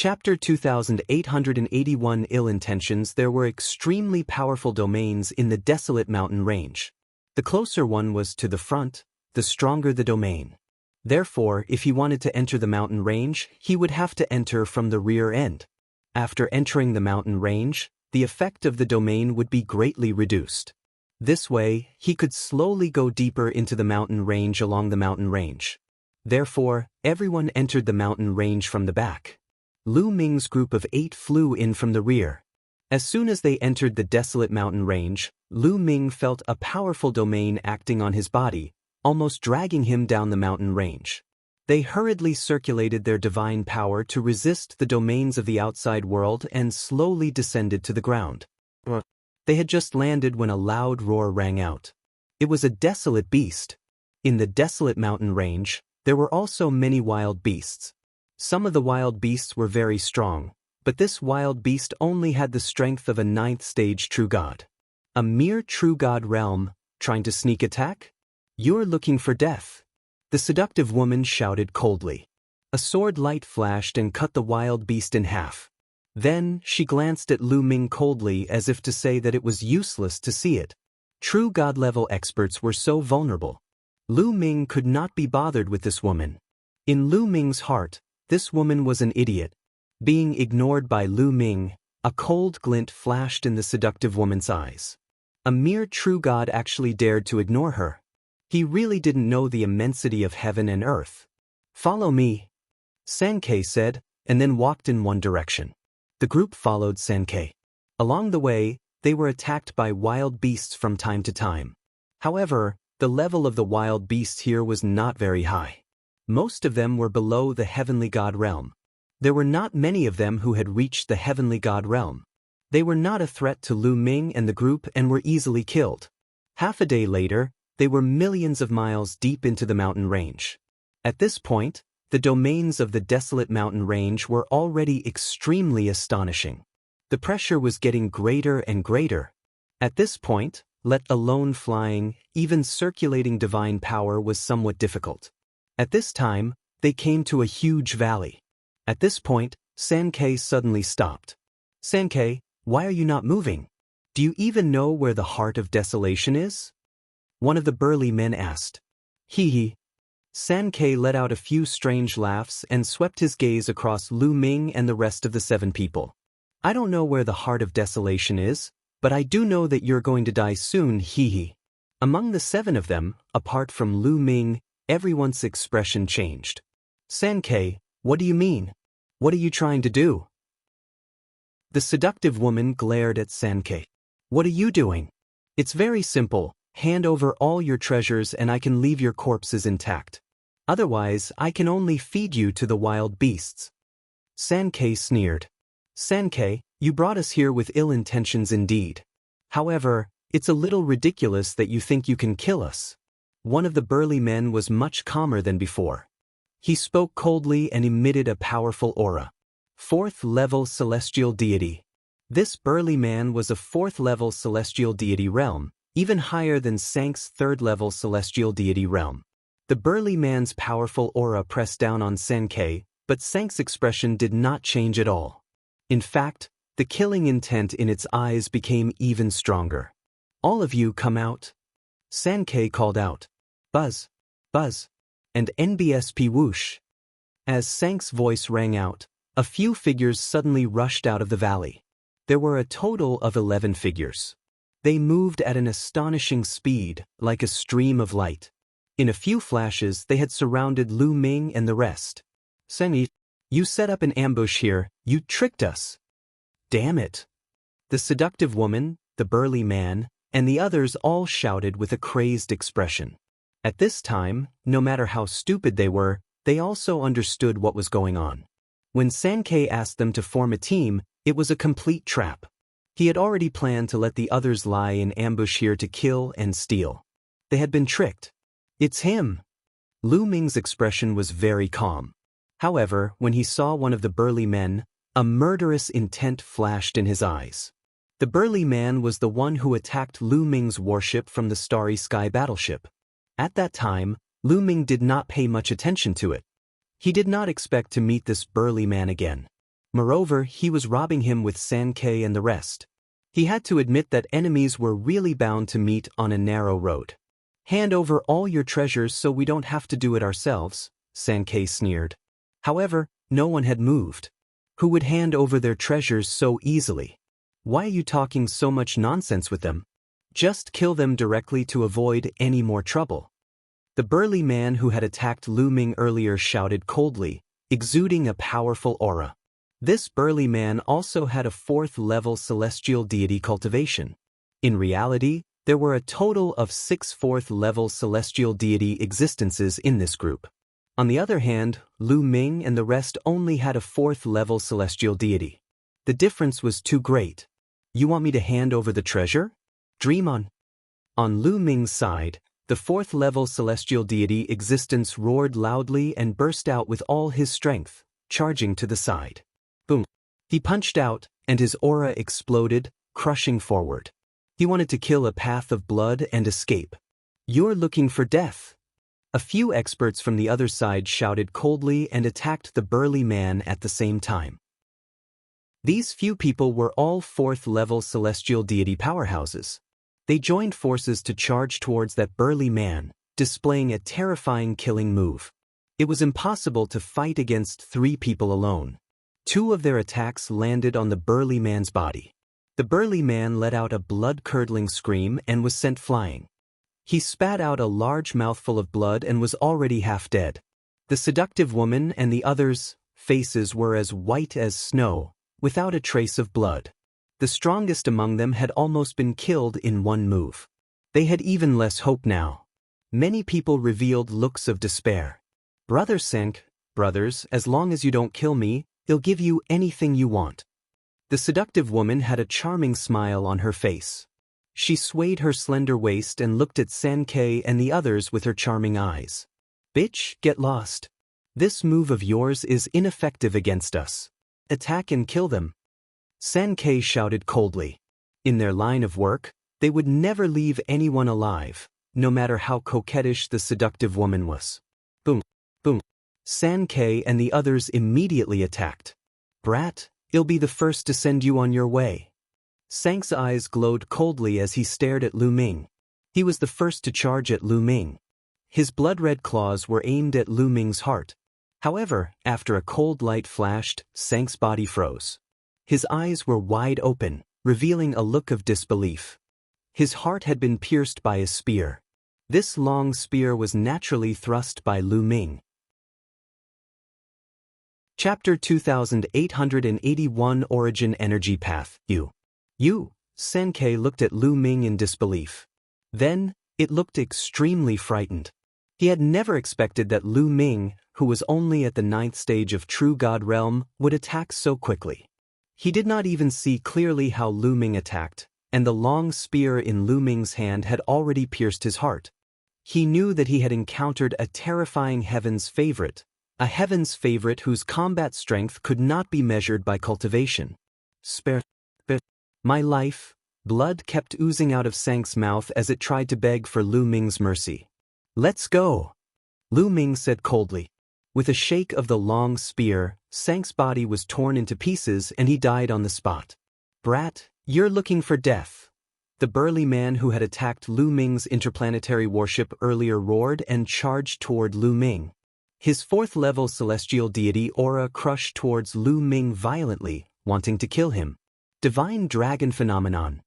Chapter 2881 Ill Intentions. There were extremely powerful domains in the desolate mountain range. The closer one was to the front, the stronger the domain. Therefore, if he wanted to enter the mountain range, he would have to enter from the rear end. After entering the mountain range, the effect of the domain would be greatly reduced. This way, he could slowly go deeper into the mountain range along the mountain range. Therefore, everyone entered the mountain range from the back. Lu Ming's group of 8 flew in from the rear. As soon as they entered the desolate mountain range, Lu Ming felt a powerful domain acting on his body, almost dragging him down the mountain range. They hurriedly circulated their divine power to resist the domains of the outside world and slowly descended to the ground. They had just landed when a loud roar rang out. It was a desolate beast. In the desolate mountain range, there were also many wild beasts. Some of the wild beasts were very strong, but this wild beast only had the strength of a 9th stage true god. A mere true god realm, trying to sneak attack? You're looking for death. The seductive woman shouted coldly. A sword light flashed and cut the wild beast in half. Then, she glanced at Lu Ming coldly as if to say that it was useless to see it. True god-level experts were so vulnerable. Lu Ming could not be bothered with this woman. In Lu Ming's heart, this woman was an idiot. Being ignored by Lu Ming, a cold glint flashed in the seductive woman's eyes. A mere true god actually dared to ignore her. He really didn't know the immensity of heaven and earth. "Follow me," Xianxia said, and then walked in one direction. The group followed Xianxia. Along the way, they were attacked by wild beasts from time to time. However, the level of the wild beasts here was not very high. Most of them were below the heavenly god realm. There were not many of them who had reached the heavenly god realm. They were not a threat to Lu Ming and the group and were easily killed. Half a day later, they were millions of miles deep into the mountain range. At this point, the domains of the desolate mountain range were already extremely astonishing. The pressure was getting greater and greater. At this point, let alone flying, even circulating divine power was somewhat difficult. At this time, they came to a huge valley. At this point, Xianxia suddenly stopped. "Xianxia, why are you not moving? Do you even know where the heart of desolation is?" One of the burly men asked. Hee. Xianxia let out a few strange laughs and swept his gaze across Lu Ming and the rest of the 7 people. "I don't know where the heart of desolation is, but I do know that you're going to die soon, hee. Among the 7 of them, apart from Lu Ming, everyone's expression changed. "Xianxia, what do you mean? What are you trying to do?" The seductive woman glared at Xianxia. "What are you doing? It's very simple. Hand over all your treasures and I can leave your corpses intact. Otherwise, I can only feed you to the wild beasts." Xianxia sneered. "Xianxia, you brought us here with ill intentions indeed. However, it's a little ridiculous that you think you can kill us." One of the burly men was much calmer than before. He spoke coldly and emitted a powerful aura. 4th-level celestial deity. This burly man was a 4th-level celestial deity realm, even higher than Xianxia's 3rd-level celestial deity realm. The burly man's powerful aura pressed down on Xianxia, but Xianxia's expression did not change at all. In fact, the killing intent in its eyes became even stronger. "All of you come out," Xianxia called out. "Buzz, buzz," and NBSP whoosh. As Xianxia's voice rang out, a few figures suddenly rushed out of the valley. There were a total of 11 figures. They moved at an astonishing speed, like a stream of light. In a few flashes, they had surrounded Lu Ming and the rest. "Xianxia, you set up an ambush here, you tricked us." "Damn it." The seductive woman, the burly man, and the others all shouted with a crazed expression. At this time, no matter how stupid they were, they also understood what was going on. When Xianxia asked them to form a team, it was a complete trap. He had already planned to let the others lie in ambush here to kill and steal. They had been tricked. "It's him." Lu Ming's expression was very calm. However, when he saw one of the burly men, a murderous intent flashed in his eyes. The burly man was the one who attacked Lu Ming's warship from the Starry Sky battleship. At that time, Lu Ming did not pay much attention to it. He did not expect to meet this burly man again. Moreover, he was robbing him with Xianxia and the rest. He had to admit that enemies were really bound to meet on a narrow road. Hand over all your treasures so we don't have to do it ourselves, Xianxia sneered. However, no one had moved. Who would hand over their treasures so easily? Why are you talking so much nonsense with them? Just kill them directly to avoid any more trouble. The burly man who had attacked Lu Ming earlier shouted coldly, exuding a powerful aura. This burly man also had a 4th-level celestial deity cultivation. In reality, there were a total of 6 4th-level celestial deity existences in this group. On the other hand, Lu Ming and the rest only had a 4th-level celestial deity. The difference was too great. You want me to hand over the treasure? Dream on. On Lu Ming's side, the 4th-level celestial deity existence roared loudly and burst out with all his strength, charging to the side. Boom. He punched out, and his aura exploded, crushing forward. He wanted to kill a path of blood and escape. You're looking for death. A few experts from the other side shouted coldly and attacked the burly man at the same time. These few people were all 4th-level celestial deity powerhouses. They joined forces to charge towards that burly man, displaying a terrifying killing move. It was impossible to fight against 3 people alone. 2 of their attacks landed on the burly man's body. The burly man let out a blood-curdling scream and was sent flying. He spat out a large mouthful of blood and was already half dead. The seductive woman and the others' faces were as white as snow, without a trace of blood. The strongest among them had almost been killed in one move. They had even less hope now. Many people revealed looks of despair. Brother Senk, brothers, as long as you don't kill me, they'll give you anything you want. The seductive woman had a charming smile on her face. She swayed her slender waist and looked at Xianxia and the others with her charming eyes. Bitch, get lost. This move of yours is ineffective against us. Attack and kill them. Xianxia shouted coldly. In their line of work, they would never leave anyone alive, no matter how coquettish the seductive woman was. Boom, boom. Xianxia and the others immediately attacked. Brat, I'll be the first to send you on your way. Sank's eyes glowed coldly as he stared at Lu Ming. He was the first to charge at Lu Ming. His blood-red claws were aimed at Lu Ming's heart. However, after a cold light flashed, Sank's body froze. His eyes were wide open, revealing a look of disbelief. His heart had been pierced by a spear. This long spear was naturally thrust by Lu Ming. Chapter 2881 Origin Energy Path. You, Xianxia looked at Lu Ming in disbelief. Then, it looked extremely frightened. He had never expected that Lu Ming, who was only at the 9th stage of True God Realm, would attack so quickly. He did not even see clearly how Lu Ming attacked, and the long spear in Lu Ming's hand had already pierced his heart. He knew that he had encountered a terrifying heaven's favorite, a heaven's favorite whose combat strength could not be measured by cultivation. Spare. My life. Blood kept oozing out of Sank's mouth as it tried to beg for Lu Ming's mercy. Let's go, Lu Ming said coldly. With a shake of the long spear, Sank's body was torn into pieces and he died on the spot. Brat, you're looking for death. The burly man who had attacked Lu Ming's interplanetary warship earlier roared and charged toward Lu Ming. His 4th-level celestial deity aura crushed towards Lu Ming violently, wanting to kill him. Divine Dragon Phenomenon.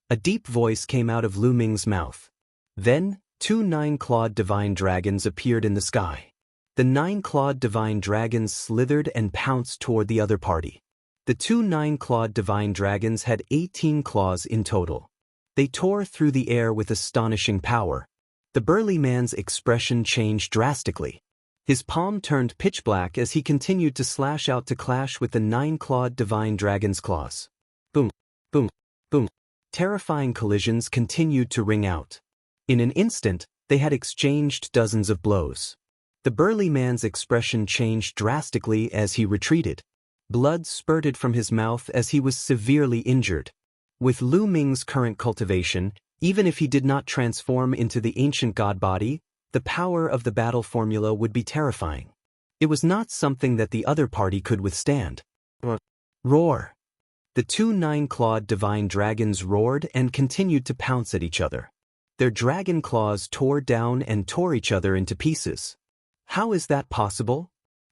A deep voice came out of Lu Ming's mouth. Then, 2 9-clawed divine dragons appeared in the sky. The 9-clawed divine dragons slithered and pounced toward the other party. The 2 9-clawed divine dragons had 18 claws in total. They tore through the air with astonishing power. The burly man's expression changed drastically. His palm turned pitch black as he continued to slash out to clash with the 9-clawed divine dragon's claws. Boom, boom, boom. Terrifying collisions continued to ring out. In an instant, they had exchanged dozens of blows. The burly man's expression changed drastically as he retreated. Blood spurted from his mouth as he was severely injured. With Lu Ming's current cultivation, even if he did not transform into the ancient god body, the power of the battle formula would be terrifying. It was not something that the other party could withstand. Roar! The two nine-clawed divine dragons roared and continued to pounce at each other. Their dragon claws tore down and tore each other into pieces. How is that possible?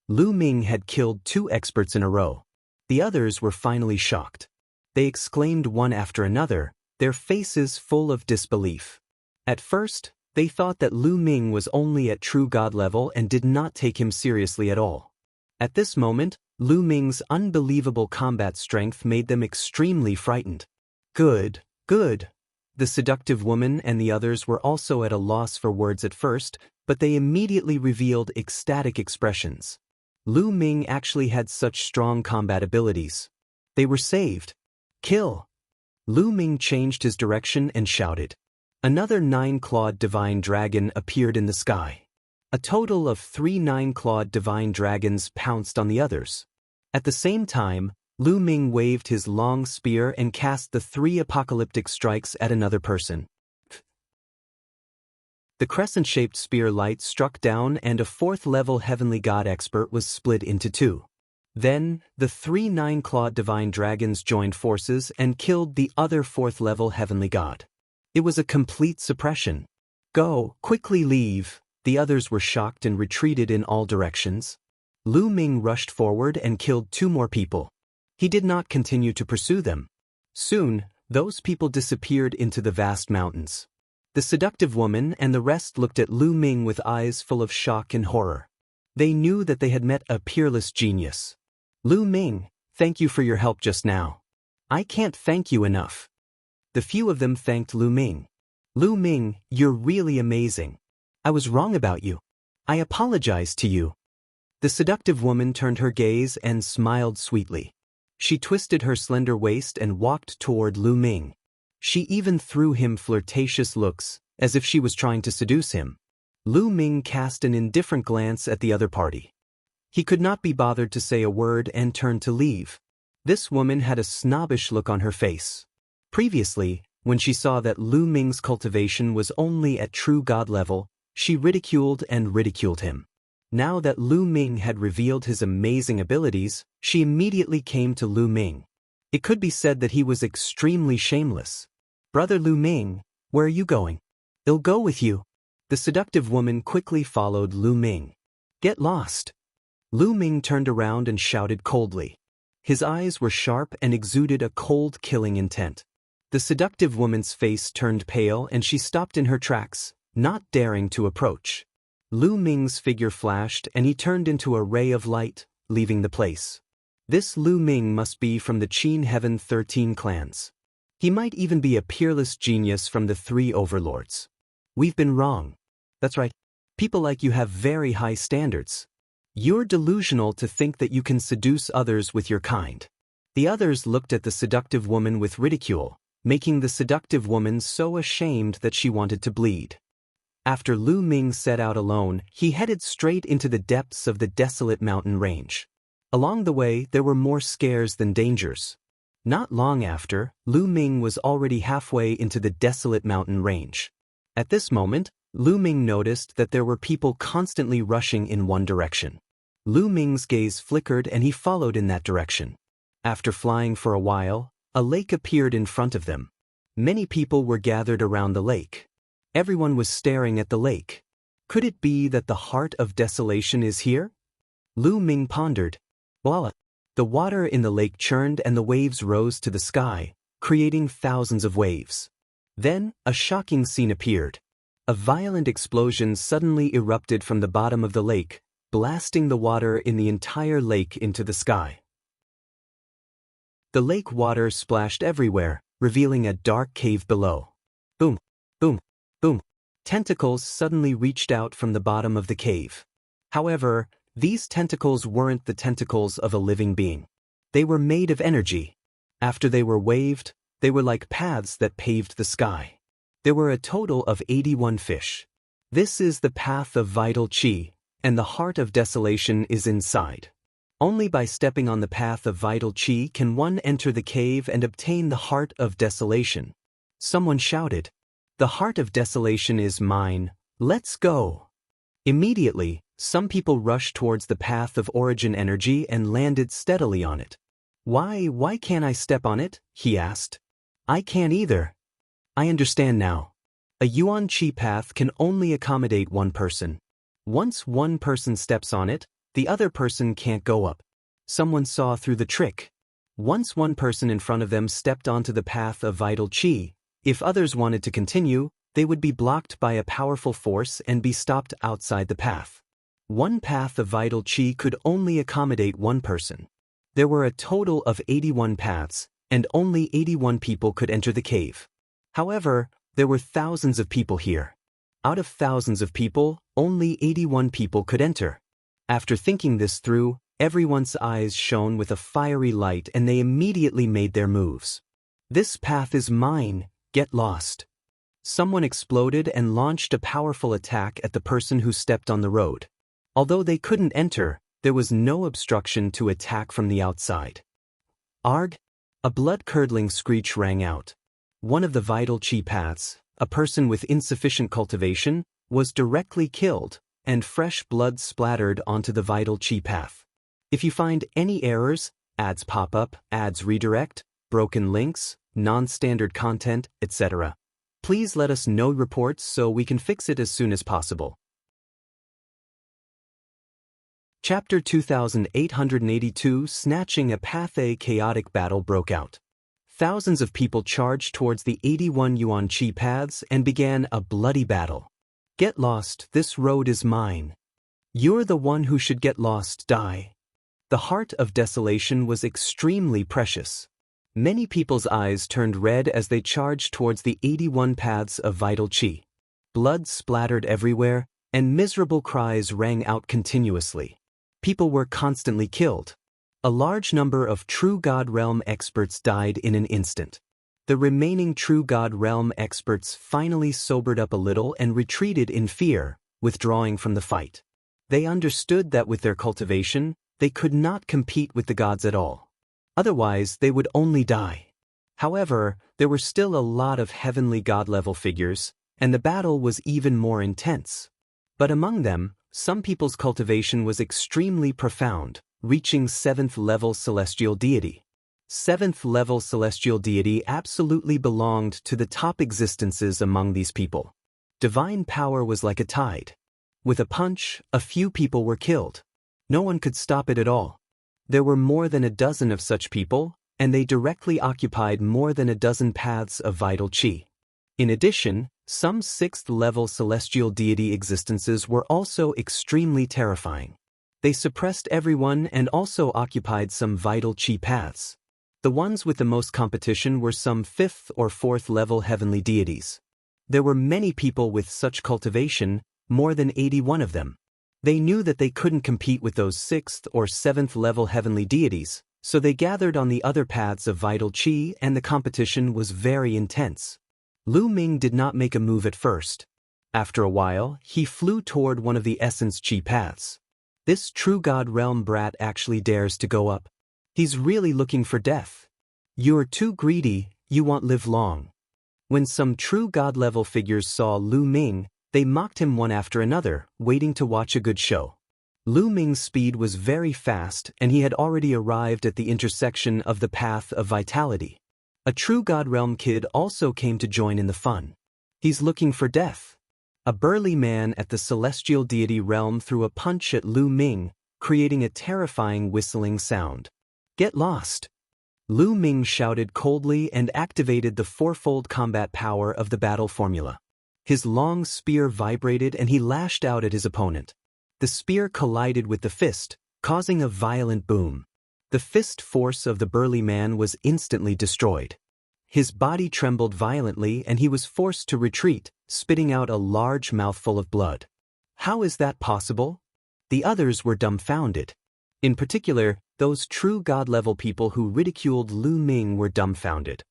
Lu Ming had killed two experts in a row. The others were finally shocked. They exclaimed one after another, their faces full of disbelief. At first, they thought that Lu Ming was only at true god level and did not take him seriously at all. At this moment, Lu Ming's unbelievable combat strength made them extremely frightened. Good, good. The seductive woman and the others were also at a loss for words at first, but they immediately revealed ecstatic expressions. Lu Ming actually had such strong combat abilities. They were saved. Kill! Lu Ming changed his direction and shouted. Another nine-clawed divine dragon appeared in the sky. A total of 3 nine-clawed divine dragons pounced on the others. At the same time, Lu Ming waved his long spear and cast the 3 apocalyptic strikes at another person. The crescent-shaped spear light struck down and a 4th-level heavenly god expert was split into 2. Then, the 3 nine-clawed divine dragons joined forces and killed the other 4th-level heavenly god. It was a complete suppression. Go, quickly leave. The others were shocked and retreated in all directions. Lu Ming rushed forward and killed 2 more people. He did not continue to pursue them. Soon, those people disappeared into the vast mountains. The seductive woman and the rest looked at Lu Ming with eyes full of shock and horror. They knew that they had met a peerless genius. Lu Ming, thank you for your help just now. I can't thank you enough. The few of them thanked Lu Ming. Lu Ming, you're really amazing. I was wrong about you. I apologize to you. The seductive woman turned her gaze and smiled sweetly. She twisted her slender waist and walked toward Lu Ming. She even threw him flirtatious looks, as if she was trying to seduce him. Lu Ming cast an indifferent glance at the other party. He could not be bothered to say a word and turned to leave. This woman had a snobbish look on her face. Previously, when she saw that Lu Ming's cultivation was only at true god level, she ridiculed him. Now that Lu Ming had revealed his amazing abilities, she immediately came to Lu Ming. It could be said that he was extremely shameless. Brother Lu Ming, where are you going? I'll go with you. The seductive woman quickly followed Lu Ming. Get lost. Lu Ming turned around and shouted coldly. His eyes were sharp and exuded a cold, killing intent. The seductive woman's face turned pale and she stopped in her tracks, not daring to approach. Lu Ming's figure flashed and he turned into a ray of light, leaving the place. This Lu Ming must be from the Qin Heaven 13 clans. He might even be a peerless genius from the 3 overlords. We've been wrong. That's right. People like you have very high standards. You're delusional to think that you can seduce others with your kind. The others looked at the seductive woman with ridicule, making the seductive woman so ashamed that she wanted to bleed. After Lu Ming set out alone, he headed straight into the depths of the desolate mountain range. Along the way, there were more scares than dangers. Not long after, Lu Ming was already halfway into the desolate mountain range. At this moment, Lu Ming noticed that there were people constantly rushing in one direction. Lu Ming's gaze flickered and he followed in that direction. After flying for a while, a lake appeared in front of them. Many people were gathered around the lake. Everyone was staring at the lake. Could it be that the heart of desolation is here? Lu Ming pondered. Voila! The water in the lake churned and the waves rose to the sky, creating thousands of waves. Then, a shocking scene appeared. A violent explosion suddenly erupted from the bottom of the lake, blasting the water in the entire lake into the sky. The lake water splashed everywhere, revealing a dark cave below. Boom! Boom! Boom! Tentacles suddenly reached out from the bottom of the cave. However, these tentacles weren't the tentacles of a living being. They were made of energy. After they were waved, they were like paths that paved the sky. There were a total of 81 fish. This is the path of vital qi, and the heart of desolation is inside. Only by stepping on the path of vital qi can one enter the cave and obtain the heart of desolation. Someone shouted, "The heart of desolation is mine, let's go." Immediately, some people rushed towards the path of origin energy and landed steadily on it. Why can't I step on it?" he asked. "I can't either." "I understand now. A yuan qi path can only accommodate one person. Once one person steps on it, the other person can't go up." Someone saw through the trick. Once one person in front of them stepped onto the path of vital qi, if others wanted to continue, they would be blocked by a powerful force and be stopped outside the path. One path of vital qi could only accommodate one person. There were a total of 81 paths, and only 81 people could enter the cave. However, there were thousands of people here. Out of thousands of people, only 81 people could enter. After thinking this through, everyone's eyes shone with a fiery light and they immediately made their moves. "This path is mine, get lost." Someone exploded and launched a powerful attack at the person who stepped on the road. Although they couldn't enter, there was no obstruction to attack from the outside. "Arg!" A blood-curdling screech rang out. One of the vital qi paths, a person with insufficient cultivation, was directly killed, and fresh blood splattered onto the vital qi path. If you find any errors, ads pop up, ads redirect, broken links, non-standard content, etc., please let us know reports so we can fix it as soon as possible. Chapter 2882 Snatching a Path. A chaotic battle broke out. Thousands of people charged towards the 81 yuan qi paths and began a bloody battle. "Get lost, this road is mine." "You're the one who should get lost, die." The heart of desolation was extremely precious. Many people's eyes turned red as they charged towards the 81 paths of vital qi. Blood splattered everywhere, and miserable cries rang out continuously. People were constantly killed. A large number of True God Realm experts died in an instant. The remaining True God Realm experts finally sobered up a little and retreated in fear, withdrawing from the fight. They understood that with their cultivation, they could not compete with the gods at all. Otherwise, they would only die. However, there were still a lot of heavenly god-level figures, and the battle was even more intense. But among them, some people's cultivation was extremely profound, reaching 7th level celestial deity. 7th level celestial deity absolutely belonged to the top existences among these people. Divine power was like a tide. With a punch, a few people were killed. No one could stop it at all. There were more than a dozen of such people, and they directly occupied more than a dozen paths of vital qi. In addition, some 6th level celestial deity existences were also extremely terrifying. They suppressed everyone and also occupied some vital qi paths. The ones with the most competition were some 5th or 4th level heavenly deities. There were many people with such cultivation, more than 81 of them. They knew that they couldn't compete with those 6th or 7th level heavenly deities, so they gathered on the other paths of vital qi and the competition was very intense. Lu Ming did not make a move at first. After a while, he flew toward one of the essence qi paths. This True God Realm brat actually dares to go up. He's really looking for death. You're too greedy, you won't live long. When some True God level figures saw Lu Ming, they mocked him one after another, waiting to watch a good show. Lu Ming's speed was very fast and he had already arrived at the intersection of the path of vitality. A True God Realm kid also came to join in the fun. He's looking for death. A burly man at the celestial deity realm threw a punch at Lu Ming, creating a terrifying whistling sound. "Get lost!" Lu Ming shouted coldly and activated the fourfold combat power of the battle formula. His long spear vibrated and he lashed out at his opponent. The spear collided with the fist, causing a violent boom. The fist force of the burly man was instantly destroyed. His body trembled violently and he was forced to retreat, spitting out a large mouthful of blood. How is that possible? The others were dumbfounded. In particular, those True God-level people who ridiculed Lu Ming were dumbfounded.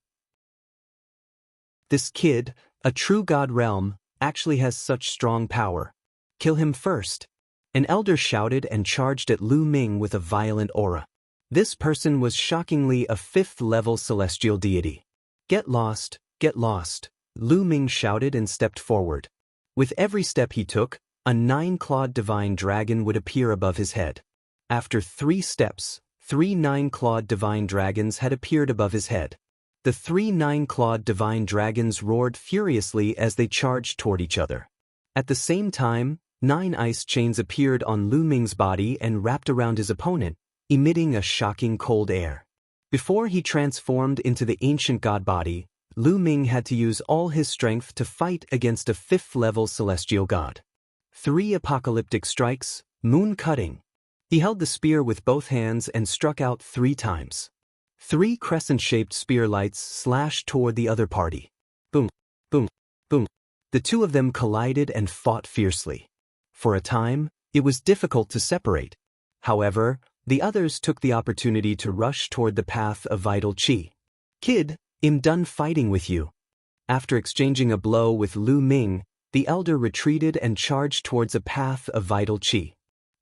This kid, a True God Realm, actually has such strong power. Kill him first. An elder shouted and charged at Lu Ming with a violent aura. This person was shockingly a 5th level celestial deity. "Get lost, get lost," Lu Ming shouted and stepped forward. With every step he took, a 9-clawed divine dragon would appear above his head. After 3 steps, 3 nine-clawed divine dragons had appeared above his head. The 3 nine-clawed divine dragons roared furiously as they charged toward each other. At the same time, 9 ice chains appeared on Lu Ming's body and wrapped around his opponent, emitting a shocking cold air. Before he transformed into the ancient god body, Lu Ming had to use all his strength to fight against a 5th-level celestial god. 3 apocalyptic strikes, moon-cutting. He held the spear with both hands and struck out 3 times. 3 crescent-shaped spear lights slashed toward the other party. Boom, boom, boom. The two of them collided and fought fiercely. For a time, it was difficult to separate. However, the others took the opportunity to rush toward the path of vital qi. Kid, I'm done fighting with you. After exchanging a blow with Lu Ming, the elder retreated and charged towards a path of vital qi.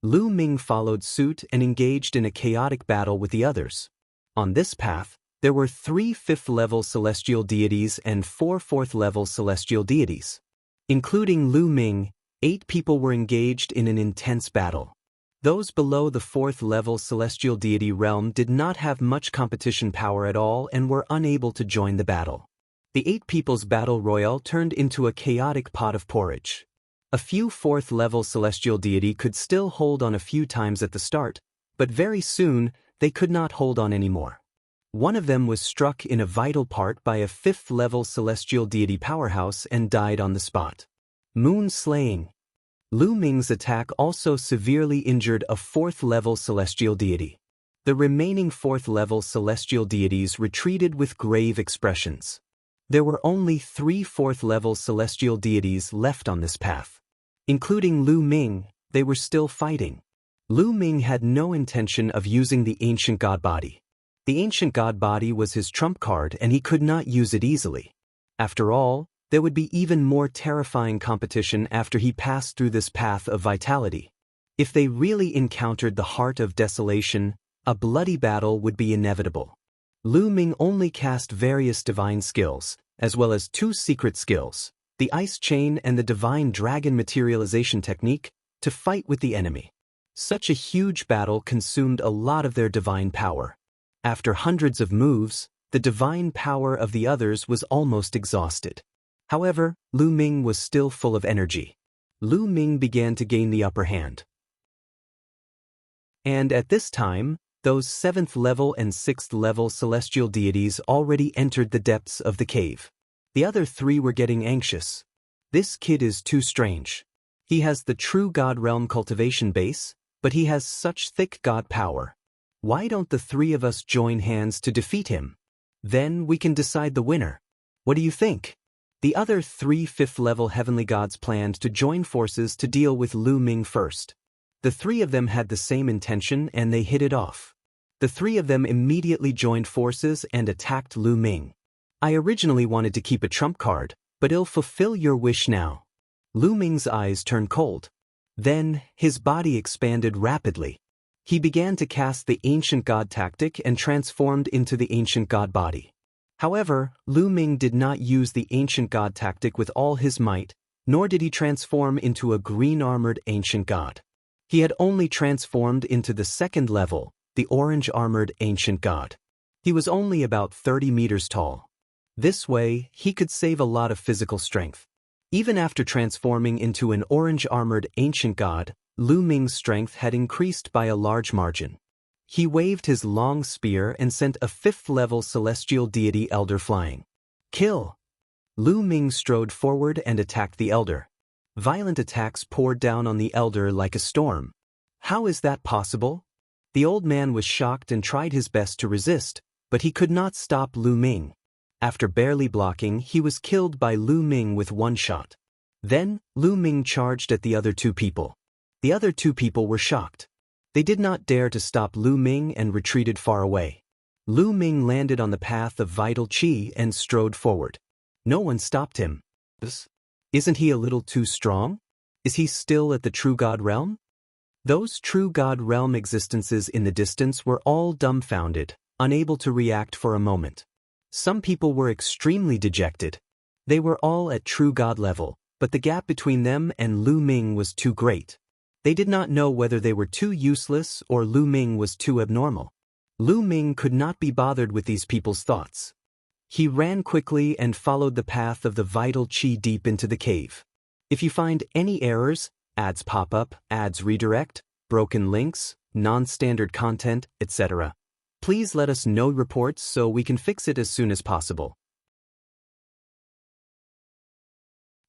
Lu Ming followed suit and engaged in a chaotic battle with the others. On this path, there were 3 5th-level celestial deities and 4 4th-level celestial deities. Including Lu Ming, 8 people were engaged in an intense battle. Those below the 4th-level celestial deity realm did not have much competition power at all and were unable to join the battle. The 8 people's battle royale turned into a chaotic pot of porridge. A few 4th-level celestial deity could still hold on a few times at the start, but very soon they could not hold on anymore. One of them was struck in a vital part by a 5th-level celestial deity powerhouse and died on the spot. Moon slaying. Lu Ming's attack also severely injured a 4th-level celestial deity. The remaining 4th-level celestial deities retreated with grave expressions. There were only 3 4th-level celestial deities left on this path. Including Lu Ming, they were still fighting. Lu Ming had no intention of using the ancient god body. The ancient god body was his trump card and he could not use it easily. After all, there would be even more terrifying competition after he passed through this path of vitality. If they really encountered the heart of desolation, a bloody battle would be inevitable. Lu Ming only cast various divine skills, as well as 2 secret skills, the ice chain and the divine dragon materialization technique, to fight with the enemy. Such a huge battle consumed a lot of their divine power. After hundreds of moves, the divine power of the others was almost exhausted. However, Lu Ming was still full of energy. Lu Ming began to gain the upper hand. And at this time, those 7th-level and 6th-level celestial deities already entered the depths of the cave. The other 3 were getting anxious. This kid is too strange. He has the true God realm cultivation base, but he has such thick God power. Why don't the 3 of us join hands to defeat him? Then we can decide the winner. What do you think? The other 3 5th-level heavenly gods planned to join forces to deal with Lu Ming first. The 3 of them had the same intention and they hit it off. The 3 of them immediately joined forces and attacked Lu Ming. I originally wanted to keep a trump card, but I'll fulfill your wish now. Lu Ming's eyes turned cold. Then, his body expanded rapidly. He began to cast the ancient god tactic and transformed into the ancient god body. However, Lu Ming did not use the ancient god tactic with all his might, nor did he transform into a green-armored ancient god. He had only transformed into the 2nd level, the orange-armored ancient god. He was only about 30 meters tall. This way, he could save a lot of physical strength. Even after transforming into an orange-armored ancient god, Lu Ming's strength had increased by a large margin. He waved his long spear and sent a 5th-level celestial deity elder flying. Kill! Lu Ming strode forward and attacked the elder. Violent attacks poured down on the elder like a storm. How is that possible? The old man was shocked and tried his best to resist, but he could not stop Lu Ming. After barely blocking, he was killed by Lu Ming with 1 shot. Then, Lu Ming charged at the other 2 people. The other 2 people were shocked. They did not dare to stop Lu Ming and retreated far away. Lu Ming landed on the path of vital qi and strode forward. No one stopped him. Isn't he a little too strong? Is he still at the true God realm? Those true God realm existences in the distance were all dumbfounded, unable to react for a moment. Some people were extremely dejected. They were all at true God level, but the gap between them and Lu Ming was too great. They did not know whether they were too useless or Lu Ming was too abnormal. Lu Ming could not be bothered with these people's thoughts. He ran quickly and followed the path of the vital qi deep into the cave. If you find any errors, ads pop up, ads redirect, broken links, non-standard content, etc., please let us know reports so we can fix it as soon as possible.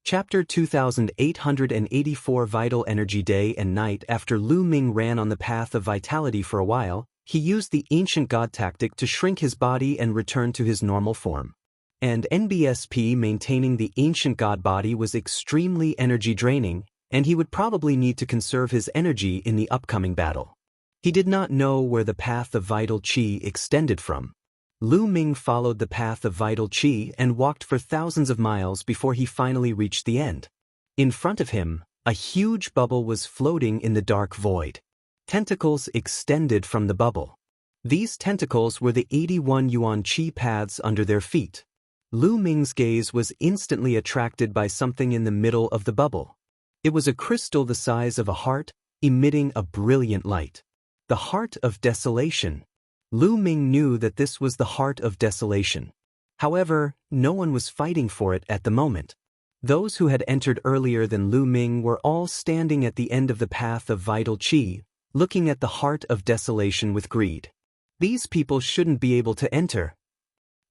Chapter 2884 Vital Energy. Day and night. After Lu Ming ran on the path of vitality for a while, he used the ancient god tactic to shrink his body and return to his normal form. And NBSP maintaining the ancient god body was extremely energy draining, and he would probably need to conserve his energy in the upcoming battle. He did not know where the path of vital qi extended from. Lu Ming followed the path of vital qi and walked for thousands of miles before he finally reached the end. In front of him, a huge bubble was floating in the dark void. Tentacles extended from the bubble. These tentacles were the 81 yuan qi paths under their feet. Lu Ming's gaze was instantly attracted by something in the middle of the bubble. It was a crystal the size of a heart, emitting a brilliant light. The Heart of Desolation. Lu Ming knew that this was the Heart of Desolation. However, no one was fighting for it at the moment. Those who had entered earlier than Lu Ming were all standing at the end of the path of vital qi, looking at the Heart of Desolation with greed. These people shouldn't be able to enter.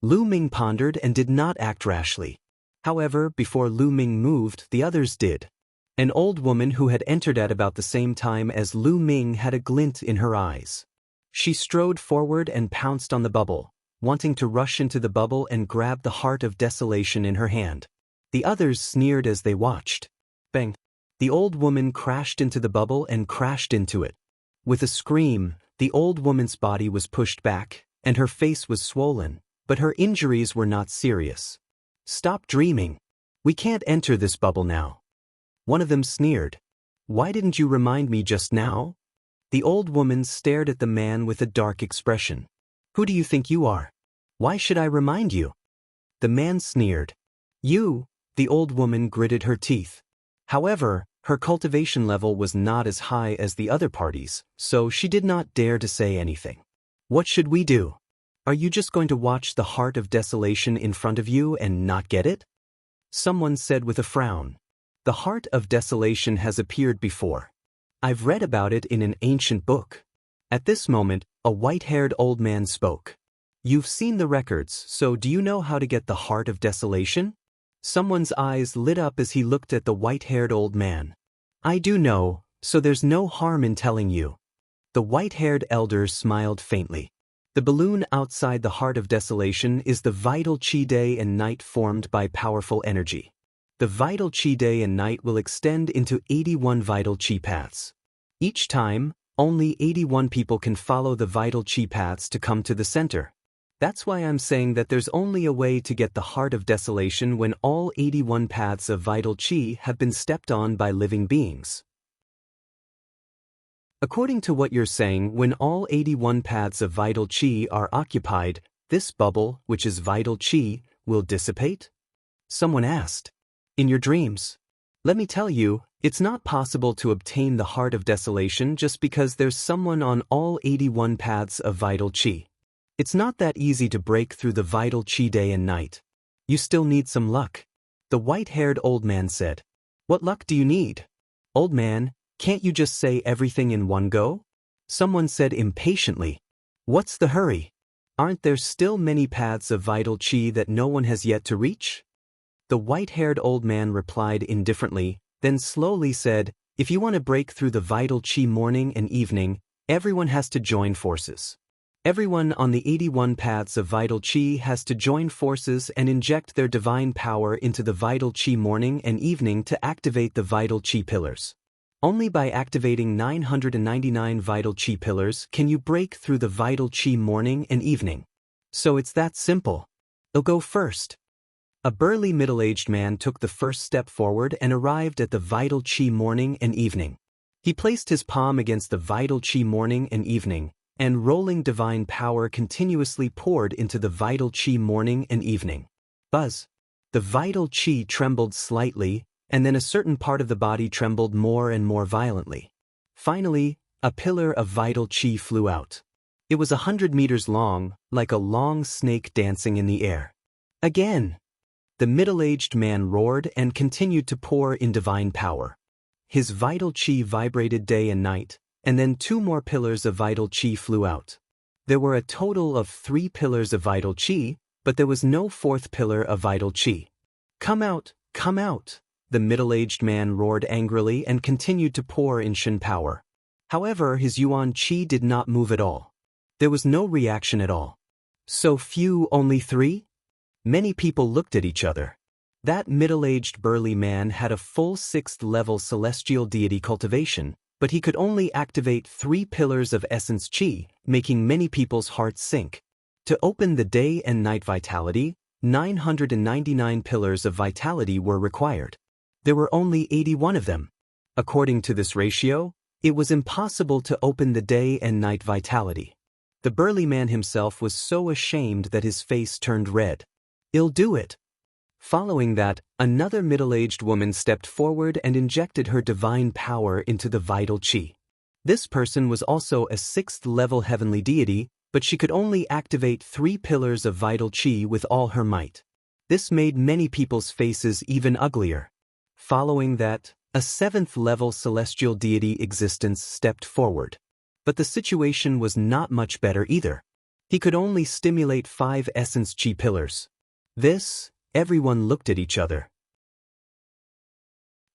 Lu Ming pondered and did not act rashly. However, before Lu Ming moved, the others did. An old woman who had entered at about the same time as Lu Ming had a glint in her eyes. She strode forward and pounced on the bubble, wanting to rush into the bubble and grab the Heart of Desolation in her hand. The others sneered as they watched. Bang! The old woman crashed into the bubble and crashed into it. With a scream, the old woman's body was pushed back, and her face was swollen, but her injuries were not serious. Stop dreaming. We can't enter this bubble now. One of them sneered. Why didn't you remind me just now? The old woman stared at the man with a dark expression. Who do you think you are? Why should I remind you? The man sneered. You, the old woman gritted her teeth. However, her cultivation level was not as high as the other parties, so she did not dare to say anything. What should we do? Are you just going to watch the Heart of Desolation in front of you and not get it? Someone said with a frown. The Heart of Desolation has appeared before. I've read about it in an ancient book. At this moment, a white-haired old man spoke. You've seen the records, so do you know how to get the Heart of Desolation? Someone's eyes lit up as he looked at the white-haired old man. I do know, so there's no harm in telling you. The white-haired elder smiled faintly. The balloon outside the Heart of Desolation is the vital qi day and night formed by powerful energy. The vital qi day and night will extend into 81 vital qi paths. Each time, only 81 people can follow the vital qi paths to come to the center. That's why I'm saying that there's only a way to get the Heart of Desolation when all 81 paths of vital qi have been stepped on by living beings. According to what you're saying, when all 81 paths of vital qi are occupied, this bubble, which is vital qi, will dissipate? Someone asked. In your dreams. Let me tell you, it's not possible to obtain the Heart of Desolation just because there's someone on all 81 paths of vital qi. It's not that easy to break through the vital qi day and night. You still need some luck. The white-haired old man said. What luck do you need? Old man, can't you just say everything in one go? Someone said impatiently. What's the hurry? Aren't there still many paths of vital qi that no one has yet to reach? The white-haired old man replied indifferently, then slowly said, if you want to break through the vital qi morning and evening, everyone has to join forces. Everyone on the 81 paths of vital qi has to join forces and inject their divine power into the vital qi morning and evening to activate the vital qi pillars. Only by activating 999 vital qi pillars can you break through the vital qi morning and evening. So it's that simple. I'll go first. A burly middle-aged man took the first step forward and arrived at the vital qi morning and evening. He placed his palm against the vital qi morning and evening, and rolling divine power continuously poured into the vital qi morning and evening. Buzz! The vital qi trembled slightly, and then a certain part of the body trembled more and more violently. Finally, a pillar of vital qi flew out. It was 100 meters long, like a long snake dancing in the air. Again! The middle-aged man roared and continued to pour in divine power. His vital chi vibrated day and night, and then 2 more pillars of vital chi flew out. There were a total of 3 pillars of vital chi, but there was no 4th pillar of vital chi. Come out, come out! The middle-aged man roared angrily and continued to pour in Shen power. However, his yuan chi did not move at all. There was no reaction at all. So few, only 3? Many people looked at each other. That middle-aged burly man had a full 6th-level celestial deity cultivation, but he could only activate 3 pillars of essence chi, making many people's hearts sink. To open the day and night vitality, 999 pillars of vitality were required. There were only 81 of them. According to this ratio, it was impossible to open the day and night vitality. The burly man himself was so ashamed that his face turned red. "I'll do it." Following that, another middle-aged woman stepped forward and injected her divine power into the vital chi. This person was also a 6th-level heavenly deity, but she could only activate 3 pillars of vital chi with all her might. This made many people's faces even uglier. Following that, a 7th-level celestial deity existence stepped forward. But the situation was not much better either. He could only stimulate 5 essence chi pillars. Everyone looked at each other.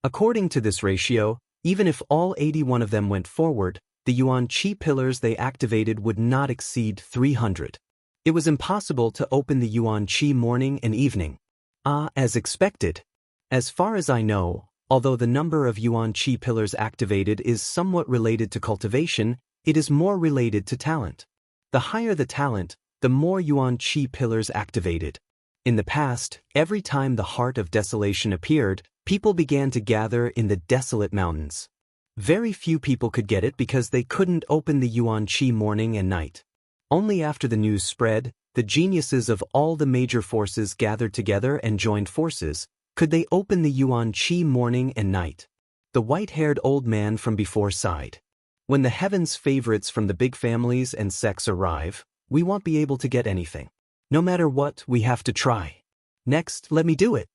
According to this ratio, even if all 81 of them went forward, the yuan chi pillars they activated would not exceed 300. It was impossible to open the yuan chi morning and evening. As expected. As far as I know, although the number of yuan chi pillars activated is somewhat related to cultivation, it is more related to talent. The higher the talent, the more yuan chi pillars activated. In the past, every time the heart of desolation appeared, people began to gather in the desolate mountains. Very few people could get it because they couldn't open the yuan chi morning and night. Only after the news spread, the geniuses of all the major forces gathered together and joined forces, could they open the yuan chi morning and night. The white-haired old man from before sighed. When the heavens' favorites from the big families and sects arrive, we won't be able to get anything. No matter what, we have to try. Next, let me do it.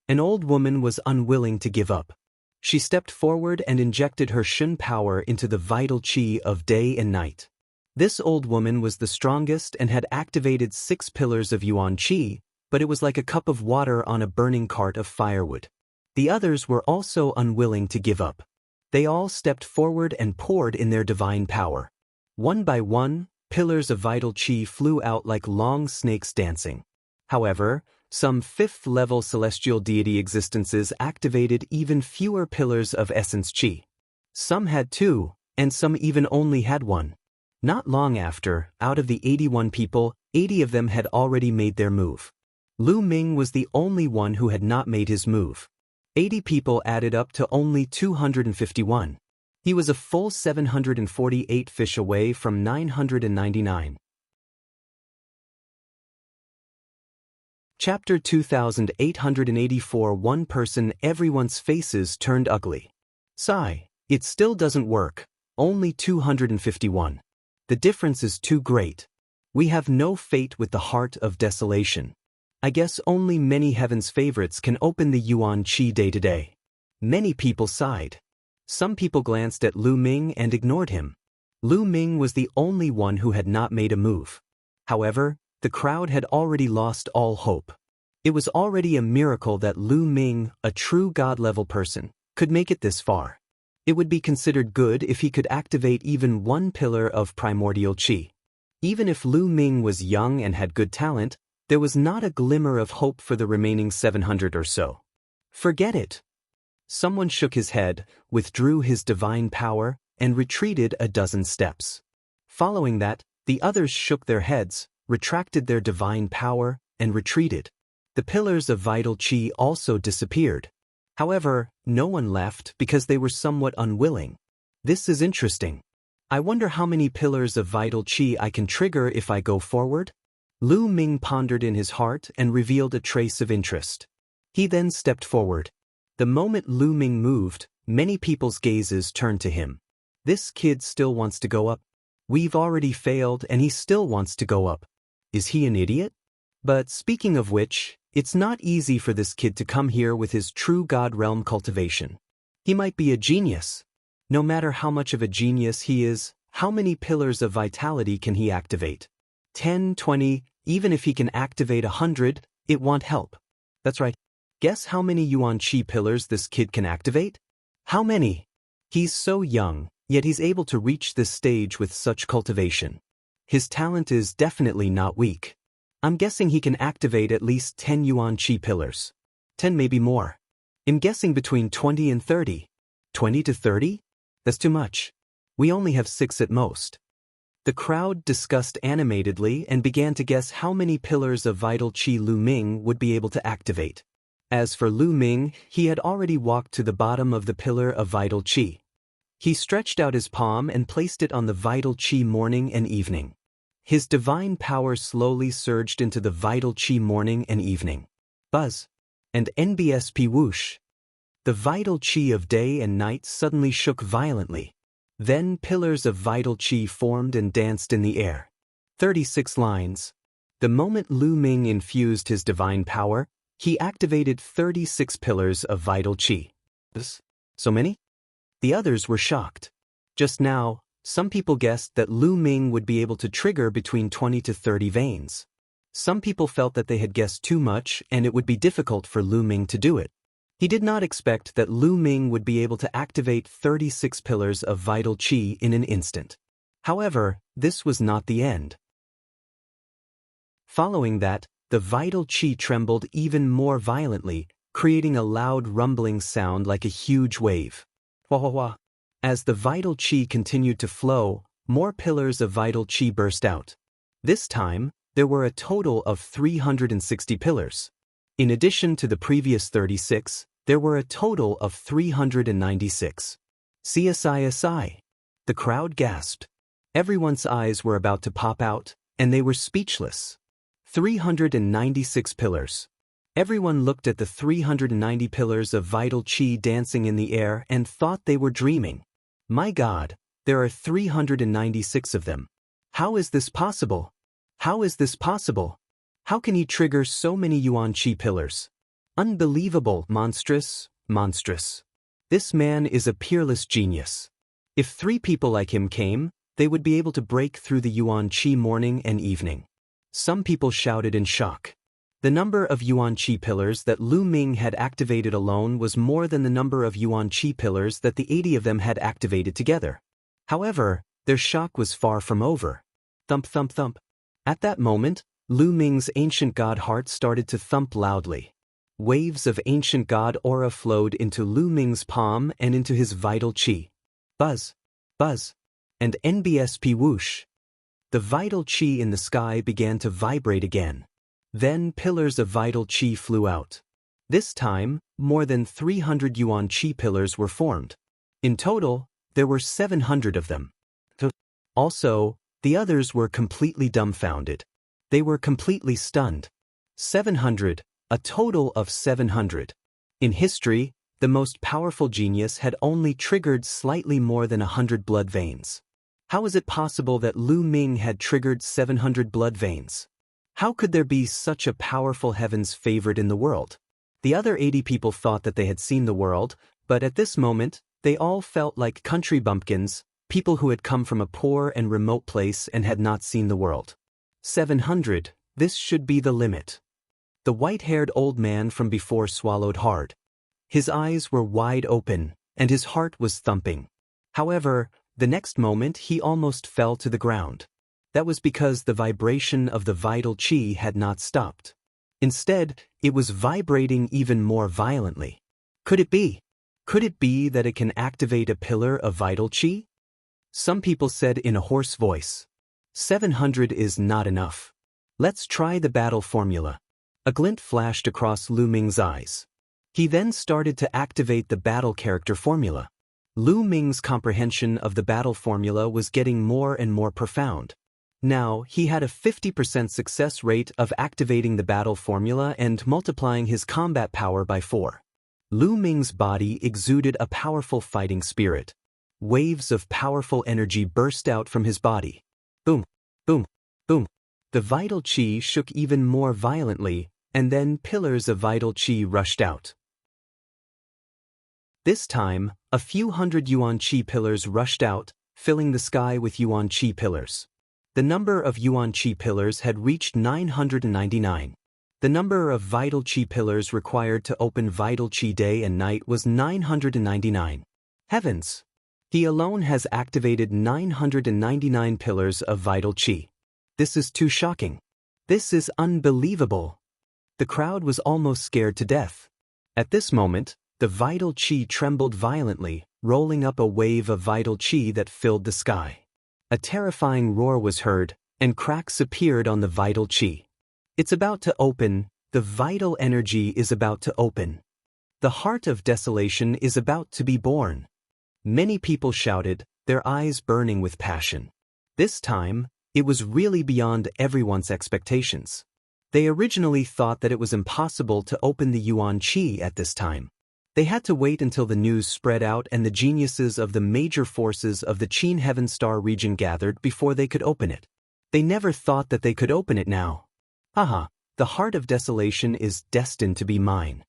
An old woman was unwilling to give up. She stepped forward and injected her Shen power into the vital chi of day and night. This old woman was the strongest and had activated 6 pillars of yuan chi, but it was like a cup of water on a burning cart of firewood. The others were also unwilling to give up. They all stepped forward and poured in their divine power. One by one, pillars of vital chi flew out like long snakes dancing. However, some 5th-level celestial deity existences activated even fewer pillars of essence chi. Some had 2, and some even only had 1. Not long after, out of the 81 people, 80 of them had already made their move. Lu Ming was the only one who had not made his move. 80 people added up to only 251. He was a full 748 fish away from 999. Chapter 2884. One person. Everyone's faces turned ugly. Sigh. It still doesn't work. Only 251. The difference is too great. We have no fate with the heart of desolation. I guess only many heaven's favorites can open the yuan chi day to day. Many people sighed. Some people glanced at Lu Ming and ignored him. Lu Ming was the only one who had not made a move. However, the crowd had already lost all hope. It was already a miracle that Lu Ming, a true god-level person, could make it this far. It would be considered good if he could activate even 1 pillar of primordial chi. Even if Lu Ming was young and had good talent, there was not a glimmer of hope for the remaining 700 or so. Forget it. Someone shook his head, withdrew his divine power, and retreated a dozen steps. Following that, the others shook their heads, retracted their divine power, and retreated. The pillars of vital chi also disappeared. However, no one left because they were somewhat unwilling. This is interesting. I wonder how many pillars of vital chi I can trigger if I go forward? Lu Ming pondered in his heart and revealed a trace of interest. He then stepped forward. The moment Lu Ming moved, many people's gazes turned to him. This kid still wants to go up. We've already failed and he still wants to go up. Is he an idiot? But speaking of which, it's not easy for this kid to come here with his true God realm cultivation. He might be a genius. No matter how much of a genius he is, how many pillars of vitality can he activate? 10, 20, even if he can activate 100, it won't help. That's right. Guess how many Yuan Qi pillars this kid can activate? How many? He's so young, yet he's able to reach this stage with such cultivation. His talent is definitely not weak. I'm guessing he can activate at least 10 Yuan Qi pillars. 10 maybe more. I'm guessing between 20 and 30. 20 to 30? That's too much. We only have 6 at most. The crowd discussed animatedly and began to guess how many pillars of vital qi Lu Ming would be able to activate. As for Lu Ming, he had already walked to the bottom of the pillar of vital qi. He stretched out his palm and placed it on the vital qi morning and evening. His divine power slowly surged into the vital qi morning and evening. Buzz. And NBSP whoosh. The vital qi of day and night suddenly shook violently. Then pillars of vital qi formed and danced in the air. 36 lines. The moment Lu Ming infused his divine power, he activated 36 pillars of vital qi. So many? The others were shocked. Just now, some people guessed that Lu Ming would be able to trigger between 20 to 30 veins. Some people felt that they had guessed too much and it would be difficult for Lu Ming to do it. He did not expect that Lu Ming would be able to activate 36 pillars of vital qi in an instant. However, this was not the end. Following that, the vital qi trembled even more violently, creating a loud rumbling sound like a huge wave. Wah wah wah. As the vital qi continued to flow, more pillars of vital qi burst out. This time, there were a total of 360 pillars. In addition to the previous 36, there were a total of 396. CSI. The crowd gasped. Everyone's eyes were about to pop out, and they were speechless. 396 pillars. Everyone looked at the 390 pillars of vital qi dancing in the air and thought they were dreaming. My God, there are 396 of them. How is this possible? How is this possible? How can he trigger so many Yuan Qi pillars? Unbelievable, monstrous, monstrous. This man is a peerless genius. If 3 people like him came, they would be able to break through the Yuan Qi morning and evening. Some people shouted in shock. The number of Yuan Qi pillars that Lu Ming had activated alone was more than the number of Yuan Qi pillars that the 80 of them had activated together. However, their shock was far from over. Thump thump thump. At that moment, Lu Ming's ancient god heart started to thump loudly. Waves of ancient god aura flowed into Lu Ming's palm and into his vital qi. Buzz, buzz, and NBSP whoosh. The vital qi in the sky began to vibrate again. Then pillars of vital qi flew out. This time, more than 300 Yuan Qi pillars were formed. In total, there were 700 of them. Also, the others were completely dumbfounded. They were completely stunned. 700, a total of 700. In history, the most powerful genius had only triggered slightly more than 100 blood veins. How is it possible that Lu Ming had triggered 700 blood veins? How could there be such a powerful heaven's favorite in the world? The other 80 people thought that they had seen the world, but at this moment, they all felt like country bumpkins, people who had come from a poor and remote place and had not seen the world. 700, this should be the limit. The white-haired old man from before swallowed hard. His eyes were wide open, and his heart was thumping. However, the next moment he almost fell to the ground. That was because the vibration of the vital qi had not stopped. Instead, it was vibrating even more violently. Could it be? Could it be that it can activate a pillar of vital qi? Some people said in a hoarse voice. 700 is not enough. Let's try the battle formula. A glint flashed across Lu Ming's eyes. He then started to activate the battle character formula. Lu Ming's comprehension of the battle formula was getting more and more profound. Now, he had a 50% success rate of activating the battle formula and multiplying his combat power by 4. Lu Ming's body exuded a powerful fighting spirit. Waves of powerful energy burst out from his body. Boom, boom, boom. The vital qi shook even more violently, and then pillars of vital qi rushed out. This time, a few hundred yuan qi pillars rushed out, filling the sky with yuan qi pillars. The number of yuan qi pillars had reached 999. The number of vital qi pillars required to open vital qi day and night was 999. Heavens! He alone has activated 999 pillars of vital qi. This is too shocking. This is unbelievable. The crowd was almost scared to death. At this moment, the vital qi trembled violently, rolling up a wave of vital qi that filled the sky. A terrifying roar was heard, and cracks appeared on the vital qi. It's about to open, the vital energy is about to open. The heart of desolation is about to be born. Many people shouted, their eyes burning with passion. This time, it was really beyond everyone's expectations. They originally thought that it was impossible to open the yuan qi at this time. They had to wait until the news spread out and the geniuses of the major forces of the Qin Heaven Star region gathered before they could open it. They never thought that they could open it now. Haha, the heart of desolation is destined to be mine.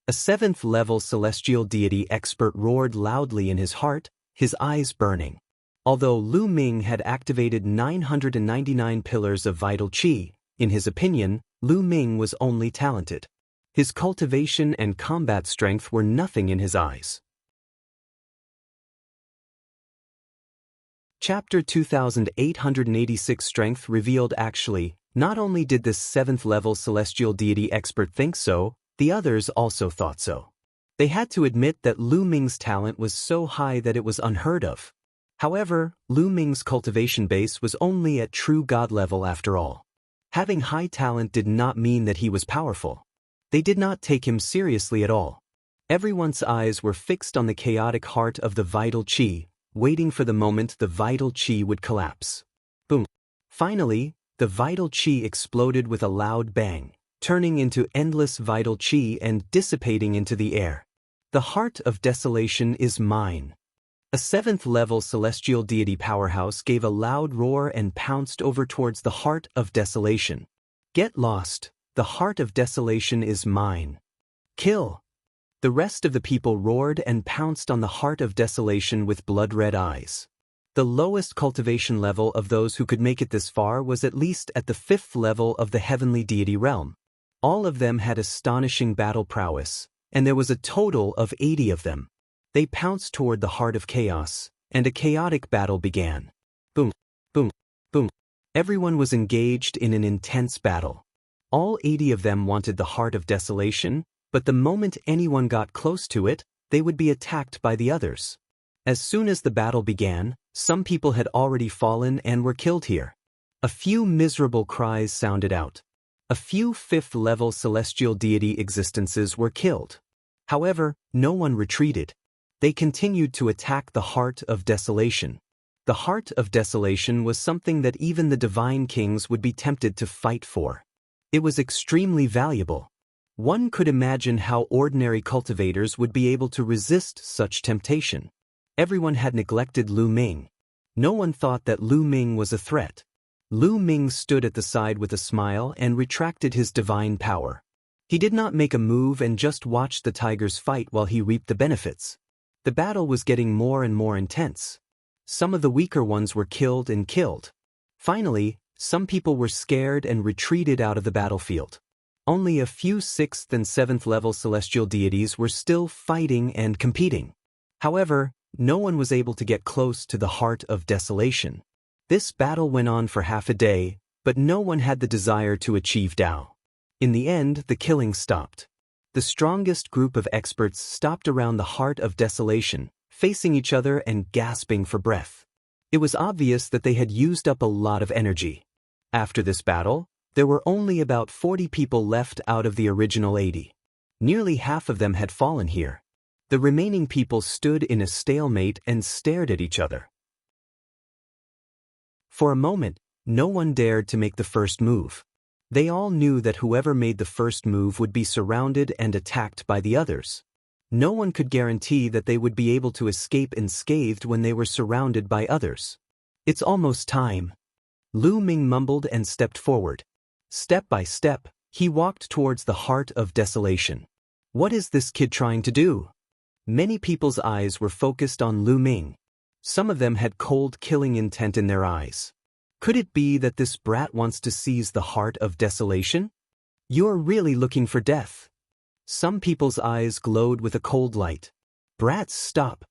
A 7th-level celestial deity expert roared loudly in his heart, his eyes burning. Although Lu Ming had activated 999 pillars of vital qi, in his opinion, Lu Ming was only talented. His cultivation and combat strength were nothing in his eyes. Chapter 2886 Strength revealed actually, not only did this 7th-level celestial deity expert think so, the others also thought so. They had to admit that Lu Ming's talent was so high that it was unheard of. However, Lu Ming's cultivation base was only at true god level after all. Having high talent did not mean that he was powerful. They did not take him seriously at all. Everyone's eyes were fixed on the chaotic heart of the vital qi, waiting for the moment the vital qi would collapse. Boom. Finally, the vital qi exploded with a loud bang, turning into endless vital qi and dissipating into the air. The heart of desolation is mine. A 7th-level celestial deity powerhouse gave a loud roar and pounced over towards the heart of desolation. Get lost. The heart of desolation is mine. Kill! The rest of the people roared and pounced on the heart of desolation with blood-red eyes. The lowest cultivation level of those who could make it this far was at least at the 5th level of the heavenly deity realm. All of them had astonishing battle prowess, and there was a total of 80 of them. They pounced toward the heart of chaos, and a chaotic battle began. Boom, boom, boom. Everyone was engaged in an intense battle. All 80 of them wanted the heart of desolation, but the moment anyone got close to it, they would be attacked by the others. As soon as the battle began, some people had already fallen and were killed here. A few miserable cries sounded out. A few 5th-level celestial deity existences were killed. However, no one retreated. They continued to attack the heart of desolation. The heart of desolation was something that even the divine kings would be tempted to fight for. It was extremely valuable. One could imagine how ordinary cultivators would be able to resist such temptation. Everyone had neglected Lu Ming. No one thought that Lu Ming was a threat. Lu Ming stood at the side with a smile and retracted his divine power. He did not make a move and just watched the tigers fight while he reaped the benefits. The battle was getting more and more intense. Some of the weaker ones were killed and killed. Finally, some people were scared and retreated out of the battlefield. Only a few 6th and 7th level celestial deities were still fighting and competing. However, no one was able to get close to the heart of desolation. This battle went on for half a day, but no one had the desire to achieve Dao. In the end, the killing stopped. The strongest group of experts stopped around the heart of desolation, facing each other and gasping for breath. It was obvious that they had used up a lot of energy. After this battle, there were only about 40 people left out of the original 80. Nearly half of them had fallen here. The remaining people stood in a stalemate and stared at each other. For a moment, no one dared to make the first move. They all knew that whoever made the first move would be surrounded and attacked by the others. No one could guarantee that they would be able to escape unscathed when they were surrounded by others. It's almost time. Lu Ming mumbled and stepped forward. Step by step, he walked towards the heart of desolation. What is this kid trying to do? Many people's eyes were focused on Lu Ming. Some of them had cold killing intent in their eyes. Could it be that this brat wants to seize the heart of desolation? You're really looking for death. Some people's eyes glowed with a cold light. Brats, stop!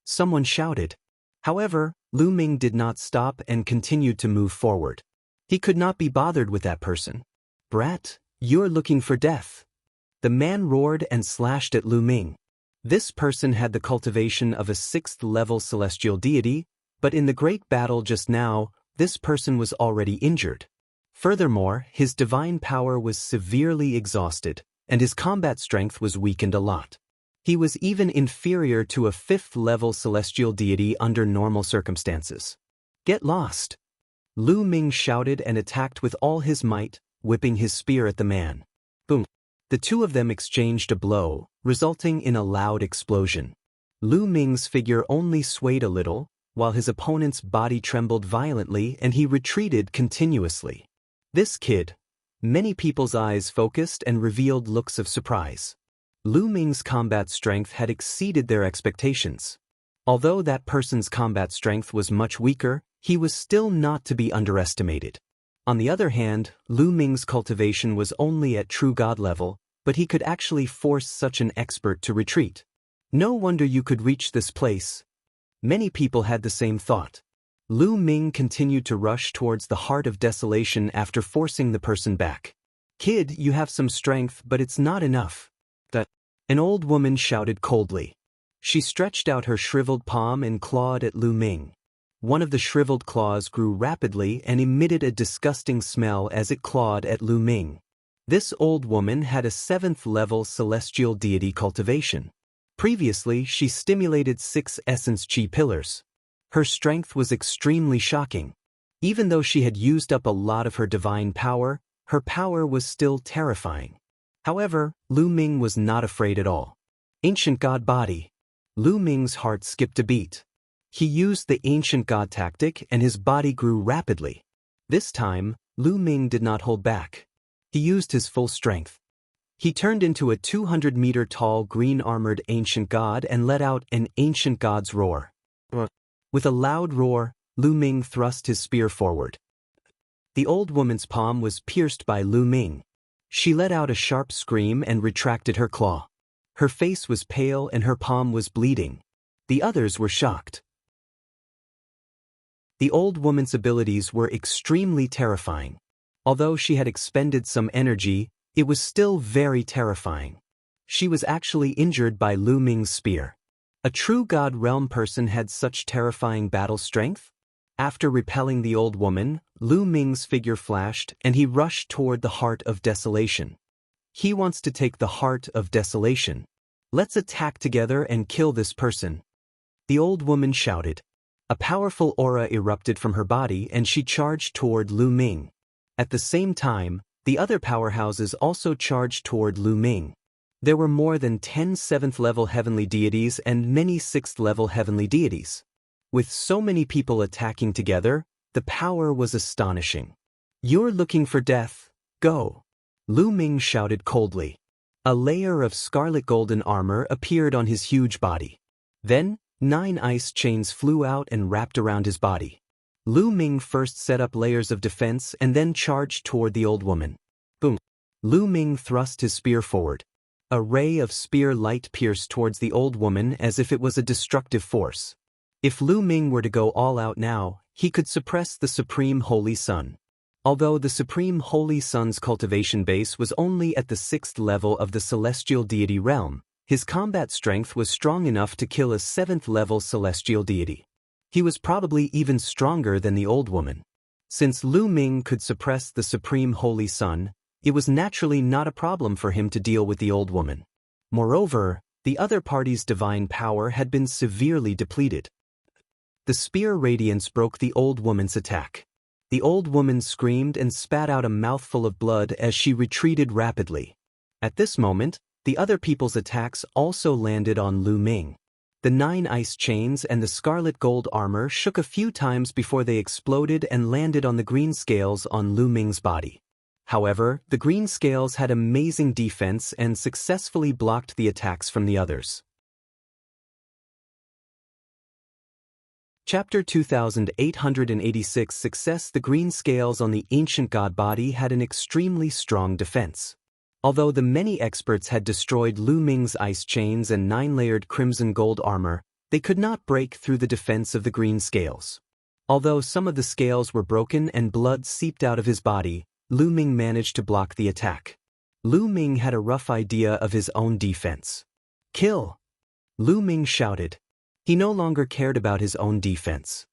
Someone shouted. However, Lu Ming did not stop and continued to move forward. He could not be bothered with that person. Brat, you're looking for death. The man roared and slashed at Lu Ming. This person had the cultivation of a 6th-level celestial deity, but in the great battle just now, this person was already injured. Furthermore, his divine power was severely exhausted, and his combat strength was weakened a lot. He was even inferior to a 5th-level celestial deity under normal circumstances. Get lost! Lu Ming shouted and attacked with all his might, whipping his spear at the man. Boom! The two of them exchanged a blow, resulting in a loud explosion. Lu Ming's figure only swayed a little, while his opponent's body trembled violently and he retreated continuously. This kid. Many people's eyes focused and revealed looks of surprise. Lu Ming's combat strength had exceeded their expectations. Although that person's combat strength was much weaker, he was still not to be underestimated. On the other hand, Lu Ming's cultivation was only at true god level, but he could actually force such an expert to retreat. No wonder you could reach this place. Many people had the same thought. Lu Ming continued to rush towards the heart of desolation after forcing the person back. Kid, you have some strength, but it's not enough. An old woman shouted coldly. She stretched out her shriveled palm and clawed at Lu Ming. One of the shriveled claws grew rapidly and emitted a disgusting smell as it clawed at Lu Ming. This old woman had a 7th-level celestial deity cultivation. Previously, she stimulated 6 essence chi pillars. Her strength was extremely shocking. Even though she had used up a lot of her divine power, her power was still terrifying. However, Lu Ming was not afraid at all. Ancient God body. Lu Ming's heart skipped a beat. He used the ancient god tactic and his body grew rapidly. This time, Lu Ming did not hold back. He used his full strength. He turned into a 200-meter-tall green-armored ancient god and let out an ancient god's roar. With a loud roar, Lu Ming thrust his spear forward. The old woman's palm was pierced by Lu Ming. She let out a sharp scream and retracted her claw. Her face was pale and her palm was bleeding. The others were shocked. The old woman's abilities were extremely terrifying. Although she had expended some energy, it was still very terrifying. She was actually injured by Lu Ming's spear. A true God realm person had such terrifying battle strength? After repelling the old woman, Lu Ming's figure flashed and he rushed toward the heart of desolation. He wants to take the heart of desolation. Let's attack together and kill this person. The old woman shouted. A powerful aura erupted from her body and she charged toward Lu Ming. At the same time, the other powerhouses also charged toward Lu Ming. There were more than 10 7th-level heavenly deities and many 6th-level heavenly deities. With so many people attacking together, the power was astonishing. You're looking for death, go! Lu Ming shouted coldly. A layer of scarlet golden armor appeared on his huge body. Then, 9 ice chains flew out and wrapped around his body. Lu Ming first set up layers of defense and then charged toward the old woman. Boom! Lu Ming thrust his spear forward. A ray of spear light pierced towards the old woman as if it was a destructive force. If Lu Ming were to go all out now, he could suppress the Supreme Holy Sun. Although the Supreme Holy Sun's cultivation base was only at the 6th level of the celestial deity realm, his combat strength was strong enough to kill a 7th-level celestial deity. He was probably even stronger than the old woman. Since Lu Ming could suppress the Supreme Holy Sun, it was naturally not a problem for him to deal with the old woman. Moreover, the other party's divine power had been severely depleted. The spear radiance broke the old woman's attack. The old woman screamed and spat out a mouthful of blood as she retreated rapidly. At this moment, the other people's attacks also landed on Lu Ming. The 9 ice chains and the scarlet gold armor shook a few times before they exploded and landed on the green scales on Lu Ming's body. However, the green scales had amazing defense and successfully blocked the attacks from the others. Chapter 2886 Success. The green scales on the ancient god body had an extremely strong defense. Although the many experts had destroyed Lu Ming's ice chains and 9-layered crimson gold armor, they could not break through the defense of the green scales. Although some of the scales were broken and blood seeped out of his body, Lu Ming managed to block the attack. Lu Ming had a rough idea of his own defense. Kill! Lu Ming shouted. He no longer cared about his own defense.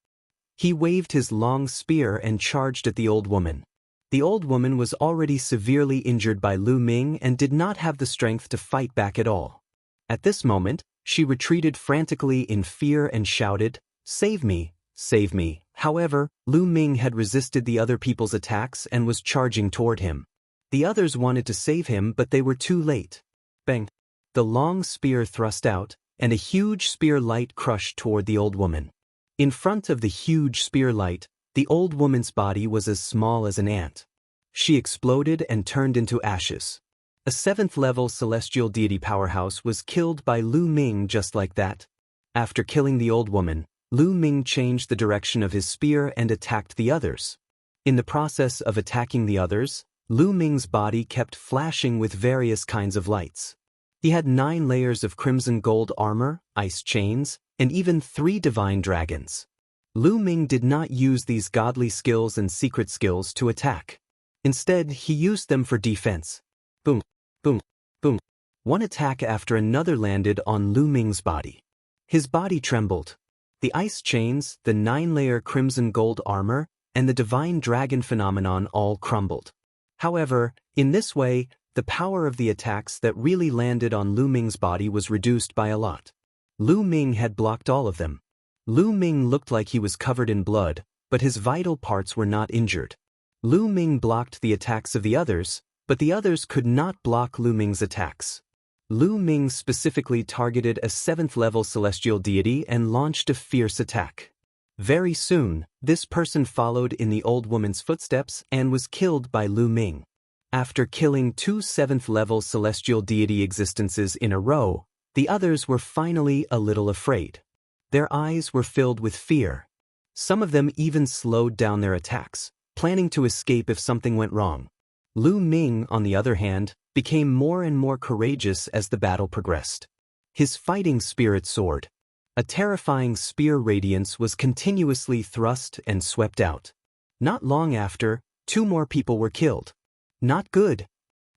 He waved his long spear and charged at the old woman. The old woman was already severely injured by Lu Ming and did not have the strength to fight back at all. At this moment, she retreated frantically in fear and shouted, "Save me, save me." However, Lu Ming had resisted the other people's attacks and was charging toward him. The others wanted to save him, but they were too late. Bang! The long spear thrust out, and a huge spear light crushed toward the old woman. In front of the huge spear light, the old woman's body was as small as an ant. She exploded and turned into ashes. A 7th-level celestial deity powerhouse was killed by Lu Ming just like that. After killing the old woman, Lu Ming changed the direction of his spear and attacked the others. In the process of attacking the others, Lu Ming's body kept flashing with various kinds of lights. He had 9 layers of crimson gold armor, ice chains, and even 3 divine dragons. Lu Ming did not use these godly skills and secret skills to attack. Instead, he used them for defense. Boom, boom, boom. One attack after another landed on Lu Ming's body. His body trembled. The ice chains, the 9-layer crimson gold armor, and the divine dragon phenomenon all crumbled. However, in this way, the power of the attacks that really landed on Lu Ming's body was reduced by a lot. Lu Ming had blocked all of them. Lu Ming looked like he was covered in blood, but his vital parts were not injured. Lu Ming blocked the attacks of the others, but the others could not block Lu Ming's attacks. Lu Ming specifically targeted a 7th-level celestial deity and launched a fierce attack. Very soon, this person followed in the old woman's footsteps and was killed by Lu Ming. After killing 2 7th-level celestial deity existences in a row, the others were finally a little afraid. Their eyes were filled with fear. Some of them even slowed down their attacks, planning to escape if something went wrong. Lu Ming, on the other hand, became more and more courageous as the battle progressed. His fighting spirit soared. A terrifying spear radiance was continuously thrust and swept out. Not long after, 2 more people were killed. Not good.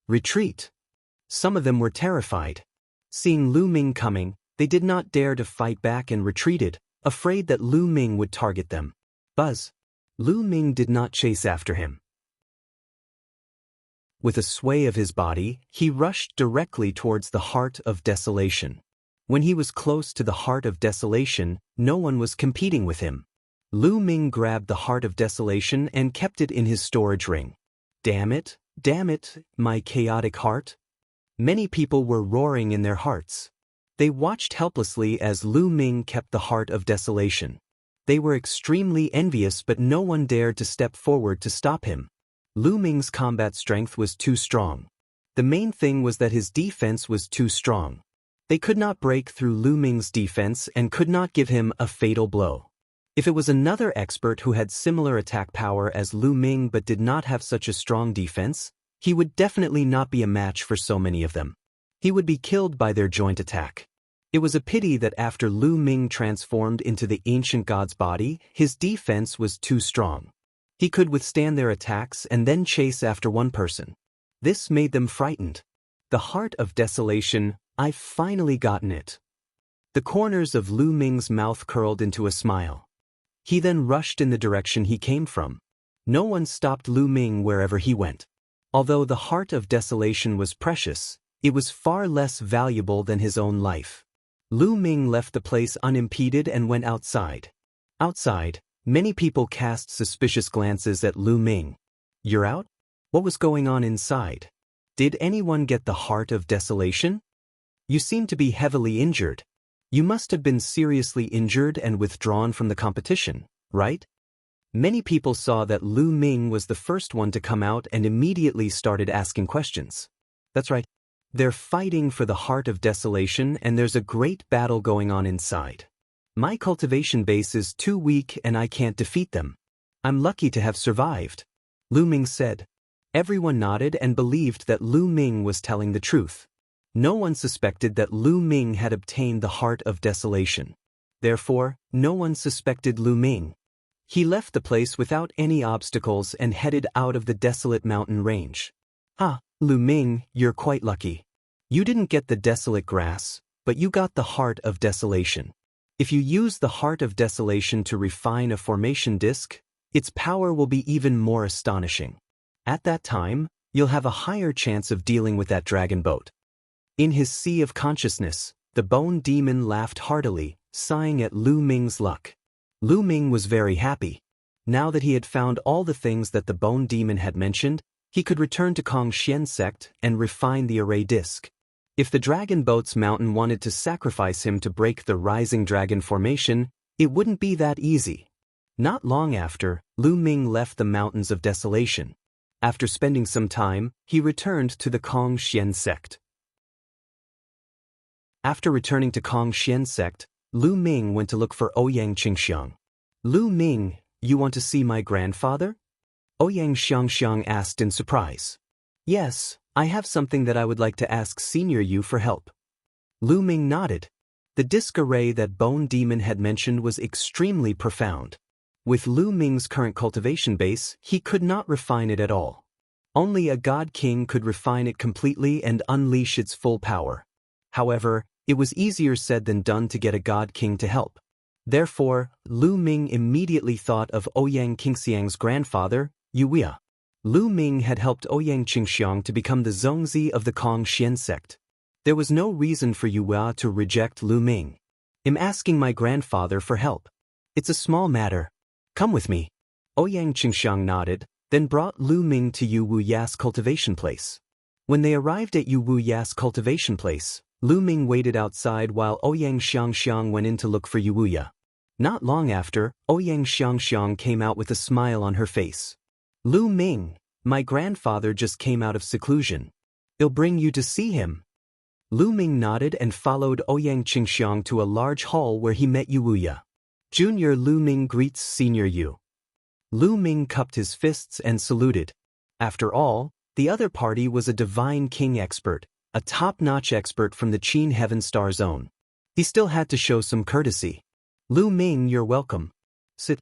Retreat. Some of them were terrified. Seeing Lu Ming coming, they did not dare to fight back and retreated, afraid that Lu Ming would target them. Buzz. Lu Ming did not chase after him. With a sway of his body, he rushed directly towards the Heart of Desolation. When he was close to the Heart of Desolation, no one was competing with him. Lu Ming grabbed the Heart of Desolation and kept it in his storage ring. Damn it, my chaotic heart. Many people were roaring in their hearts. They watched helplessly as Lu Ming kept the Heart of Desolation. They were extremely envious, but no one dared to step forward to stop him. Lu Ming's combat strength was too strong. The main thing was that his defense was too strong. They could not break through Lu Ming's defense and could not give him a fatal blow. If it was another expert who had similar attack power as Lu Ming but did not have such a strong defense, he would definitely not be a match for so many of them. He would be killed by their joint attack. It was a pity that after Lu Ming transformed into the ancient god's body, his defense was too strong. He could withstand their attacks and then chase after one person. This made them frightened. The Heart of Desolation, I've finally gotten it. The corners of Lu Ming's mouth curled into a smile. He then rushed in the direction he came from. No one stopped Lu Ming wherever he went. Although the Heart of Desolation was precious, it was far less valuable than his own life. Lu Ming left the place unimpeded and went outside. Outside, many people cast suspicious glances at Lu Ming. You're out? What was going on inside? Did anyone get the Heart of Desolation? You seem to be heavily injured. You must have been seriously injured and withdrawn from the competition, right? Many people saw that Lu Ming was the first one to come out and immediately started asking questions. That's right. They're fighting for the heart of desolation, and there's a great battle going on inside. My cultivation base is too weak and I can't defeat them. I'm lucky to have survived. Lu Ming said. Everyone nodded and believed that Lu Ming was telling the truth. No one suspected that Lu Ming had obtained the heart of desolation. Therefore, no one suspected Lu Ming. He left the place without any obstacles and headed out of the desolate mountain range. Ah, Lu Ming, you're quite lucky. You didn't get the desolate grass, but you got the heart of desolation. If you use the heart of desolation to refine a formation disc, its power will be even more astonishing. At that time, you'll have a higher chance of dealing with that dragon boat. In his sea of consciousness, the bone demon laughed heartily, sighing at Lu Ming's luck. Lu Ming was very happy. Now that he had found all the things that the bone demon had mentioned, he could return to Kongxian sect and refine the array disc. If the dragon boat's mountain wanted to sacrifice him to break the rising dragon formation, it wouldn't be that easy. Not long after, Lu Ming left the mountains of desolation. After spending some time, he returned to the Kongxian sect. After returning to Kongxian sect, Lu Ming went to look for Ouyang Qingxiang. Lu Ming, you want to see my grandfather? Ouyang Xianxia asked in surprise. Yes, I have something that I would like to ask Senior Yu for help. Lu Ming nodded. The disc array that Bone Demon had mentioned was extremely profound. With Lu Ming's current cultivation base, he could not refine it at all. Only a God King could refine it completely and unleash its full power. However, it was easier said than done to get a God King to help. Therefore, Lu Ming immediately thought of Ouyang Qingxiang's grandfather, Yuwia. Lu Ming had helped Ouyang Qingxiang to become the Zongzi of the Kongxian sect. There was no reason for Yuwia to reject Lu Ming. I'm asking my grandfather for help. It's a small matter. Come with me. Ouyang Qingxiang nodded, then brought Lu Ming to Yu Wuya's cultivation place. When they arrived at Yu Wuya's cultivation place, Lu Ming waited outside while Ouyang Xianxia went in to look for Yu Wuya. Not long after, Ouyang Xianxia came out with a smile on her face. Lu Ming, my grandfather just came out of seclusion. I'll bring you to see him. Lu Ming nodded and followed Ouyang Qingxiang to a large hall where he met Yu Wuya. Junior Lu Ming greets Senior Yu. Lu Ming cupped his fists and saluted. After all, the other party was a divine king expert, a top-notch expert from the Qin Heaven Star Zone. He still had to show some courtesy. Lu Ming, you're welcome. Sit.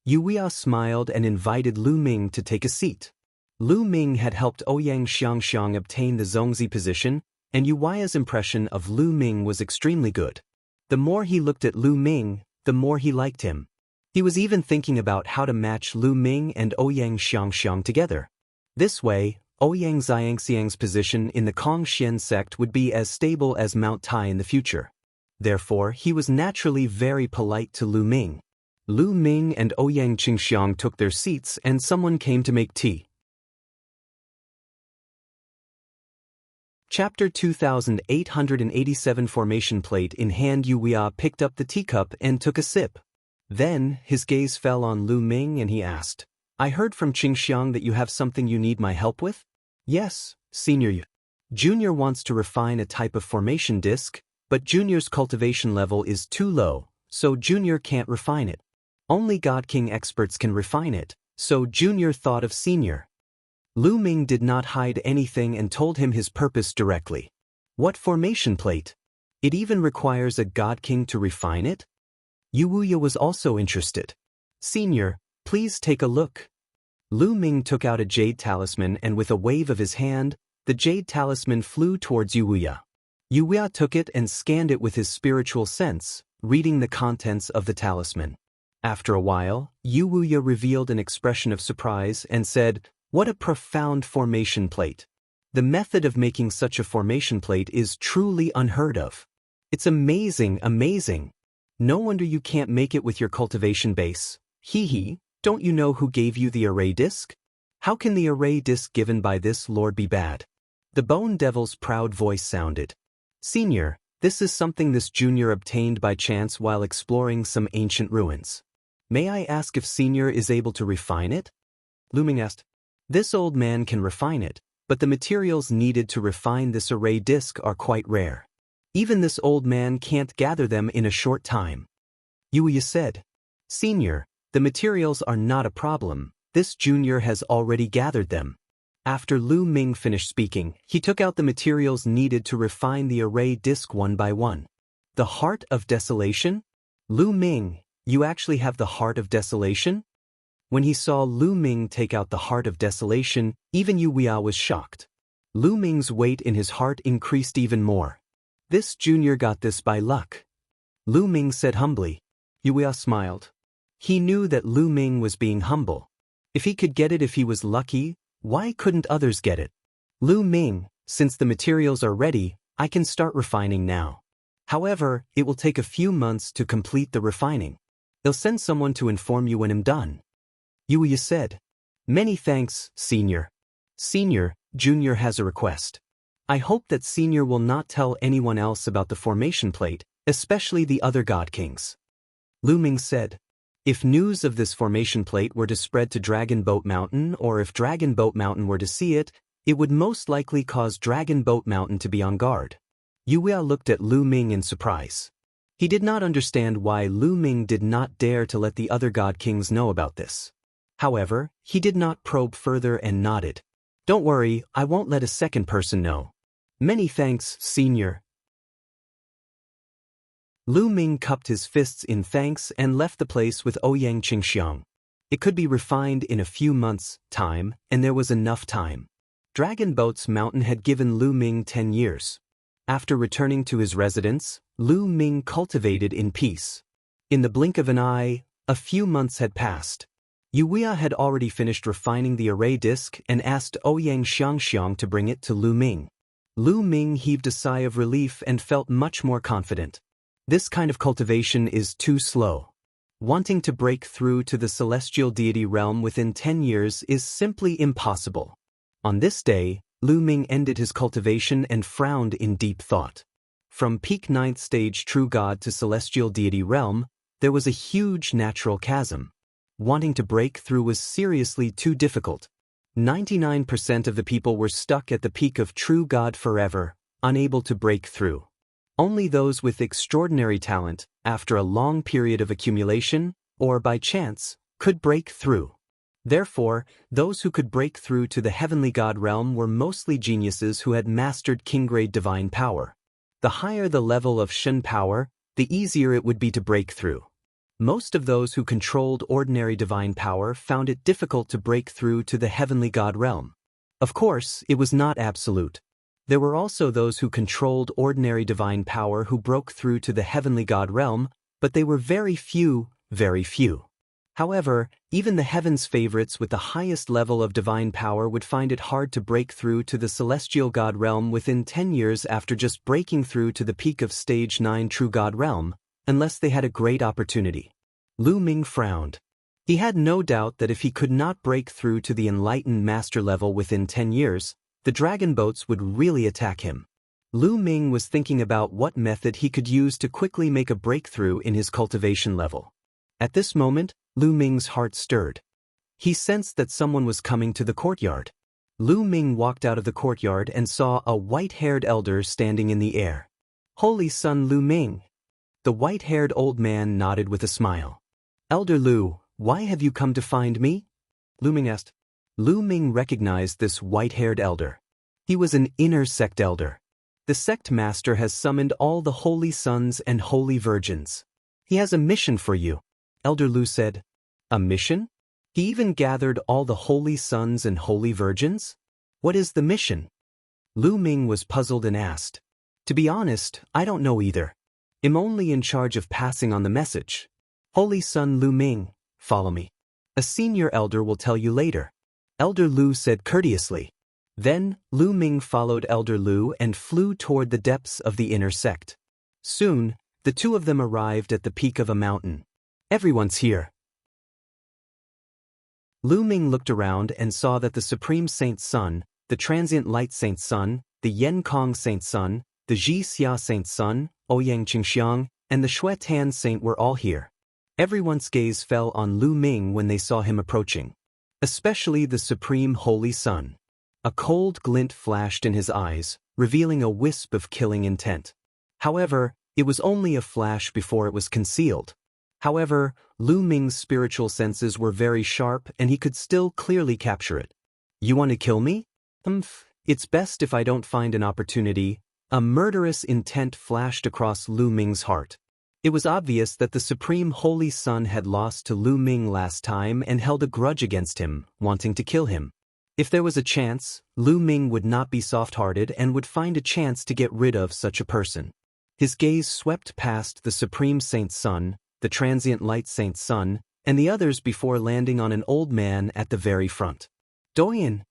Yu Wuya smiled and invited Lu Ming to take a seat. Lu Ming had helped Ouyang Xianxia obtain the Zongzi position, and Yu Wuya's impression of Lu Ming was extremely good. The more he looked at Lu Ming, the more he liked him. He was even thinking about how to match Lu Ming and Ouyang Xianxia together. This way, Ouyang Xianxiang's position in the Kongxian sect would be as stable as Mount Tai in the future. Therefore, he was naturally very polite to Lu Ming. Lu Ming and Ouyang Qingxiang took their seats and someone came to make tea. Chapter 2887 Formation plate in hand. Yu Wuya picked up the teacup and took a sip. Then, his gaze fell on Lu Ming and he asked, I heard from Qingxiang that you have something you need my help with? Yes, Senior Yu. Junior wants to refine a type of formation disc, but Junior's cultivation level is too low, so Junior can't refine it. Only God King experts can refine it, so Junior thought of Senior. Lu Ming did not hide anything and told him his purpose directly. What formation plate? It even requires a God King to refine it? Yu Wuya was also interested. Senior, please take a look. Lu Ming took out a jade talisman and with a wave of his hand, the jade talisman flew towards Yu Wuya. Yu Wuya took it and scanned it with his spiritual sense, reading the contents of the talisman. After a while, Yu Wuya revealed an expression of surprise and said, What a profound formation plate. The method of making such a formation plate is truly unheard of. It's amazing, amazing. No wonder you can't make it with your cultivation base. Hee hee, don't you know who gave you the array disc? How can the array disc given by this lord be bad? The Bone Devil's proud voice sounded. Senior, this is something this junior obtained by chance while exploring some ancient ruins. May I ask if Senior is able to refine it? Lu Ming asked. This old man can refine it, but the materials needed to refine this array disc are quite rare. Even this old man can't gather them in a short time. Wuxia said. Senior, the materials are not a problem, this junior has already gathered them. After Lu Ming finished speaking, he took out the materials needed to refine the array disc one by one. The Heart of Desolation? Lu Ming, you actually have the Heart of Desolation? When he saw Lu Ming take out the Heart of Desolation, even Wuxia was shocked. Lu Ming's weight in his heart increased even more. This junior got this by luck. Lu Ming said humbly. Wuxia smiled. He knew that Lu Ming was being humble. If he could get it if he was lucky, why couldn't others get it? Lu Ming, since the materials are ready, I can start refining now. However, it will take a few months to complete the refining. I'll send someone to inform you when I'm done. Wuxia said. Many thanks, Senior. Senior, Junior has a request. I hope that Senior will not tell anyone else about the formation plate, especially the other God Kings. Lu Ming said. If news of this formation plate were to spread to Dragon Boat Mountain, or if Dragon Boat Mountain were to see it, it would most likely cause Dragon Boat Mountain to be on guard. Wuxia looked at Lu Ming in surprise. He did not understand why Lu Ming did not dare to let the other God Kings know about this. However, he did not probe further and nodded. Don't worry, I won't let a second person know. Many thanks, Senior. Lu Ming cupped his fists in thanks and left the place with Ouyang Qingxiang. It could be refined in a few months' time, and there was enough time. Dragon Boat's Mountain had given Lu Ming 10 years. After returning to his residence, Lu Ming cultivated in peace. In the blink of an eye, a few months had passed. Wuxia had already finished refining the array disc and asked Ouyang Xianxia to bring it to Lu Ming. Lu Ming heaved a sigh of relief and felt much more confident. This kind of cultivation is too slow. Wanting to break through to the celestial deity realm within 10 years is simply impossible. On this day, Lu Ming ended his cultivation and frowned in deep thought. From peak 9th stage true god to celestial deity realm, there was a huge natural chasm. Wanting to break through was seriously too difficult. 99% of the people were stuck at the peak of true god forever, unable to break through. Only those with extraordinary talent, after a long period of accumulation, or by chance, could break through. Therefore, those who could break through to the heavenly god realm were mostly geniuses who had mastered king-grade divine power. The higher the level of Shen power, the easier it would be to break through. Most of those who controlled ordinary divine power found it difficult to break through to the heavenly god realm. Of course, it was not absolute. There were also those who controlled ordinary divine power who broke through to the heavenly god realm, but they were very few, very few. However, even the heavens' favorites with the highest level of divine power would find it hard to break through to the celestial god realm within 10 years after just breaking through to the peak of stage 9 true god realm, unless they had a great opportunity. Lu Ming frowned. He had no doubt that if he could not break through to the enlightened master level within 10 years, the dragon boats would really attack him. Lu Ming was thinking about what method he could use to quickly make a breakthrough in his cultivation level. At this moment, Lu Ming's heart stirred. He sensed that someone was coming to the courtyard. Lu Ming walked out of the courtyard and saw a white-haired elder standing in the air. Holy Son Lu Ming. The white-haired old man nodded with a smile. Elder Lu, why have you come to find me? Lu Ming asked. Lu Ming recognized this white-haired elder. He was an inner sect elder. The sect master has summoned all the holy sons and holy virgins. He has a mission for you, Elder Lu said. A mission? He even gathered all the holy sons and holy virgins? What is the mission? Lu Ming was puzzled and asked. To be honest, I don't know either. I'm only in charge of passing on the message. Holy Son Lu Ming, follow me. A senior elder will tell you later. Elder Lu said courteously. Then, Lu Ming followed Elder Lu and flew toward the depths of the inner sect. Soon, the two of them arrived at the peak of a mountain. Everyone's here. Lu Ming looked around and saw that the Supreme Saint's son, the Transient Light Saint's son, the Yen Kong Saint's son, The Xia Saint's son, Ouyang Qingxiang, and the Shui Tan Saint were all here. Everyone's gaze fell on Lu Ming when they saw him approaching. Especially the Supreme Holy Sun. A cold glint flashed in his eyes, revealing a wisp of killing intent. However, it was only a flash before it was concealed. However, Lu Ming's spiritual senses were very sharp and he could still clearly capture it. You want to kill me? It's best if I don't find an opportunity. A murderous intent flashed across Lu Ming's heart. It was obvious that the Supreme Holy Sun had lost to Lu Ming last time and held a grudge against him, wanting to kill him. If there was a chance, Lu Ming would not be soft-hearted and would find a chance to get rid of such a person. His gaze swept past the Supreme Saint's son, the Transient Light Saint's son, and the others before landing on an old man at the very front. Douyin!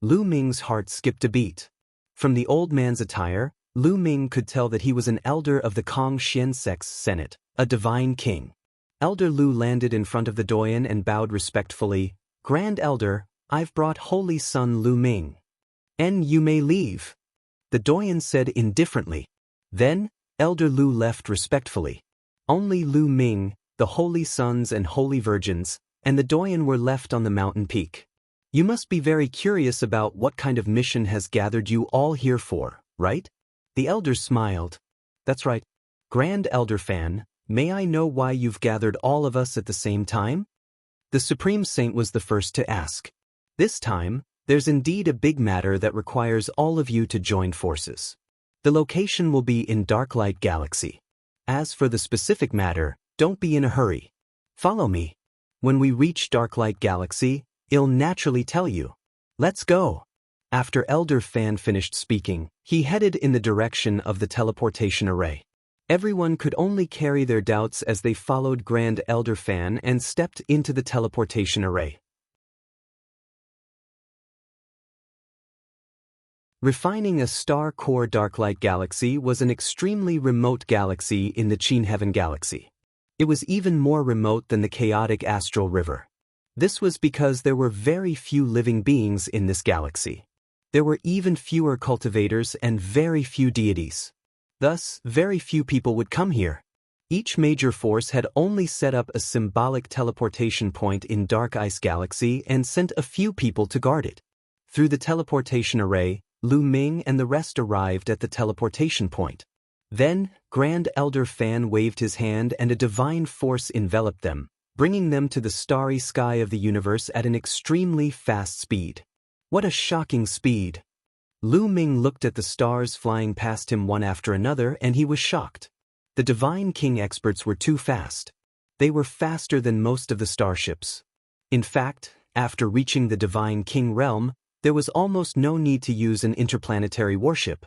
Lu Ming's heart skipped a beat. From the old man's attire, Lu Ming could tell that he was an elder of the Kangxian sect's Senate, a divine king. Elder Lu landed in front of the Douyin and bowed respectfully. Grand Elder, I've brought Holy Son Lu Ming. And you may leave. The Douyin said indifferently. Then, Elder Lu left respectfully. Only Lu Ming, the Holy Sons and Holy Virgins, and the Douyin were left on the mountain peak. You must be very curious about what kind of mission has gathered you all here for, right? The elder smiled. That's right. Grand Elder Fan, may I know why you've gathered all of us at the same time? The Supreme Saint was the first to ask. This time, there's indeed a big matter that requires all of you to join forces. The location will be in Darklight Galaxy. As for the specific matter, don't be in a hurry. Follow me. When we reach Darklight Galaxy, I'll naturally tell you. Let's go. After Elder Fan finished speaking, he headed in the direction of the teleportation array. Everyone could only carry their doubts as they followed Grand Elder Fan and stepped into the teleportation array. Refining a star-core Darklight Galaxy was an extremely remote galaxy in the Qin Heaven Galaxy. It was even more remote than the chaotic Astral River. This was because there were very few living beings in this galaxy. There were even fewer cultivators and very few deities. Thus, very few people would come here. Each major force had only set up a symbolic teleportation point in Dark Ice Galaxy and sent a few people to guard it. Through the teleportation array, Lu Ming and the rest arrived at the teleportation point. Then, Grand Elder Fan waved his hand and a divine force enveloped them, bringing them to the starry sky of the universe at an extremely fast speed. What a shocking speed! Lu Ming looked at the stars flying past him one after another and he was shocked. The Divine King experts were too fast. They were faster than most of the starships. In fact, after reaching the Divine King realm, there was almost no need to use an interplanetary warship.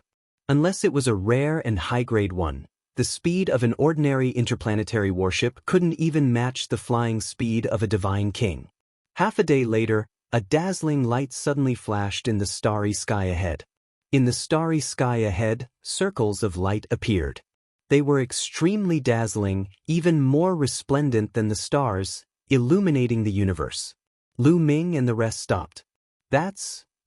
Unless it was a rare and high-grade one, the speed of an ordinary interplanetary warship couldn't even match the flying speed of a Divine King. Half a day later, a dazzling light suddenly flashed in the starry sky ahead. In the starry sky ahead, circles of light appeared. They were extremely dazzling, even more resplendent than the stars, illuminating the universe. Lu Ming and the rest stopped.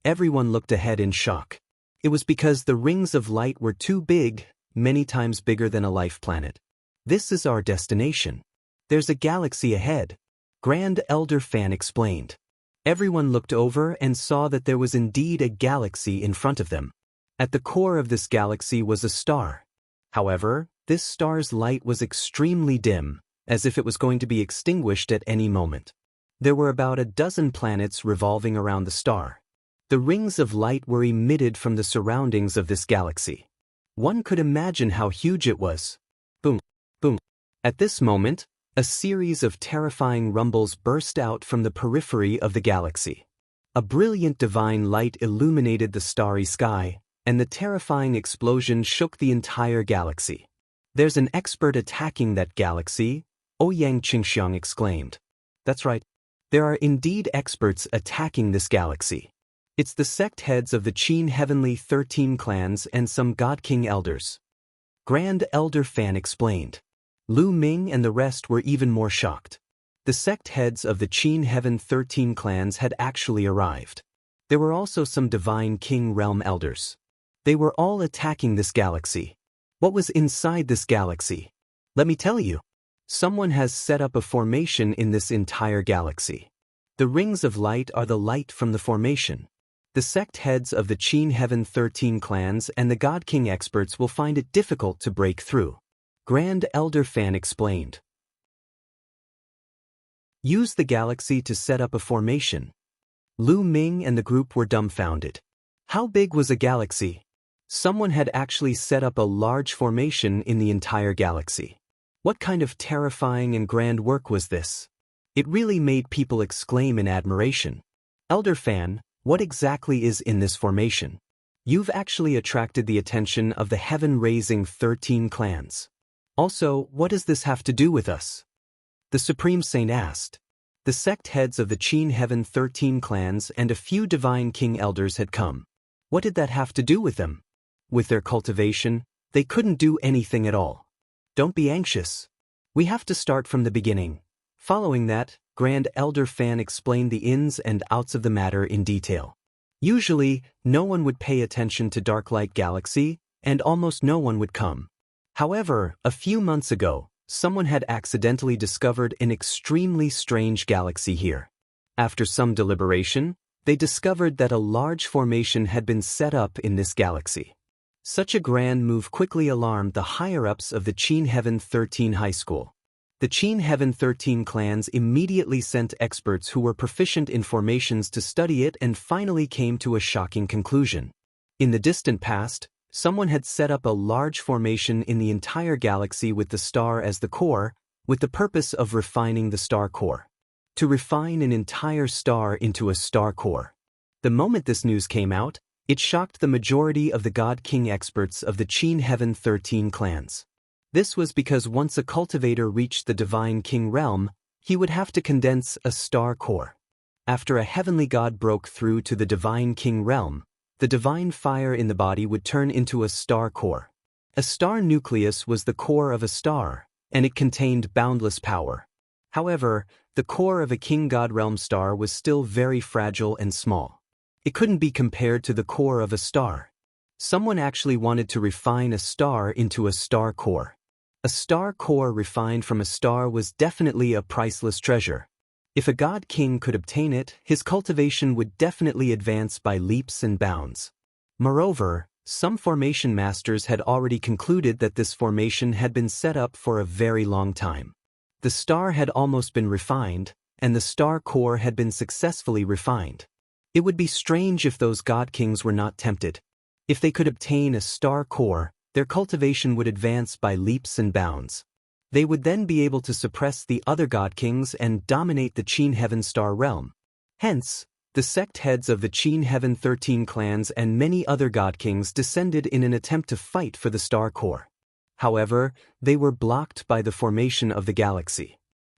Everyone looked ahead in shock. It was because the rings of light were too big, many times bigger than a life planet. This is our destination. There's a galaxy ahead, Grand Elder Fan explained. Everyone looked over and saw that there was indeed a galaxy in front of them. At the core of this galaxy was a star. However, this star's light was extremely dim, as if it was going to be extinguished at any moment. There were about a dozen planets revolving around the star. The rings of light were emitted from the surroundings of this galaxy. One could imagine how huge it was. Boom, boom. At this moment, a series of terrifying rumbles burst out from the periphery of the galaxy. A brilliant divine light illuminated the starry sky, and the terrifying explosion shook the entire galaxy. There's an expert attacking that galaxy, Ouyang Qingxiang exclaimed. That's right. There are indeed experts attacking this galaxy. It's the sect heads of the Qin Heavenly 13 clans and some God King elders. Grand Elder Fan explained. Lu Ming and the rest were even more shocked. The sect heads of the Qin Heaven 13 clans had actually arrived. There were also some Divine King realm elders. They were all attacking this galaxy. What was inside this galaxy? Let me tell you. Someone has set up a formation in this entire galaxy. The rings of light are the light from the formation. The sect heads of the Qin Heaven 13 clans and the God King experts will find it difficult to break through. Grand Elder Fan explained. Use the galaxy to set up a formation. Lu Ming and the group were dumbfounded. How big was a galaxy? Someone had actually set up a large formation in the entire galaxy. What kind of terrifying and grand work was this? It really made people exclaim in admiration. Elder Fan, what exactly is in this formation? You've actually attracted the attention of the heaven-raising 13 clans. Also, what does this have to do with us? The Supreme Saint asked. The sect heads of the Qin Heaven 13 clans and a few divine king elders had come. What did that have to do with them? With their cultivation, they couldn't do anything at all. Don't be anxious. We have to start from the beginning. Following that, Grand Elder Fan explained the ins and outs of the matter in detail. Usually, no one would pay attention to Dark Light Galaxy, and almost no one would come. However, a few months ago, someone had accidentally discovered an extremely strange galaxy here. After some deliberation, they discovered that a large formation had been set up in this galaxy. Such a grand move quickly alarmed the higher-ups of the Qin Heaven 13 High School. The Qin Heaven 13 clans immediately sent experts who were proficient in formations to study it and finally came to a shocking conclusion. In the distant past, someone had set up a large formation in the entire galaxy with the star as the core, with the purpose of refining the star core. To refine an entire star into a star core. The moment this news came out, it shocked the majority of the God King experts of the Qin Heaven 13 clans. This was because once a cultivator reached the Divine King realm, he would have to condense a star core. After a heavenly god broke through to the Divine King realm, the divine fire in the body would turn into a star core. A star nucleus was the core of a star, and it contained boundless power. However, the core of a King God realm star was still very fragile and small. It couldn't be compared to the core of a star. Someone actually wanted to refine a star into a star core. A star core refined from a star was definitely a priceless treasure. If a god king could obtain it, his cultivation would definitely advance by leaps and bounds. Moreover, some formation masters had already concluded that this formation had been set up for a very long time. The star had almost been refined, and the star core had been successfully refined. It would be strange if those god kings were not tempted. If they could obtain a star core, their cultivation would advance by leaps and bounds. They would then be able to suppress the other god kings and dominate the Qin Heaven Star realm. Hence, the sect heads of the Qin Heaven 13 clans and many other god kings descended in an attempt to fight for the star core. However, they were blocked by the formation of the galaxy.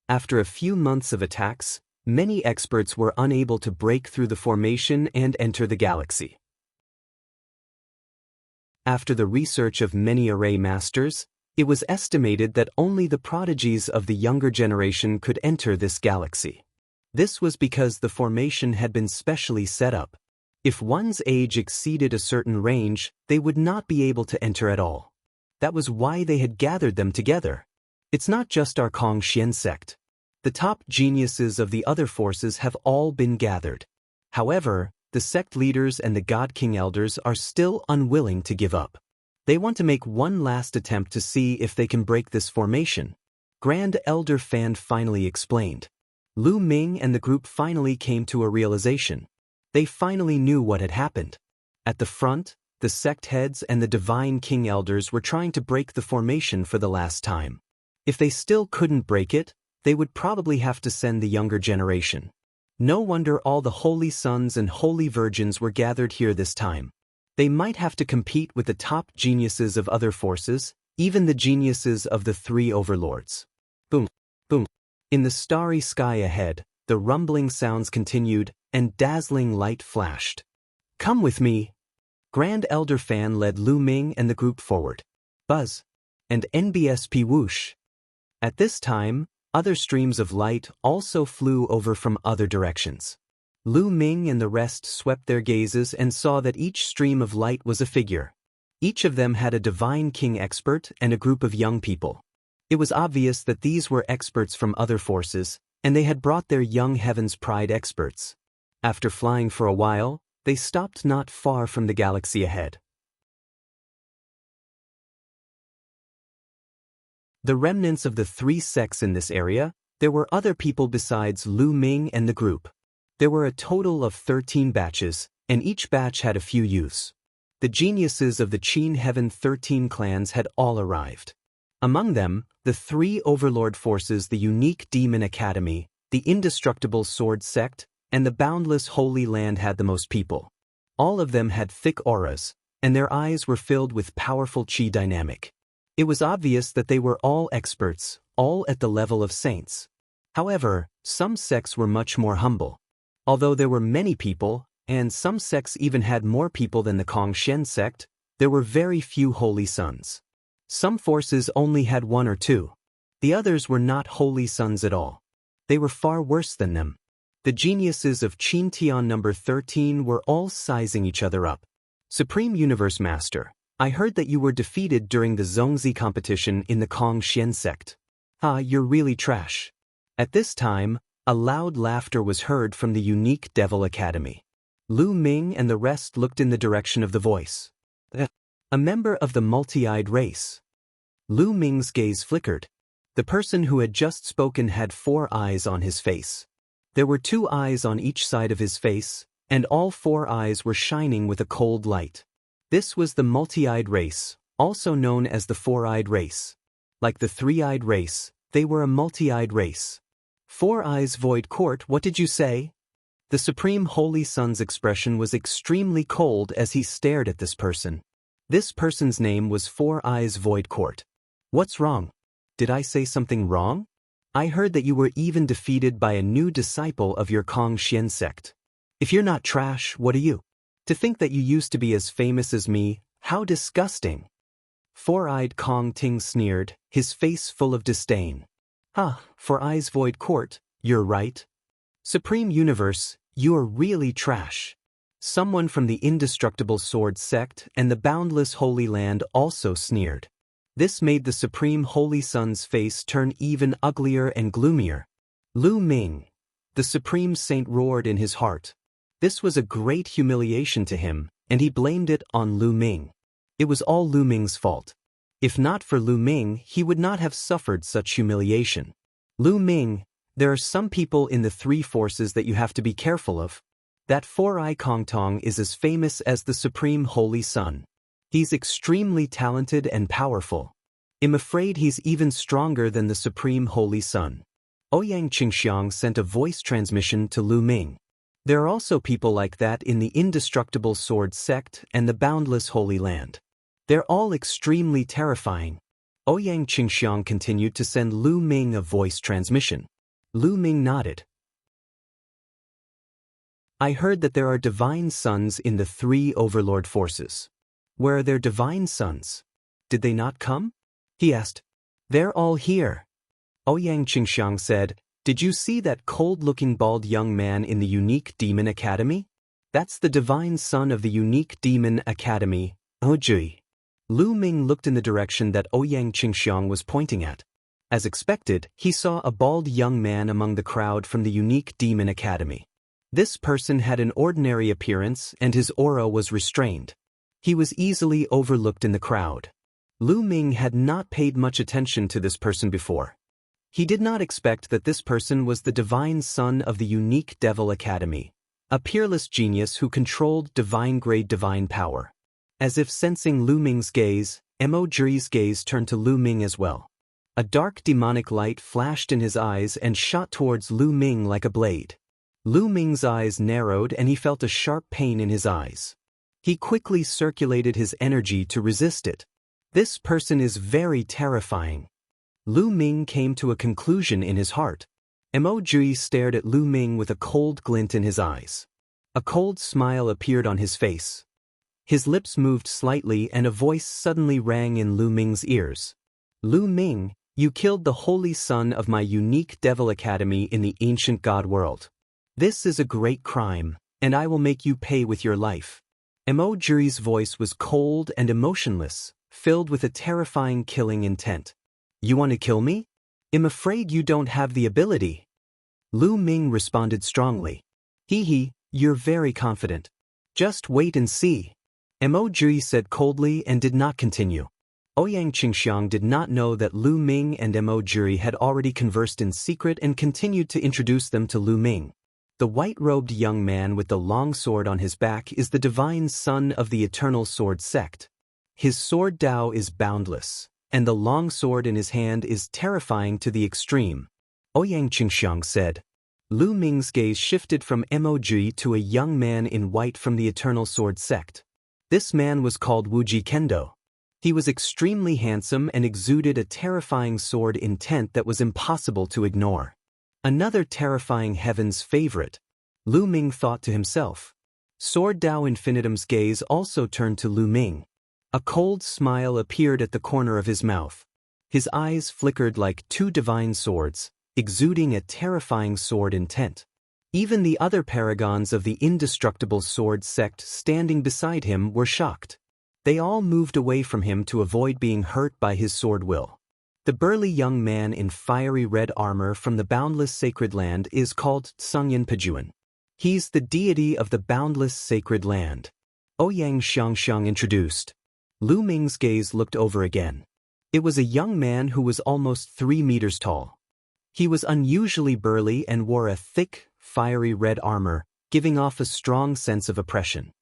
After a few months of attacks, many experts were unable to break through the formation and enter the galaxy. After the research of many array masters, it was estimated that only the prodigies of the younger generation could enter this galaxy. This was because the formation had been specially set up. If one's age exceeded a certain range, they would not be able to enter at all. That was why they had gathered them together. It's not just our Kong Xian sect. The top geniuses of the other forces have all been gathered. However, the sect leaders and the God King elders are still unwilling to give up. They want to make one last attempt to see if they can break this formation. Grand Elder Fan finally explained. Lu Ming and the group finally came to a realization. They finally knew what had happened. At the front, the sect heads and the Divine King elders were trying to break the formation for the last time. If they still couldn't break it, they would probably have to send the younger generation. No wonder all the holy sons and holy virgins were gathered here this time. They might have to compete with the top geniuses of other forces, even the geniuses of the three overlords. Boom, boom. In the starry sky ahead, the rumbling sounds continued, and dazzling light flashed. Come with me. Grand Elder Fan led Lu Ming and the group forward. Buzz. And NBSP whoosh. At this time, other streams of light also flew over from other directions. Lu Ming and the rest swept their gazes and saw that each stream of light was a figure. Each of them had a divine king expert and a group of young people. It was obvious that these were experts from other forces, and they had brought their young heaven's pride experts. After flying for a while, they stopped not far from the galaxy ahead. The remnants of the three sects in this area, there were other people besides Lu Ming and the group. There were a total of 13 batches, and each batch had a few youths. The geniuses of the Qin Heaven 13 clans had all arrived. Among them, the three overlord forces, the unique Demon Academy, the indestructible Sword Sect, and the boundless Holy Land had the most people. All of them had thick auras, and their eyes were filled with powerful qi dynamic. It was obvious that they were all experts, all at the level of saints. However, some sects were much more humble. Although there were many people, and some sects even had more people than the Kongshen sect, there were very few holy sons. Some forces only had one or two. The others were not holy sons at all. They were far worse than them. The geniuses of Qin Tian number 13 were all sizing each other up. Supreme Universe Master, I heard that you were defeated during the Zhongzi competition in the Kongshen sect. You're really trash. At this time, a loud laughter was heard from the unique Devil Academy. Lu Ming and the rest looked in the direction of the voice. A member of the multi-eyed race. Lu Ming's gaze flickered. The person who had just spoken had 4 eyes on his face. There were 2 eyes on each side of his face, and all 4 eyes were shining with a cold light. This was the multi-eyed race, also known as the 4-eyed race. Like the 3-eyed race, they were a multi-eyed race. 4 eyes void court, what did you say? The Supreme Holy Son's expression was extremely cold as he stared at this person. This person's name was 4 Eyes Void Court. What's wrong? Did I say something wrong? I heard that you were even defeated by a new disciple of your Kongshen sect. If you're not trash, what are you? To think that you used to be as famous as me, how disgusting. 4-eyed Kong Ting sneered, his face full of disdain. 4 Eyes Void Court, you're right. Supreme Universe, you are really trash. Someone from the indestructible Sword Sect and the boundless Holy Land also sneered. This made the Supreme Holy Son's face turn even uglier and gloomier. Lu Ming, the Supreme Saint, roared in his heart. This was a great humiliation to him, and he blamed it on Lu Ming. It was all Lu Ming's fault. If not for Lu Ming, he would not have suffered such humiliation. Lu Ming, there are some people in the 3 forces that you have to be careful of. That 4-eye Kong Tong is as famous as the Supreme Holy Son. He's extremely talented and powerful. I'm afraid he's even stronger than the Supreme Holy Son. Ouyang Qingxiang sent a voice transmission to Lu Ming. There are also people like that in the indestructible Sword Sect and the boundless Holy Land. They're all extremely terrifying. Ouyang Qingxiang continued to send Lu Ming a voice transmission. Lu Ming nodded. I heard that there are divine sons in the 3 overlord forces. Where are their divine sons? Did they not come? He asked. They're all here. Ouyang Qingxiang said, did you see that cold-looking bald young man in the unique Demon Academy? That's the divine son of the unique Demon Academy, Ojui. Lu Ming looked in the direction that Ouyang Qingxiang was pointing at. As expected, he saw a bald young man among the crowd from the unique Demon Academy. This person had an ordinary appearance and his aura was restrained. He was easily overlooked in the crowd. Lu Ming had not paid much attention to this person before. He did not expect that this person was the divine son of the unique Devil Academy, a peerless genius who controlled divine-grade divine power. As if sensing Lu Ming's gaze, Mo Zhi's gaze turned to Lu Ming as well. A dark demonic light flashed in his eyes and shot towards Lu Ming like a blade. Lu Ming's eyes narrowed and he felt a sharp pain in his eyes. He quickly circulated his energy to resist it. This person is very terrifying. Lu Ming came to a conclusion in his heart. Mo Zhi stared at Lu Ming with a cold glint in his eyes. A cold smile appeared on his face. His lips moved slightly and a voice suddenly rang in Lu Ming's ears. Lu Ming, you killed the holy son of my unique Devil Academy in the ancient God world. This is a great crime, and I will make you pay with your life. Emojuri's voice was cold and emotionless, filled with a terrifying killing intent. You want to kill me? I'm afraid you don't have the ability. Lu Ming responded strongly. You're very confident. Just wait and see. Emojuri said coldly and did not continue. Ouyang Qingxiang did not know that Lu Ming and Emojuri had already conversed in secret and continued to introduce them to Lu Ming. The white-robed young man with the long sword on his back is the divine son of the Eternal Sword sect. His sword Dao is boundless, and the long sword in his hand is terrifying to the extreme. Ouyang Qingxiang said. Lu Ming's gaze shifted from Emojuri to a young man in white from the Eternal Sword sect. This man was called Wuji Kendo. He was extremely handsome and exuded a terrifying sword intent that was impossible to ignore. Another terrifying heaven's favorite. Lu Ming thought to himself. Sword Dao Infinitum's gaze also turned to Lu Ming. A cold smile appeared at the corner of his mouth. His eyes flickered like two divine swords, exuding a terrifying sword intent. Even the other paragons of the indestructible sword sect standing beside him were shocked. They all moved away from him to avoid being hurt by his sword will. The burly young man in fiery red armor from the boundless sacred land is called Tsungyan Pajuan. He's the deity of the boundless sacred land. Ouyang Xianxia introduced. Lu Ming's gaze looked over again. It was a young man who was almost 3 meters tall. He was unusually burly and wore a thick, fiery red armor, giving off a strong sense of oppression.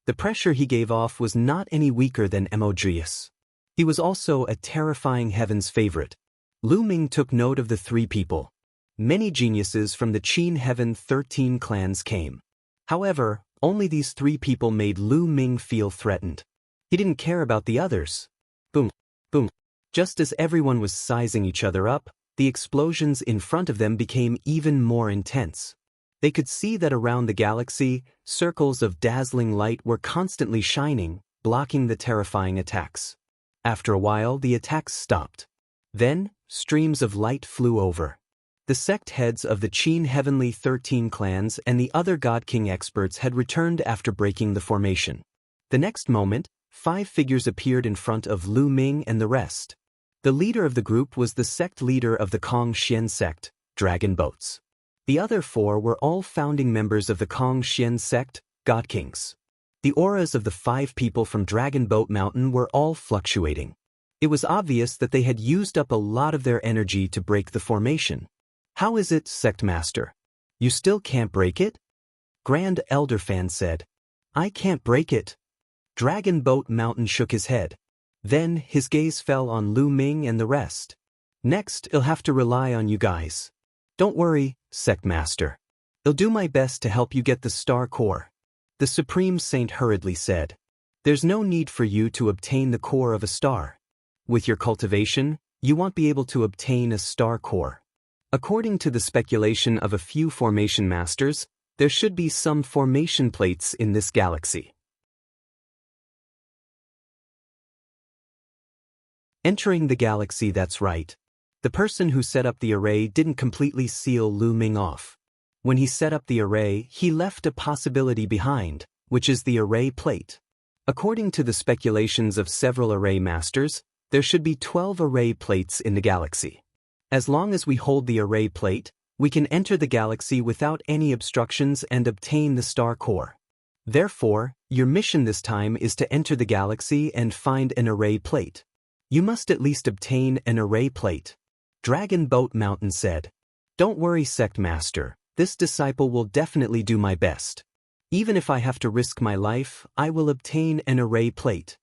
The pressure he gave off was not any weaker than Emojurius. He was also a terrifying heaven's favorite. Lu Ming took note of the 3 people. Many geniuses from the Qin Heaven 13 clans came. However, only these 3 people made Lu Ming feel threatened. He didn't care about the others. Boom, boom. Just as everyone was sizing each other up, the explosions in front of them became even more intense. They could see that around the galaxy, circles of dazzling light were constantly shining, blocking the terrifying attacks. After a while, the attacks stopped. Then, streams of light flew over. The sect heads of the Qin Heavenly 13 clans and the other God King experts had returned after breaking the formation. The next moment, 5 figures appeared in front of Lu Ming and the rest. The leader of the group was the sect leader of the Kong Xian sect, Dragon Boats. The other 4 were all founding members of the Kong Xian sect, God Kings. The auras of the 5 people from Dragon Boat Mountain were all fluctuating. It was obvious that they had used up a lot of their energy to break the formation. How is it, Sect Master? You still can't break it? Grand Elder Fan said. I can't break it. Dragon Boat Mountain shook his head. Then his gaze fell on Lu Ming and the rest. Next, I'll have to rely on you guys. Don't worry, Sect Master. I'll do my best to help you get the Star Core. The Supreme Saint hurriedly said. There's no need for you to obtain the core of a star. With your cultivation, you won't be able to obtain a star core. According to the speculation of a few formation masters, there should be some formation plates in this galaxy. Entering the galaxy, that's right. The person who set up the array didn't completely seal Lu Ming off. When he set up the array, he left a possibility behind, which is the array plate. According to the speculations of several array masters, there should be 12 array plates in the galaxy. As long as we hold the array plate, we can enter the galaxy without any obstructions and obtain the star core. Therefore, your mission this time is to enter the galaxy and find an array plate. You must at least obtain an array plate. Dragon Boat Mountain said. Don't worry, Sect Master. This disciple will definitely do my best. Even if I have to risk my life, I will obtain an array plate.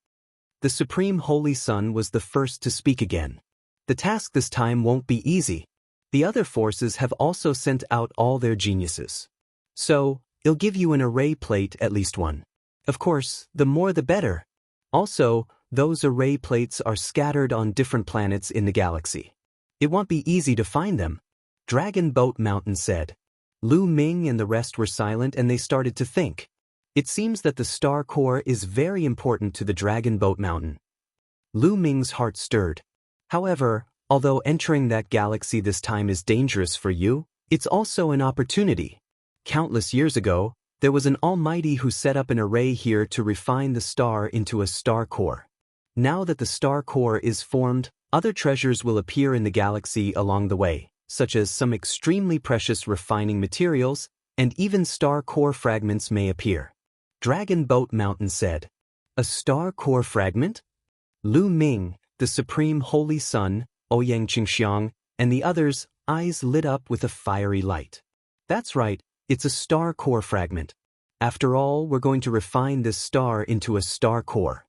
The Supreme Holy Sun was the first to speak again. The task this time won't be easy. The other forces have also sent out all their geniuses. So, I'll give you an array plate, at least one. Of course, the more the better. Also, those array plates are scattered on different planets in the galaxy. It won't be easy to find them. Dragon Boat Mountain said. Lu Ming and the rest were silent and they started to think. It seems that the star core is very important to the Dragon Boat Mountain. Lu Ming's heart stirred. However, although entering that galaxy this time is dangerous for you, It's also an opportunity. Countless years ago, there was an almighty who set up an array here to refine the star into a star core. Now that the star core is formed, other treasures will appear in the galaxy along the way, such as some extremely precious refining materials, and even star core fragments may appear. Dragon Boat Mountain said. A star core fragment? Lu Ming, the supreme holy sun, Ouyang Qingxiang, and the others' eyes lit up with a fiery light. That's right, it's a star core fragment. After all, we're going to refine this star into a star core.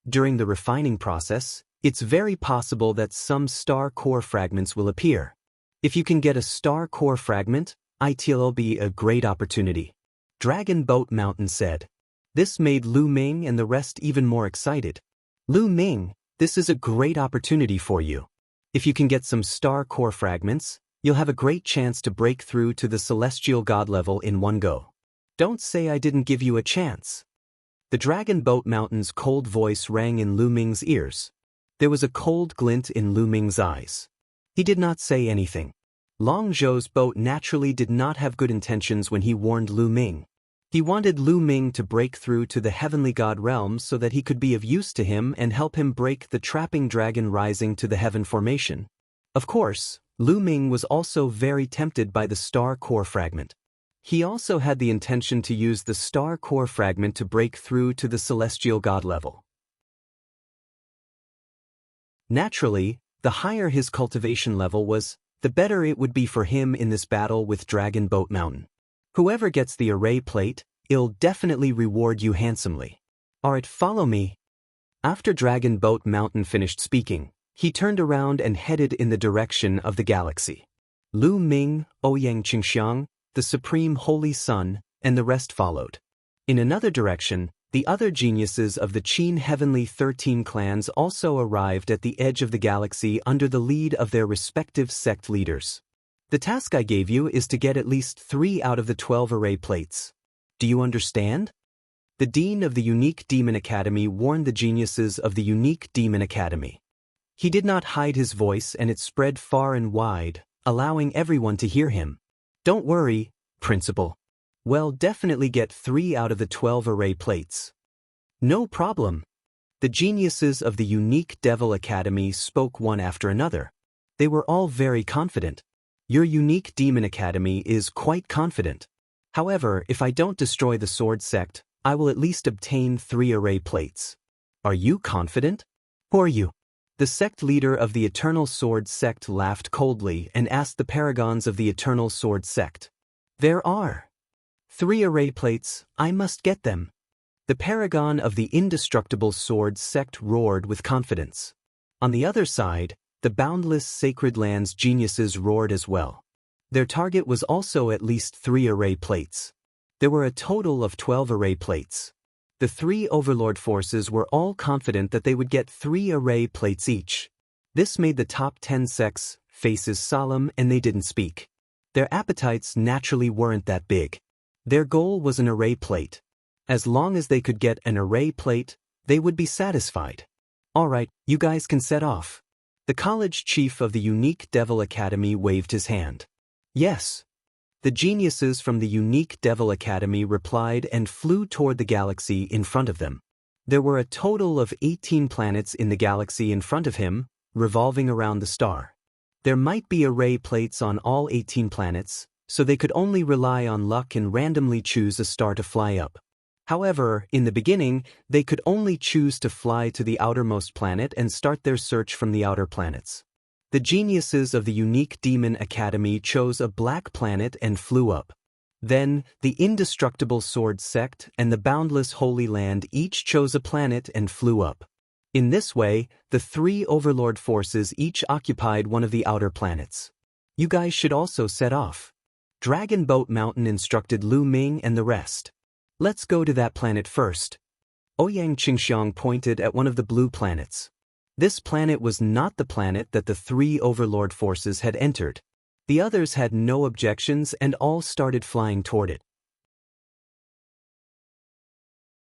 During the refining process, it's very possible that some star core fragments will appear. If you can get a star core fragment, it'll be a great opportunity. Dragon Boat Mountain said. This made Lu Ming and the rest even more excited. Lu Ming, this is a great opportunity for you. If you can get some star core fragments, you'll have a great chance to break through to the celestial god level in one go. Don't say I didn't give you a chance. The Dragon Boat Mountain's cold voice rang in Lu Ming's ears. There was a cold glint in Lu Ming's eyes. He did not say anything. Long Zhou's boat naturally did not have good intentions when he warned Lu Ming. He wanted Lu Ming to break through to the heavenly god realm so that he could be of use to him and help him break the trapping dragon rising to the heaven formation. Of course, Lu Ming was also very tempted by the star core fragment. He also had the intention to use the star core fragment to break through to the celestial god level. Naturally, the higher his cultivation level was, the better it would be for him in this battle with Dragon Boat Mountain. Whoever gets the array plate, it'll definitely reward you handsomely. Alright, follow me. After Dragon Boat Mountain finished speaking, he turned around and headed in the direction of the galaxy. Lu Ming, Ouyang Qingxiang, the supreme holy sun, and the rest followed. In another direction, the other geniuses of the Qin Heavenly 13 clans also arrived at the edge of the galaxy under the lead of their respective sect leaders. The task I gave you is to get at least 3 out of the 12 array plates. Do you understand? The Dean of the Unique Demon Academy warned the geniuses of the Unique Demon Academy. He did not hide his voice and it spread far and wide, allowing everyone to hear him. Don't worry, Principal. Well, definitely get 3 out of the 12 array plates. No problem. The geniuses of the Unique Devil Academy spoke one after another. They were all very confident. Your Unique Demon Academy is quite confident. However, if I don't destroy the sword sect, I will at least obtain 3 array plates. Are you confident? Who are you? The sect leader of the Eternal Sword sect laughed coldly and asked the paragons of the Eternal Sword sect. There are 3 array plates, I must get them. The paragon of the Indestructible Sword sect roared with confidence. On the other side, the Boundless Sacred Lands geniuses roared as well. Their target was also at least 3 array plates. There were a total of 12 array plates. The 3 overlord forces were all confident that they would get 3 array plates each. This made the top 10 sects' faces solemn and they didn't speak. Their appetites naturally weren't that big. Their goal was an array plate. As long as they could get an array plate, they would be satisfied. Alright, you guys can set off. The college chief of the Unique Devil Academy waved his hand. Yes. The geniuses from the Unique Devil Academy replied and flew toward the galaxy in front of them. There were a total of 18 planets in the galaxy in front of him, revolving around the star. There might be array plates on all 18 planets, so they could only rely on luck and randomly choose a star to fly up. However, in the beginning, they could only choose to fly to the outermost planet and start their search from the outer planets. The geniuses of the Unique Demon Academy chose a black planet and flew up. Then, the Indestructible Sword sect and the Boundless Holy Land each chose a planet and flew up. In this way, the 3 overlord forces each occupied one of the outer planets. You guys should also set off. Dragon Boat Mountain instructed Lu Ming and the rest. Let's go to that planet first. Ouyang Qingxiang pointed at one of the blue planets. This planet was not the planet that the 3 overlord forces had entered. The others had no objections and all started flying toward it.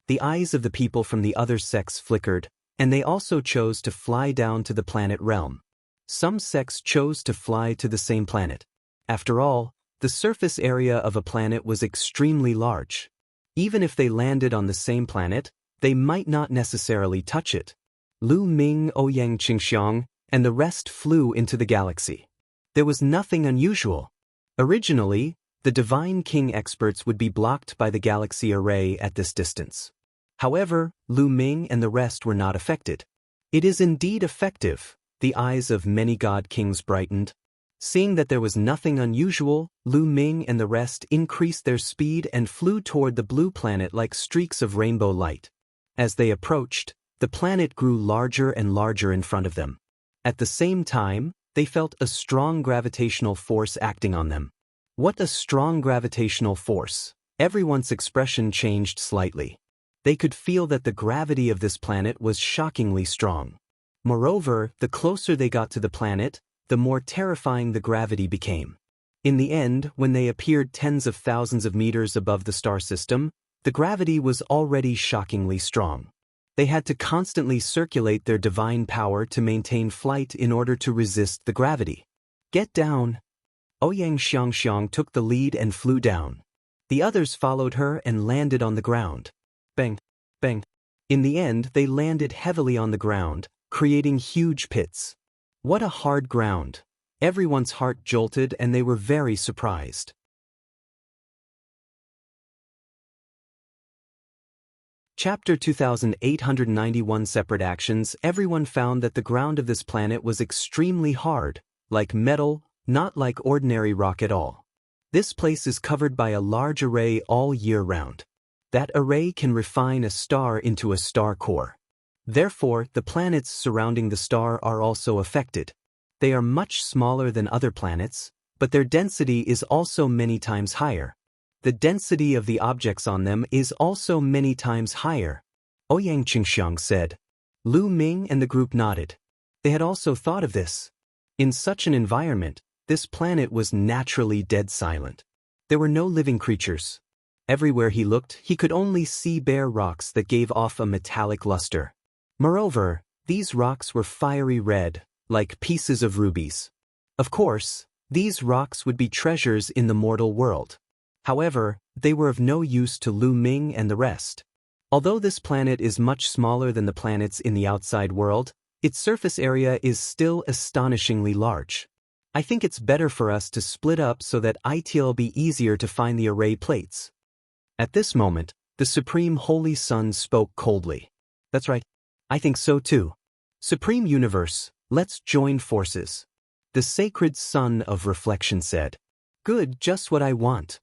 The eyes of the people from the other sects flickered, and they also chose to fly down to the planet realm. Some sects chose to fly to the same planet. After all, the The surface area of a planet was extremely large. Even if they landed on the same planet, they might not necessarily touch it. Lu Ming, Ouyang Qingxiang, and the rest flew into the galaxy. There was nothing unusual. Originally, the Divine King experts would be blocked by the galaxy array at this distance. However, Lu Ming and the rest were not affected. It is indeed effective, the eyes of many god kings brightened. Seeing that there was nothing unusual, Lu Ming and the rest increased their speed and flew toward the blue planet like streaks of rainbow light. As they approached, the planet grew larger and larger in front of them. At the same time, they felt a strong gravitational force acting on them. What a strong gravitational force! Everyone's expression changed slightly. They could feel that the gravity of this planet was shockingly strong. Moreover, the closer they got to the planet, the more terrifying the gravity became. In the end, when they appeared tens of thousands of meters above the star system, the gravity was already shockingly strong. They had to constantly circulate their divine power to maintain flight in order to resist the gravity. Get down! Ouyang Xianxia took the lead and flew down. The others followed her and landed on the ground. Bang! Bang! In the end, they landed heavily on the ground, creating huge pits. What a hard ground! Everyone's heart jolted and they were very surprised. Chapter 2891 Separate Actions. Everyone found that the ground of this planet was extremely hard, like metal, not like ordinary rock at all. This place is covered by a large array all year round. That array can refine a star into a star core. Therefore, the planets surrounding the star are also affected. They are much smaller than other planets, but their density is also many times higher. The density of the objects on them is also many times higher. Ouyang Qingxiang said. Lu Ming and the group nodded. They had also thought of this. In such an environment, this planet was naturally dead silent. There were no living creatures. Everywhere he looked, he could only see bare rocks that gave off a metallic luster. Moreover, these rocks were fiery red, like pieces of rubies. Of course, these rocks would be treasures in the mortal world. However, they were of no use to Lu Ming and the rest. Although this planet is much smaller than the planets in the outside world, its surface area is still astonishingly large. I think it's better for us to split up so that it'll be easier to find the array plates. At this moment, the Supreme Holy Sun spoke coldly. That's right. I think so too. Supreme Universe, let's join forces. The Sacred Sun of Reflection said. Good, just what I want.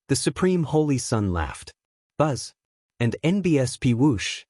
The Supreme Holy Sun laughed. Buzz. And NBSP whoosh.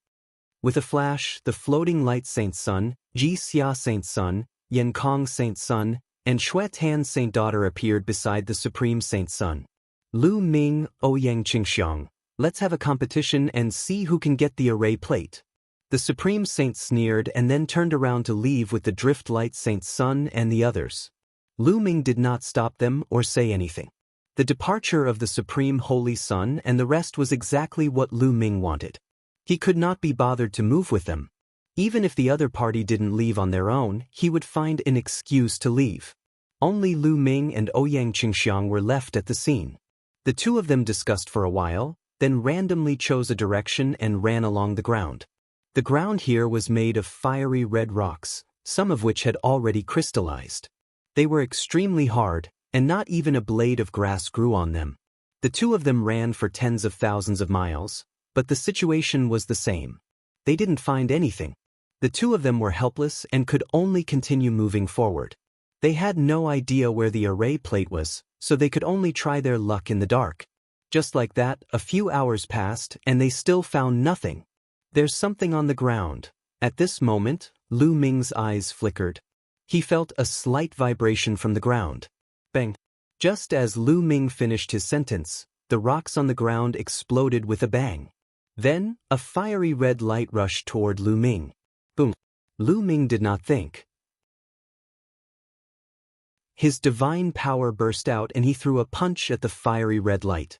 With a flash, the floating light Saint Sun, Jixia Saint Sun, Yenkong Saint Sun, and Xuetan Saint Daughter appeared beside the Supreme Saint Sun. Lu Ming, Ouyang Qingxiang, let's have a competition and see who can get the array plate. The Supreme Saint sneered and then turned around to leave with the Drift Light Saint Sun and the others. Lu Ming did not stop them or say anything. The departure of the Supreme Holy Sun and the rest was exactly what Lu Ming wanted. He could not be bothered to move with them. Even if the other party didn't leave on their own, he would find an excuse to leave. Only Lu Ming and Ouyang Qingxiang were left at the scene. The two of them discussed for a while, then randomly chose a direction and ran along the ground. The ground here was made of fiery red rocks, some of which had already crystallized. They were extremely hard, and not even a blade of grass grew on them. The two of them ran for tens of thousands of miles, but the situation was the same. They didn't find anything. The two of them were helpless and could only continue moving forward. They had no idea where the array plate was, so they could only try their luck in the dark. Just like that, a few hours passed and they still found nothing. There's something on the ground. At this moment, Lu Ming's eyes flickered. He felt a slight vibration from the ground. Bang! Just as Lu Ming finished his sentence, the rocks on the ground exploded with a bang. Then, a fiery red light rushed toward Lu Ming. Boom! Lu Ming did not think. His divine power burst out and he threw a punch at the fiery red light.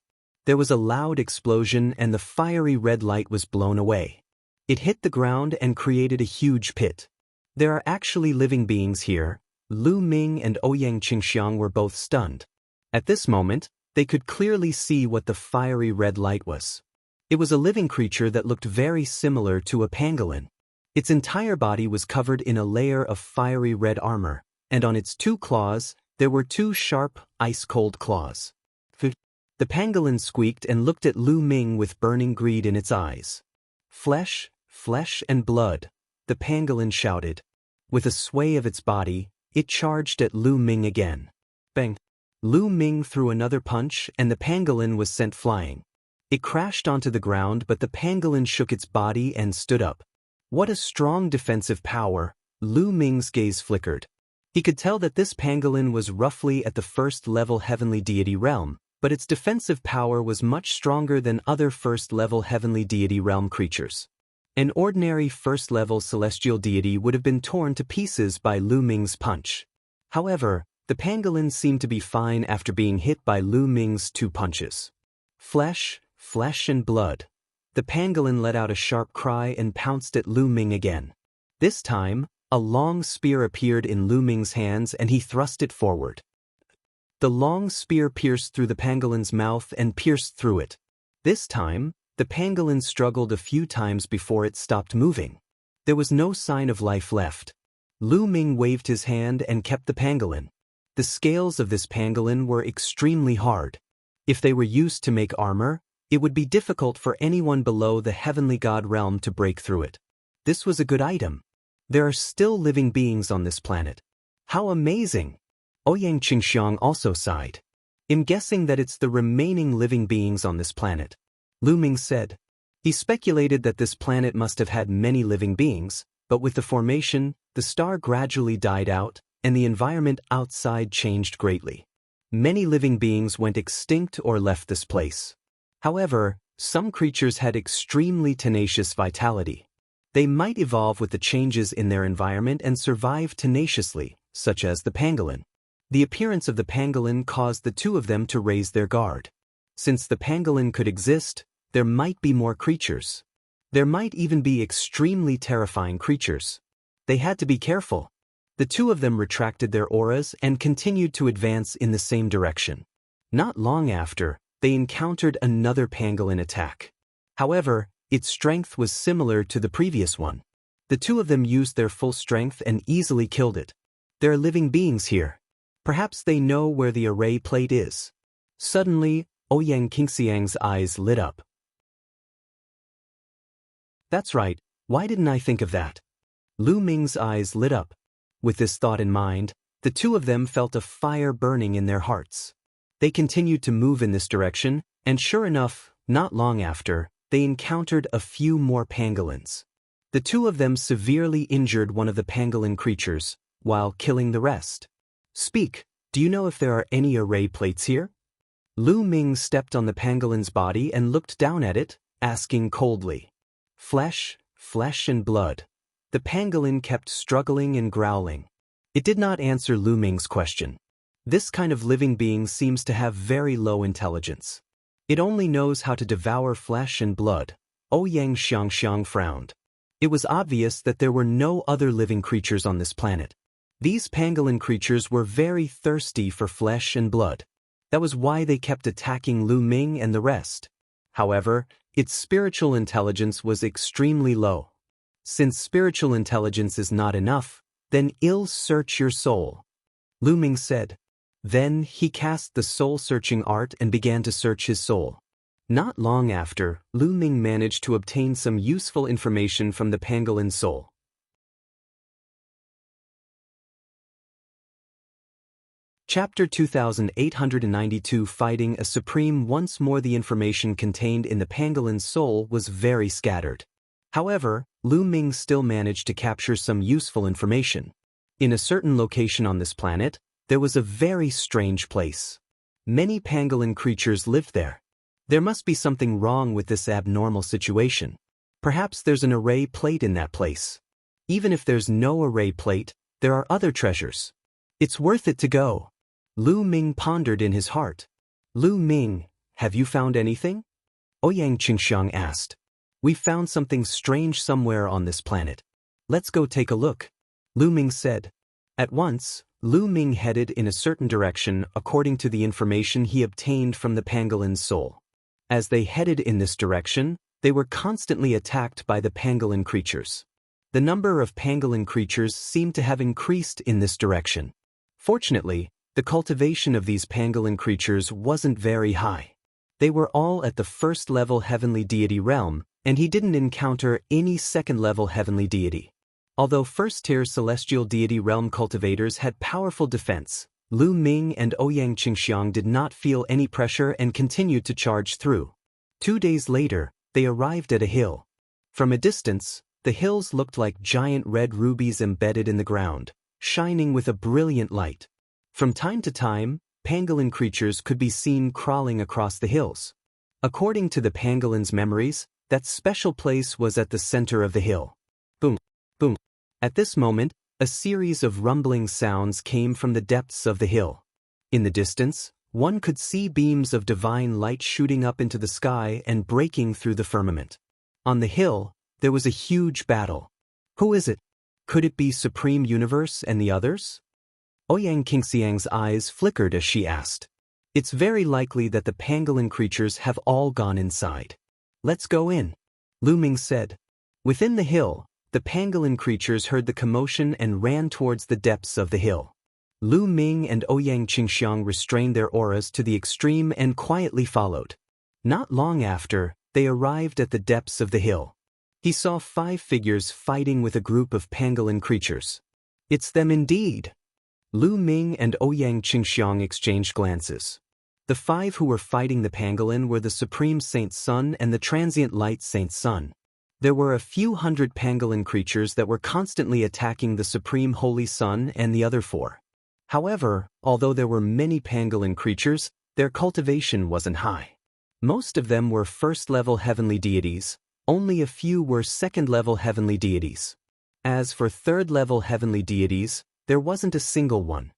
There was a loud explosion and the fiery red light was blown away. It hit the ground and created a huge pit. There are actually living beings here. Lu Ming and Ouyang Qingxiang were both stunned. At this moment, they could clearly see what the fiery red light was. It was a living creature that looked very similar to a pangolin. Its entire body was covered in a layer of fiery red armor, and on its 2 claws, there were 2 sharp, ice-cold claws. The pangolin squeaked and looked at Lu Ming with burning greed in its eyes. Flesh, flesh and blood, the pangolin shouted. With a sway of its body, it charged at Lu Ming again. Bang! Lu Ming threw another punch and the pangolin was sent flying. It crashed onto the ground, but the pangolin shook its body and stood up. What a strong defensive power! Lu Ming's gaze flickered. He could tell that this pangolin was roughly at the first-level heavenly deity realm, but its defensive power was much stronger than other first-level heavenly deity realm creatures. An ordinary first-level celestial deity would have been torn to pieces by Lu Ming's punch. However, the pangolin seemed to be fine after being hit by Lu Ming's 2 punches. Flesh, flesh and blood. The pangolin let out a sharp cry and pounced at Lu Ming again. This time, a long spear appeared in Lu Ming's hands and he thrust it forward. The long spear pierced through the pangolin's mouth and pierced through it. This time, the pangolin struggled a few times before it stopped moving. There was no sign of life left. Lu Ming waved his hand and kept the pangolin. The scales of this pangolin were extremely hard. If they were used to make armor, it would be difficult for anyone below the heavenly god realm to break through it. This was a good item. There are still living beings on this planet. How amazing! Ouyang Qingxiang also sighed. I'm guessing that it's the remaining living beings on this planet. Lu Ming said. He speculated that this planet must have had many living beings, but with the formation, the star gradually died out, and the environment outside changed greatly. Many living beings went extinct or left this place. However, some creatures had extremely tenacious vitality. They might evolve with the changes in their environment and survive tenaciously, such as the pangolin. The appearance of the pangolin caused the 2 of them to raise their guard. Since the pangolin could exist, there might be more creatures. There might even be extremely terrifying creatures. They had to be careful. The 2 of them retracted their auras and continued to advance in the same direction. Not long after, they encountered another pangolin attack. However, its strength was similar to the previous one. The 2 of them used their full strength and easily killed it. There are living beings here. Perhaps they know where the array plate is. Suddenly, Ouyang Qingxiang's eyes lit up. That's right, why didn't I think of that? Lu Ming's eyes lit up. With this thought in mind, the 2 of them felt a fire burning in their hearts. They continued to move in this direction, and sure enough, not long after, they encountered a few more pangolins. The 2 of them severely injured one of the pangolin creatures, while killing the rest. Speak, do you know if there are any array plates here? Lu Ming stepped on the pangolin's body and looked down at it, asking coldly. Flesh, flesh and blood. The pangolin kept struggling and growling. It did not answer Lu Ming's question. This kind of living being seems to have very low intelligence. It only knows how to devour flesh and blood. Ouyang Xianxia frowned. It was obvious that there were no other living creatures on this planet. These pangolin creatures were very thirsty for flesh and blood. That was why they kept attacking Lu Ming and the rest. However, its spiritual intelligence was extremely low. Since spiritual intelligence is not enough, then search your soul. Lu Ming said. Then he cast the soul-searching art and began to search his soul. Not long after, Lu Ming managed to obtain some useful information from the pangolin soul. Chapter 2892 Fighting a Supreme. Once more the information contained in the pangolin's soul was very scattered. However, Lu Ming still managed to capture some useful information. In a certain location on this planet, there was a very strange place. Many pangolin creatures lived there. There must be something wrong with this abnormal situation. Perhaps there's an array plate in that place. Even if there's no array plate, there are other treasures. It's worth it to go. Lu Ming pondered in his heart. Lu Ming, have you found anything? Ouyang Qingxiang asked. We found something strange somewhere on this planet. Let's go take a look. Lu Ming said. At once, Lu Ming headed in a certain direction according to the information he obtained from the pangolin's soul. As they headed in this direction, they were constantly attacked by the pangolin creatures. The number of pangolin creatures seemed to have increased in this direction. Fortunately, the cultivation of these pangolin creatures wasn't very high. They were all at the first-level heavenly deity realm, and he didn't encounter any second-level heavenly deity. Although first-tier celestial deity realm cultivators had powerful defense, Lu Ming and Ouyang Qingxiang did not feel any pressure and continued to charge through. 2 days later, they arrived at a hill. From a distance, the hills looked like giant red rubies embedded in the ground, shining with a brilliant light. From time to time, pangolin creatures could be seen crawling across the hills. According to the pangolin's memories, that special place was at the center of the hill. Boom, boom. At this moment, a series of rumbling sounds came from the depths of the hill. In the distance, one could see beams of divine light shooting up into the sky and breaking through the firmament. On the hill, there was a huge battle. Who is it? Could it be Supreme Universe and the others? Ouyang Qingxiang's eyes flickered as she asked. It's very likely that the pangolin creatures have all gone inside. Let's go in, Lu Ming said. Within the hill, the pangolin creatures heard the commotion and ran towards the depths of the hill. Lu Ming and Ouyang Qingxiang restrained their auras to the extreme and quietly followed. Not long after, they arrived at the depths of the hill. He saw 5 figures fighting with a group of pangolin creatures. It's them indeed. Lu Ming and Ouyang Qingxiang exchanged glances. The 5 who were fighting the pangolin were the Supreme Saint Sun and the Transient Light Saint Sun. There were a few hundred pangolin creatures that were constantly attacking the Supreme Holy Sun and the other 4. However, although there were many pangolin creatures, their cultivation wasn't high. Most of them were first-level heavenly deities, only a few were second-level heavenly deities. As for third-level heavenly deities, there wasn't a single one.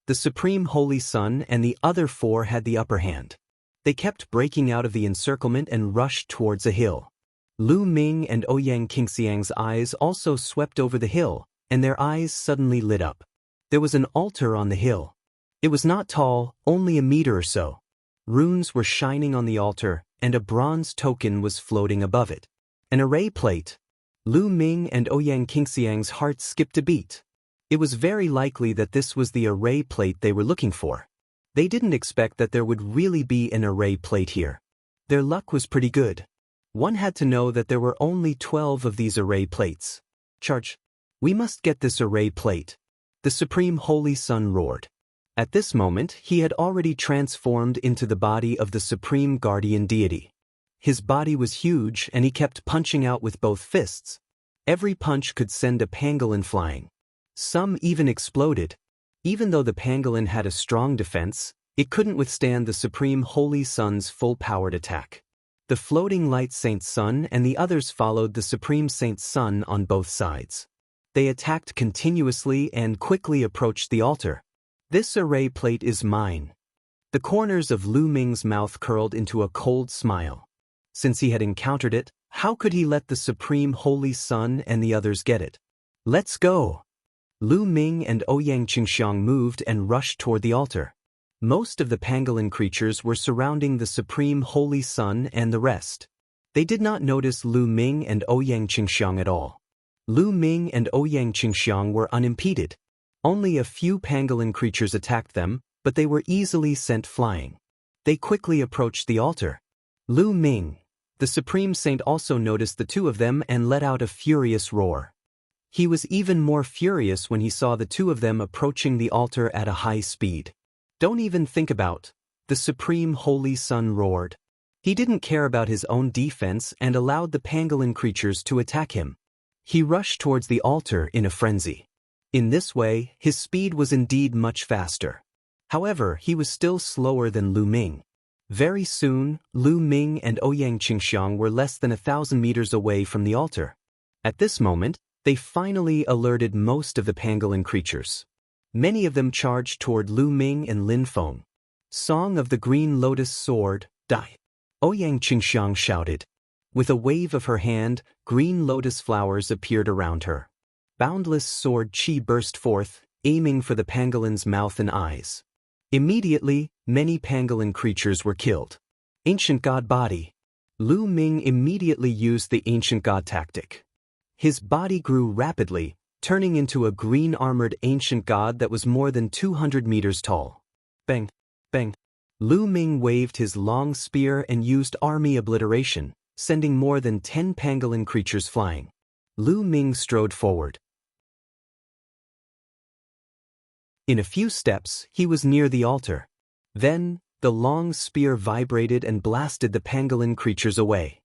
The Supreme Holy Sun and the other 4 had the upper hand. They kept breaking out of the encirclement and rushed towards a hill. Lu Ming and Ouyang Qingxiang's eyes also swept over the hill, and their eyes suddenly lit up. There was an altar on the hill. It was not tall, only a meter or so. Runes were shining on the altar, and a bronze token was floating above it. An array plate. Lu Ming and Ouyang Qingxiang's hearts skipped a beat. It was very likely that this was the array plate they were looking for. They didn't expect that there would really be an array plate here. Their luck was pretty good. One had to know that there were only 12 of these array plates. Charge. We must get this array plate. The Supreme Holy Sun roared. At this moment, he had already transformed into the body of the Supreme Guardian Deity. His body was huge and he kept punching out with both fists. Every punch could send a pangolin flying. Some even exploded. Even though the pangolin had a strong defense, it couldn't withstand the Supreme Holy Sun's full-powered attack. The floating light Saint Sun and the others followed the Supreme Saint Sun on both sides. They attacked continuously and quickly approached the altar. This array plate is mine. The corners of Lu Ming's mouth curled into a cold smile. Since he had encountered it, how could he let the Supreme Holy Sun and the others get it? Let's go! Lu Ming and Ouyang Qingxiang moved and rushed toward the altar. Most of the pangolin creatures were surrounding the Supreme Holy Sun and the rest. They did not notice Lu Ming and Ouyang Qingxiang at all. Lu Ming and Ouyang Qingxiang were unimpeded. Only a few pangolin creatures attacked them, but they were easily sent flying. They quickly approached the altar. Lu Ming, the Supreme Saint, also noticed the 2 of them and let out a furious roar. He was even more furious when he saw the 2 of them approaching the altar at a high speed. Don't even think about. The Supreme Holy Sun roared. He didn't care about his own defense and allowed the pangolin creatures to attack him. He rushed towards the altar in a frenzy. In this way, his speed was indeed much faster. However, he was still slower than Lu Ming. Very soon, Lu Ming and Ouyang Qingxiang were less than 1,000 meters away from the altar. At this moment, they finally alerted most of the pangolin creatures. Many of them charged toward Lu Ming and Lin Feng. Song of the Green Lotus Sword, die! Ouyang Qingxiang shouted. With a wave of her hand, green lotus flowers appeared around her. boundless sword chi burst forth, aiming for the pangolin's mouth and eyes. Immediately, many pangolin creatures were killed. Ancient God Body. Lu Ming immediately used the ancient god tactic. His body grew rapidly, turning into a green-armored ancient god that was more than 200 meters tall. Bang! Bang! Lu Ming waved his long spear and used army obliteration, sending more than 10 pangolin creatures flying. Lu Ming strode forward. In a few steps, he was near the altar. Then, the long spear vibrated and blasted the pangolin creatures away.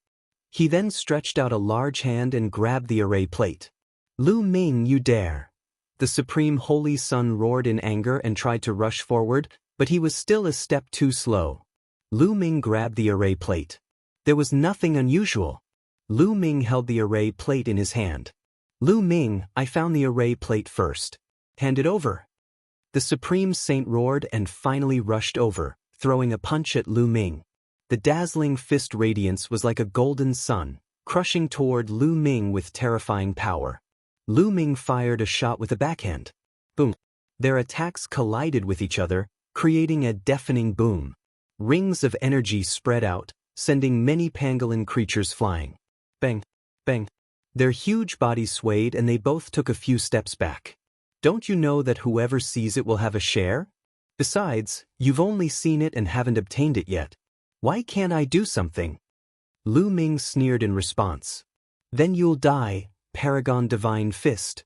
He then stretched out a large hand and grabbed the array plate. Lu Ming, you dare! The Supreme Holy Sun roared in anger and tried to rush forward, but he was still a step too slow. Lu Ming grabbed the array plate. There was nothing unusual. Lu Ming held the array plate in his hand. Lu Ming, I found the array plate first. Hand it over. The Supreme Saint roared and finally rushed over, throwing a punch at Lu Ming. The dazzling fist radiance was like a golden sun, crushing toward Lu Ming with terrifying power. Lu Ming fired a shot with a backhand. Boom! Their attacks collided with each other, creating a deafening boom. Rings of energy spread out, sending many pangolin creatures flying. Bang! Bang! Their huge bodies swayed and they both took a few steps back. Don't you know that whoever sees it will have a share? Besides, you've only seen it and haven't obtained it yet. Why can't I do something? Lu Ming sneered in response. Then you'll die, Paragon Divine Fist.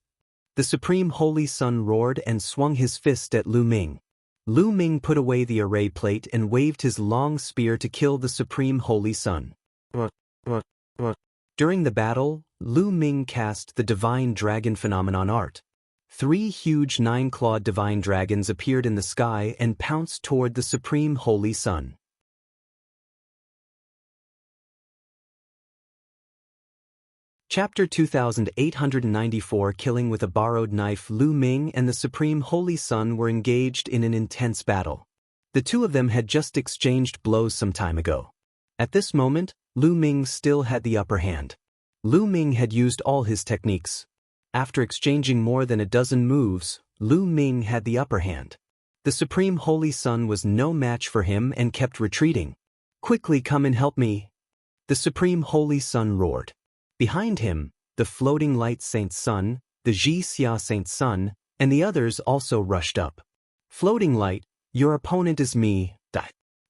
The Supreme Holy Sun roared and swung his fist at Lu Ming. Lu Ming put away the array plate and waved his long spear to kill the Supreme Holy Sun. During the battle, Lu Ming cast the Divine Dragon Phenomenon art. 3 huge 9-clawed divine dragons appeared in the sky and pounced toward the Supreme Holy Sun. Chapter 2894 Killing with a Borrowed Knife. Lu Ming and the Supreme Holy Sun were engaged in an intense battle. The two of them had just exchanged blows some time ago. At this moment, Lu Ming still had the upper hand. Lu Ming had used all his techniques. After exchanging more than a dozen moves, Lu Ming had the upper hand. The Supreme Holy Sun was no match for him and kept retreating. Quickly come and help me! The Supreme Holy Sun roared. Behind him, the Floating Light Saint Sun, the Xianxia Saint Sun, and the others also rushed up. Floating Light, your opponent is me,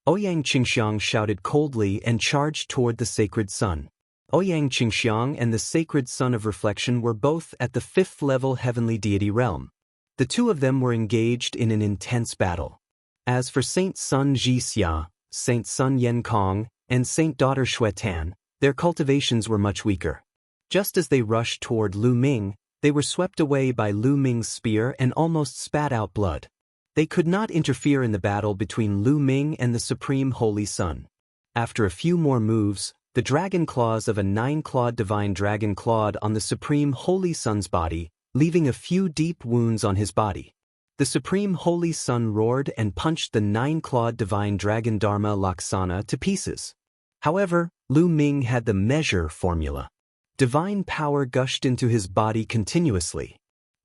Ouyang Xianxiang shouted coldly and charged toward the Sacred Sun. Ouyang Xianxiang and the Sacred Sun of Reflection were both at the 5th level heavenly deity realm. The two of them were engaged in an intense battle. As for Saint Sun Xianxia, Saint Sun Yenkong, and Saint Daughter Xuetan, their cultivations were much weaker. Just as they rushed toward Lu Ming, they were swept away by Lu Ming's spear and almost spat out blood. They could not interfere in the battle between Lu Ming and the Supreme Holy Sun. After a few more moves, the dragon claws of a 9-clawed divine dragon clawed on the Supreme Holy Sun's body, leaving a few deep wounds on his body. The Supreme Holy Sun roared and punched the 9-clawed divine dragon Dharma Laksana to pieces. However, Lu Ming had the measure formula. Divine power gushed into his body continuously.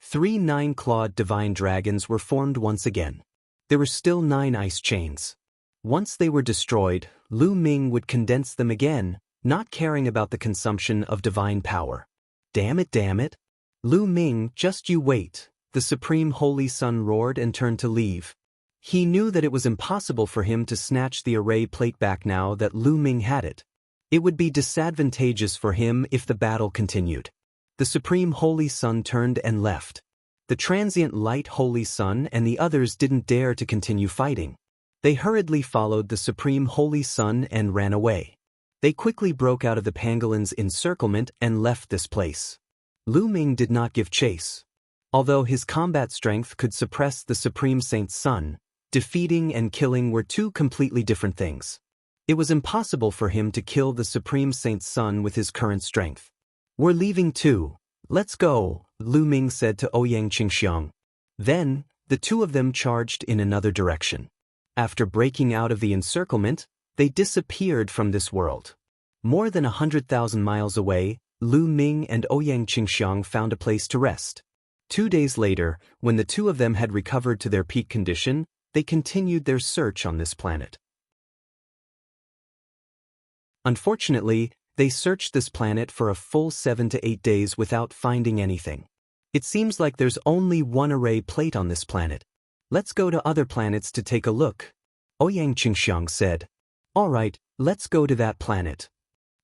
3 9-clawed divine dragons were formed once again. There were still 9 ice chains. Once they were destroyed, Lu Ming would condense them again, not caring about the consumption of divine power. Damn it. Lu Ming, just you wait, the Supreme Holy Sun roared and turned to leave. He knew that it was impossible for him to snatch the array plate back now that Lu Ming had it. It would be disadvantageous for him if the battle continued. The Supreme Holy Sun turned and left. The transient light Holy Sun and the others didn't dare to continue fighting. They hurriedly followed the Supreme Holy Sun and ran away. They quickly broke out of the pangolin's encirclement and left this place. Lu Ming did not give chase. Although his combat strength could suppress the Supreme Saint's Sun, defeating and killing were 2 completely different things. It was impossible for him to kill the Supreme Saint's Sun with his current strength. We're leaving too. Let's go, Lu Ming said to Ouyang Xianxiang. Then, the two of them charged in another direction. After breaking out of the encirclement, they disappeared from this world. More than 100,000 miles away, Lu Ming and Ouyang Xianxiang found a place to rest. 2 days later, when the two of them had recovered to their peak condition, they continued their search on this planet. Unfortunately, they searched this planet for a full 7 to 8 days without finding anything. It seems like there's only one array plate on this planet. Let's go to other planets to take a look, Wuxia and Xianxia said. All right, let's go to that planet.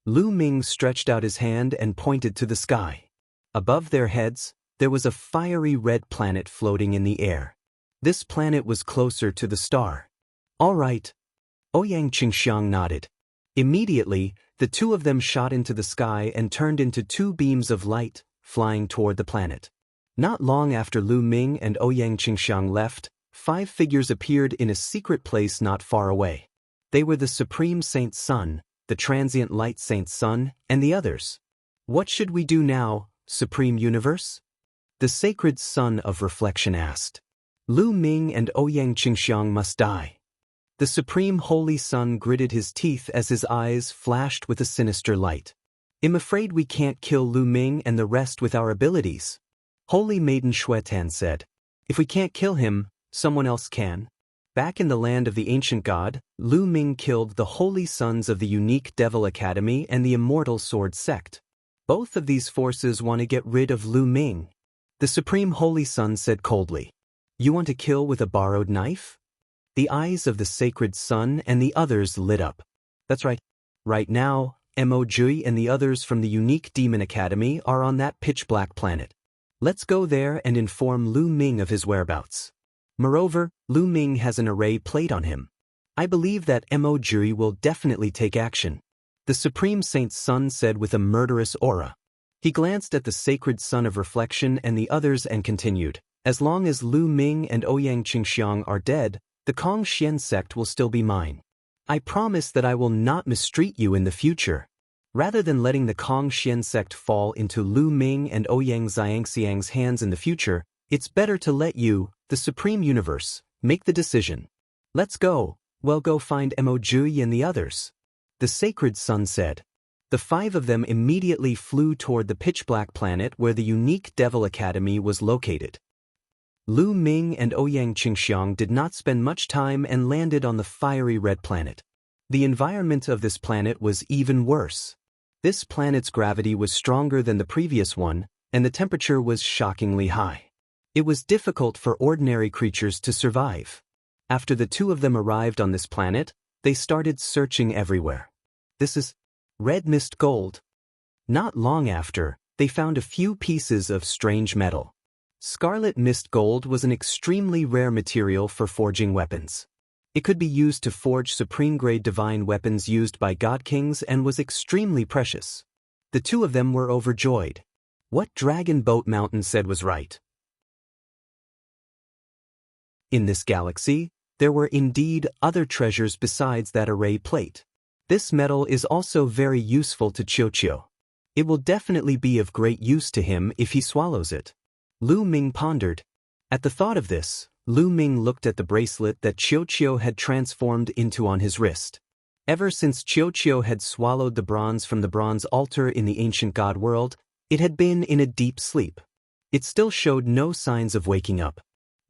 Lu Ming stretched out his hand and pointed to the sky. Above their heads, there was a fiery red planet floating in the air. This planet was closer to the star. All right. Wuxia and Xianxia nodded. Immediately, the two of them shot into the sky and turned into two beams of light, flying toward the planet. Not long after Lu Ming and Wuxia and Xianxia left, 5 figures appeared in a secret place not far away. They were the Supreme Saint Sun, the Transient Light Saint Sun, and the others. What should we do now, Supreme Universe? The Sacred Sun of Reflection asked. Lu Ming and Wuxia and Xianxia must die. The Supreme Holy Sun gritted his teeth as his eyes flashed with a sinister light. I'm afraid we can't kill Lu Ming and the rest with our abilities. Holy Maiden Xuetan said. If we can't kill him, someone else can. Back in the land of the ancient god, Lu Ming killed the holy sons of the unique Devil Academy and the Immortal Sword Sect. Both of these forces want to get rid of Lu Ming. The Supreme Holy Sun said coldly. You want to kill with a borrowed knife? The eyes of the Sacred Sun and the others lit up. That's right. Right now, Mo Jui and the others from the unique Demon Academy are on that pitch-black planet. Let's go there and inform Lu Ming of his whereabouts. Moreover, Lu Ming has an array plate on him. I believe that Mo Jui will definitely take action, the Supreme Saint Sun said with a murderous aura. He glanced at the Sacred Sun of Reflection and the others and continued, as long as Lu Ming and Wuxia and Xianxia are dead, the Kong Xian sect will still be mine. I promise that I will not mistreat you in the future. Rather than letting the Kong Xian sect fall into Lu Ming and Wuxia and Xianxia's hands in the future, it's better to let you, the Supreme Universe, make the decision. Let's go. Well, go find Mo Jui and the others. The Sacred Sun said. The 5 of them immediately flew toward the pitch-black planet where the unique Devil Academy was located. Lu Ming and Wuxia and Xianxia did not spend much time and landed on the fiery red planet. The environment of this planet was even worse. This planet's gravity was stronger than the previous one, and the temperature was shockingly high. It was difficult for ordinary creatures to survive. After the two of them arrived on this planet, they started searching everywhere. This is red mist gold. Not long after, they found a few pieces of strange metal. Scarlet mist gold was an extremely rare material for forging weapons. It could be used to forge supreme-grade divine weapons used by god kings and was extremely precious. The two of them were overjoyed. What Dragon Boat Mountain said was right. In this galaxy, there were indeed other treasures besides that array plate. This metal is also very useful to Qiuqiu. It will definitely be of great use to him if he swallows it. Lu Ming pondered. At the thought of this, Lu Ming looked at the bracelet that Qiuqiu had transformed into on his wrist. Ever since Qiuqiu had swallowed the bronze from the bronze altar in the ancient god world, it had been in a deep sleep. It still showed no signs of waking up.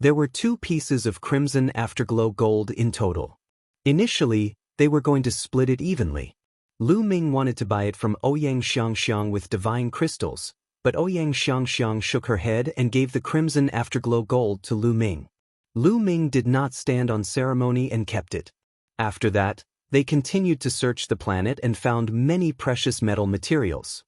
There were 2 pieces of crimson afterglow gold in total. Initially, they were going to split it evenly. Lu Ming wanted to buy it from Wuxia and Xianxia with divine crystals, but Wuxia and Xianxia shook her head and gave the crimson afterglow gold to Lu Ming. Lu Ming did not stand on ceremony and kept it. After that, they continued to search the planet and found many precious metal materials.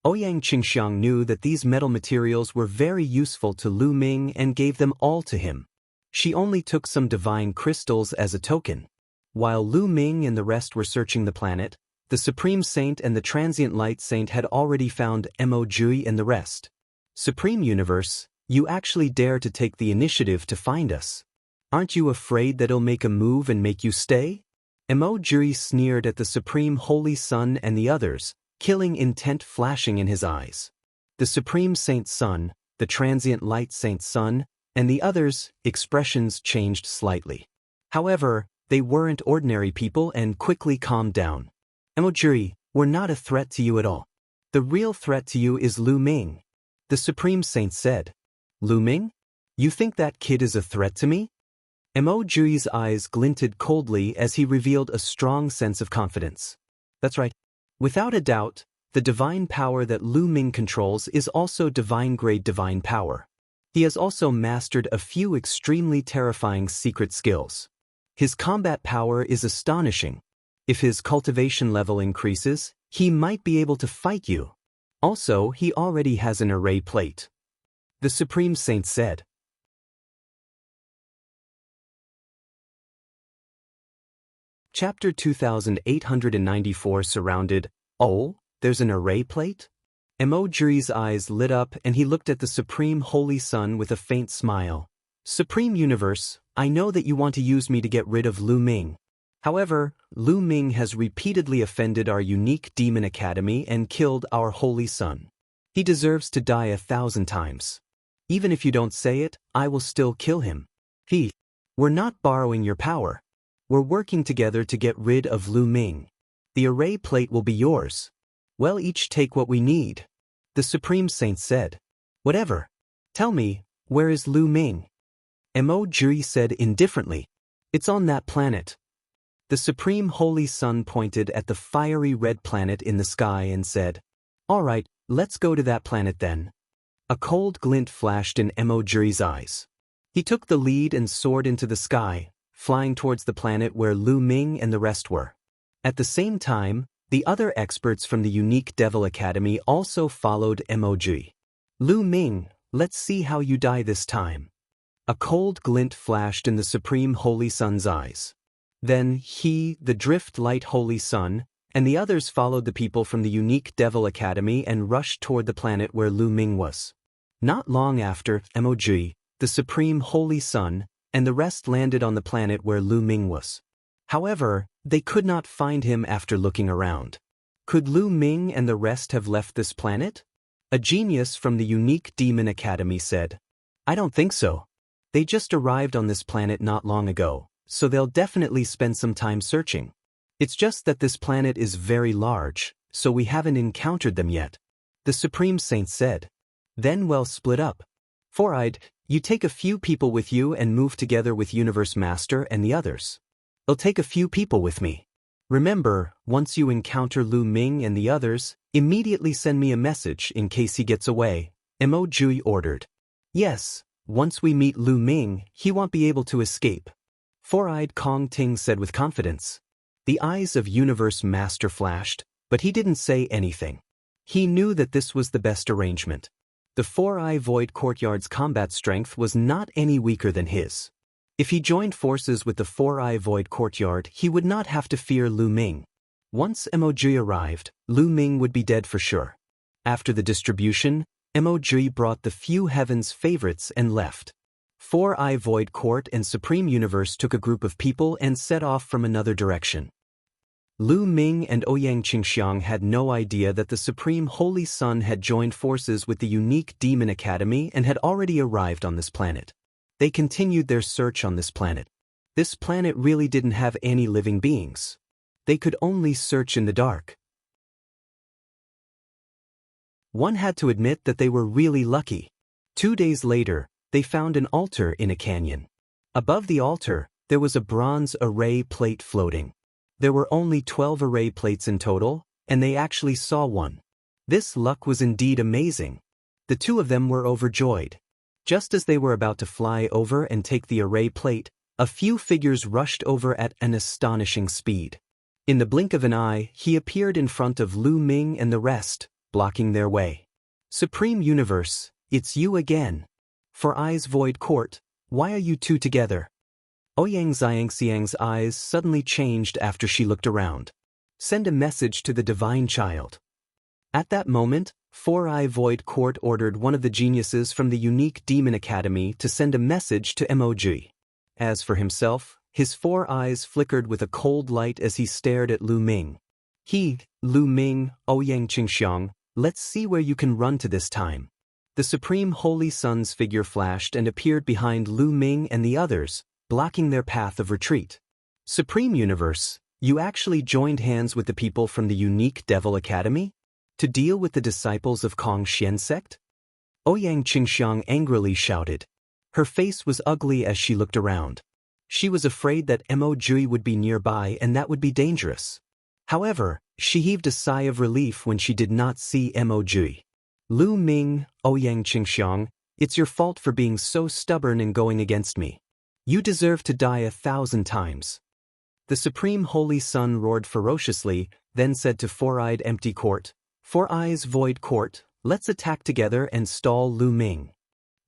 Wuxia and Xianxia knew that these metal materials were very useful to Lu Ming and gave them all to him. She only took some divine crystals as a token. While Lu Ming and the rest were searching the planet, the Supreme Saint and the Transient Light Saint had already found Mo Jui and the rest. Supreme Universe, you actually dare to take the initiative to find us. Aren't you afraid that he'll make a move and make you stay? Mo Jui sneered at the Supreme Holy Sun and the others, killing intent flashing in his eyes. The Supreme Saint Sun, the Transient Light Saint Sun, and the others' expressions changed slightly. However, they weren't ordinary people and quickly calmed down. Mo Jui, we're not a threat to you at all. The real threat to you is Lu Ming, the Supreme Saint said. Lu Ming? You think that kid is a threat to me? Emoji's eyes glinted coldly as he revealed a strong sense of confidence. That's right. Without a doubt, the divine power that Lu Ming controls is also divine-grade divine power. He has also mastered a few extremely terrifying secret skills. His combat power is astonishing. If his cultivation level increases, he might be able to fight you. Also, he already has an array plate. The Supreme Saint said. Chapter 2894 surrounded. Oh, there's an array plate? Emoji's eyes lit up and he looked at the Supreme Holy Sun with a faint smile. Supreme Universe, I know that you want to use me to get rid of Lu Ming. However, Lu Ming has repeatedly offended our unique demon academy and killed our Holy Sun. He deserves to die 1,000 times. Even if you don't say it, I will still kill him. We're not borrowing your power. We're working together to get rid of Lu Ming. The array plate will be yours. We'll each take what we need. The Supreme Saint said. Whatever. Tell me, where is Lu Ming? Emoji said indifferently. It's on that planet. The Supreme Holy Sun pointed at the fiery red planet in the sky and said, All right, let's go to that planet then. A cold glint flashed in Emoji's eyes. He took the lead and soared into the sky, flying towards the planet where Lu Ming and the rest were. At the same time, the other experts from the Unique Devil Academy also followed Emoji. Lu Ming, let's see how you die this time. A cold glint flashed in the Supreme Holy Sun's eyes. Then he, the Drift Light Holy Sun, and the others followed the people from the Unique Devil Academy and rushed toward the planet where Lu Ming was. Not long after, Emoji, the Supreme Holy Sun, and the rest landed on the planet where Lu Ming was. However, they could not find him after looking around. Could Lu Ming and the rest have left this planet? A genius from the Unique Demon Academy said. I don't think so. They just arrived on this planet not long ago, so they'll definitely spend some time searching. It's just that this planet is very large, so we haven't encountered them yet. The Supreme Saint said. Then we'll split up. Four-eyed, you take a few people with you and move together with Universe Master and the others. I'll take a few people with me. Remember, once you encounter Lu Ming and the others, immediately send me a message in case he gets away, Emoji ordered. Yes, once we meet Lu Ming, he won't be able to escape. Four-eyed Kong Ting said with confidence. The eyes of Universe Master flashed, but he didn't say anything. He knew that this was the best arrangement. The Four-Eye Void Courtyard's combat strength was not any weaker than his. If he joined forces with the Four-Eye Void Courtyard, he would not have to fear Lu Ming. Once Emoji arrived, Lu Ming would be dead for sure. After the distribution, Emoji brought the few heavens favorites and left. Four-Eye Void Court and Supreme Universe took a group of people and set off from another direction. Lu Ming and Ouyang Qingxiang had no idea that the Supreme Holy Sun had joined forces with the Unique Demon Academy and had already arrived on this planet. They continued their search on this planet. This planet really didn't have any living beings. They could only search in the dark. One had to admit that they were really lucky. 2 days later, they found an altar in a canyon. Above the altar, there was a bronze array plate floating. There were only 12 array plates in total, and they actually saw one. This luck was indeed amazing. The two of them were overjoyed. Just as they were about to fly over and take the array plate, a few figures rushed over at an astonishing speed. In the blink of an eye, he appeared in front of Lu Ming and the rest, blocking their way. Supreme Universe, it's you again. Four-Eyes Void Court, why are you two together? Ouyang Xianxiang's eyes suddenly changed after she looked around. Send a message to the Divine Child. At that moment, Four-Eye Void Court ordered one of the geniuses from the Unique Demon Academy to send a message to Emoji. As for himself, his 4 eyes flickered with a cold light as he stared at Lu Ming. Lu Ming, Ouyang Qingxiang, let's see where you can run to this time. The Supreme Holy Sun's figure flashed and appeared behind Lu Ming and the others, blocking their path of retreat. Supreme Universe, you actually joined hands with the people from the Unique Devil Academy? To deal with the disciples of Kong Xian sect? Ouyang Xianxia angrily shouted. Her face was ugly as she looked around. She was afraid that Mo Jui would be nearby and that would be dangerous. However, she heaved a sigh of relief when she did not see Mo Jui. Lu Ming, Ouyang Xianxia, it's your fault for being so stubborn and going against me. You deserve to die 1,000 times. The Supreme Holy Sun roared ferociously, then said to Four-Eyed Empty Court, Four Eyes Void Court, let's attack together and stall Lu Ming.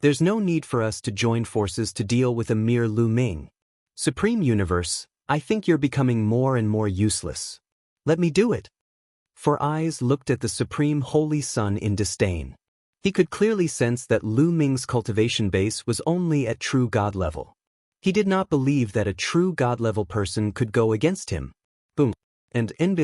There's no need for us to join forces to deal with a mere Lu Ming. Supreme Universe, I think you're becoming more and more useless. Let me do it. Four Eyes looked at the Supreme Holy Sun in disdain. He could clearly sense that Lu Ming's cultivation base was only at true God level. He did not believe that a true God-level person could go against him. Boom. And in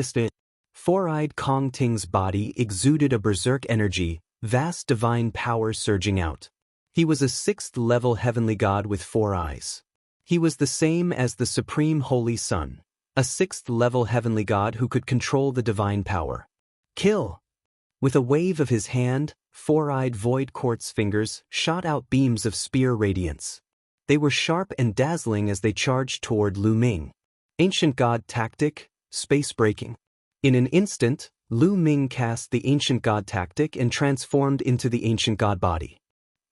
Four-Eyed Kong Ting's body exuded a berserk energy, vast divine power surging out. He was a 6th-level heavenly god with 4 eyes. He was the same as the Supreme Holy Sun, a 6th-level heavenly god who could control the divine power. Kill! With a wave of his hand, Four-Eyed Void Court's fingers shot out beams of spear radiance. They were sharp and dazzling as they charged toward Lu Ming. Ancient God Tactic, Space Breaking. In an instant, Lu Ming cast the Ancient God Tactic and transformed into the Ancient God body.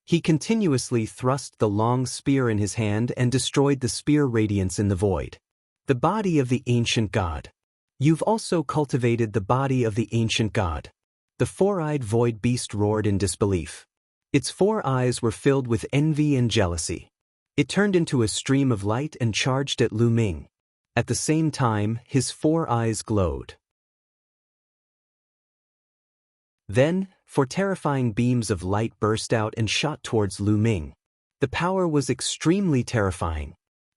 He continuously thrust the long spear in his hand and destroyed the spear radiance in the void. The body of the Ancient God. You've also cultivated the body of the Ancient God. The Four-Eyed Void Beast roared in disbelief. Its 4 eyes were filled with envy and jealousy. It turned into a stream of light and charged at Lu Ming. At the same time, his 4 eyes glowed. Then, 4 terrifying beams of light burst out and shot towards Lu Ming. The power was extremely terrifying.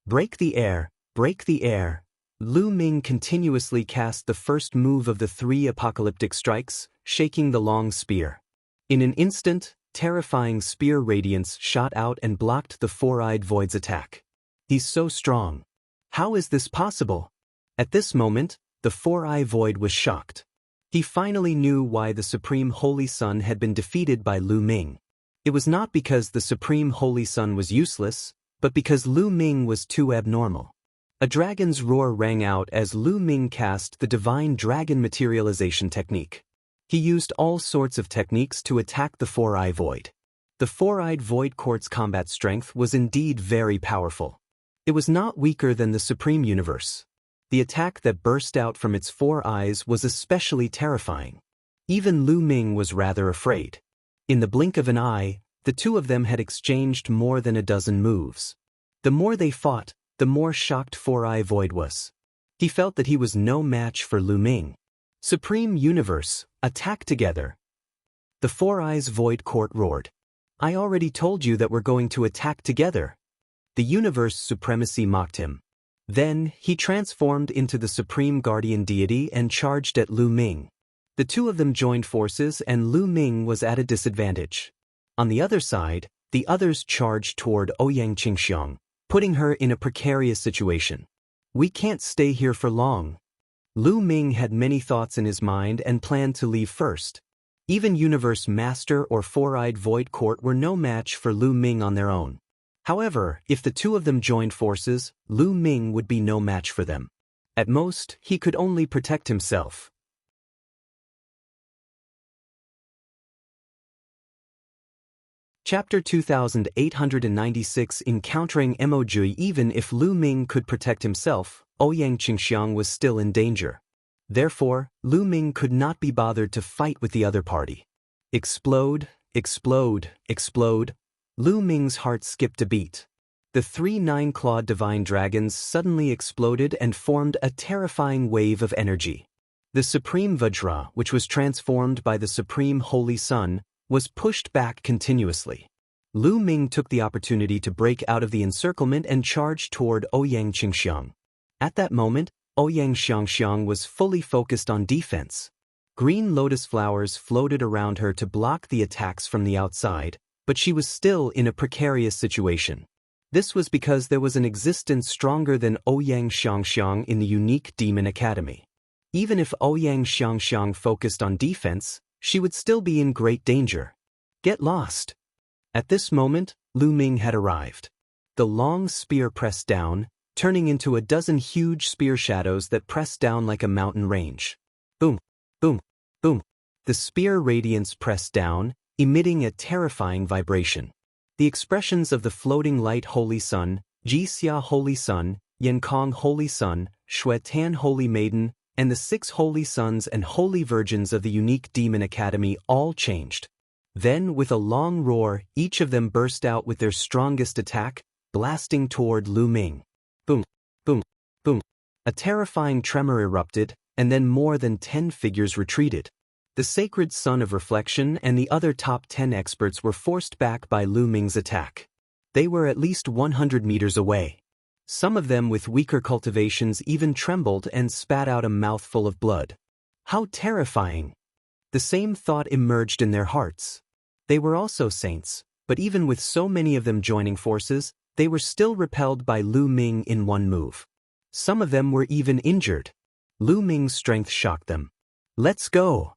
Break the air, break the air. Lu Ming continuously cast the first move of the 3 apocalyptic strikes, shaking the long spear. In an instant, terrifying spear radiance shot out and blocked the Four-Eyed Void's attack. He's so strong. How is this possible? At this moment, the Four-Eyed Void was shocked. He finally knew why the Supreme Holy Sun had been defeated by Lu Ming. It was not because the Supreme Holy Sun was useless, but because Lu Ming was too abnormal. A dragon's roar rang out as Lu Ming cast the Divine Dragon Materialization technique. He used all sorts of techniques to attack the Four-Eyed Void. The Four-Eyed Void Court's combat strength was indeed very powerful. It was not weaker than the Supreme Universe. The attack that burst out from its 4 eyes was especially terrifying. Even Lu Ming was rather afraid. In the blink of an eye, the two of them had exchanged more than a dozen moves. The more they fought, the more shocked Four-Eyed Void was. He felt that he was no match for Lu Ming. Supreme Universe, attack together. The 4 eyes Void Court roared. I already told you that we're going to attack together. The universe supremacy mocked him. Then, he transformed into the Supreme Guardian Deity and charged at Lu Ming. The two of them joined forces and Lu Ming was at a disadvantage. On the other side, the others charged toward Ouyang Xianxia, putting her in a precarious situation. We can't stay here for long. Lu Ming had many thoughts in his mind and planned to leave first. Even Universe Master or Four-Eyed Void Court were no match for Lu Ming on their own. However, if the two of them joined forces, Lu Ming would be no match for them. At most, he could only protect himself. Chapter 2896 Encountering Mo Jui. Even if Lu Ming could protect himself, Ouyang Xianxia was still in danger. Therefore, Lu Ming could not be bothered to fight with the other party. Explode, explode, explode. Lu Ming's heart skipped a beat. The 3 9-clawed divine dragons suddenly exploded and formed a terrifying wave of energy. The Supreme Vajra, which was transformed by the Supreme Holy Sun, was pushed back continuously. Lu Ming took the opportunity to break out of the encirclement and charge toward Ouyang Xianxia. At that moment, Ouyang Xianxia was fully focused on defense. Green lotus flowers floated around her to block the attacks from the outside, but she was still in a precarious situation. This was because there was an existence stronger than Ouyang Xianxia in the unique Demon Academy. Even if Ouyang Xianxia focused on defense, she would still be in great danger. Get lost. At this moment, Lu Ming had arrived. The long spear pressed down, turning into a dozen huge spear shadows that pressed down like a mountain range. Boom, boom, boom. The spear radiance pressed down, emitting a terrifying vibration. The expressions of the floating light Holy Sun, Jixia Holy Sun, Yenkong Holy Sun, Xuetan Holy Maiden, and the 6 Holy Sons and Holy Virgins of the unique Demon Academy all changed. Then, with a long roar, each of them burst out with their strongest attack, blasting toward Lu Ming. Boom, boom, boom. A terrifying tremor erupted, and then more than 10 figures retreated. The Sacred Sun of Reflection and the other top 10 experts were forced back by Lu Ming's attack. They were at least 100 meters away. Some of them with weaker cultivations even trembled and spat out a mouthful of blood. How terrifying! The same thought emerged in their hearts. They were also saints, but even with so many of them joining forces, they were still repelled by Lu Ming in one move. Some of them were even injured. Lu Ming's strength shocked them. Let's go!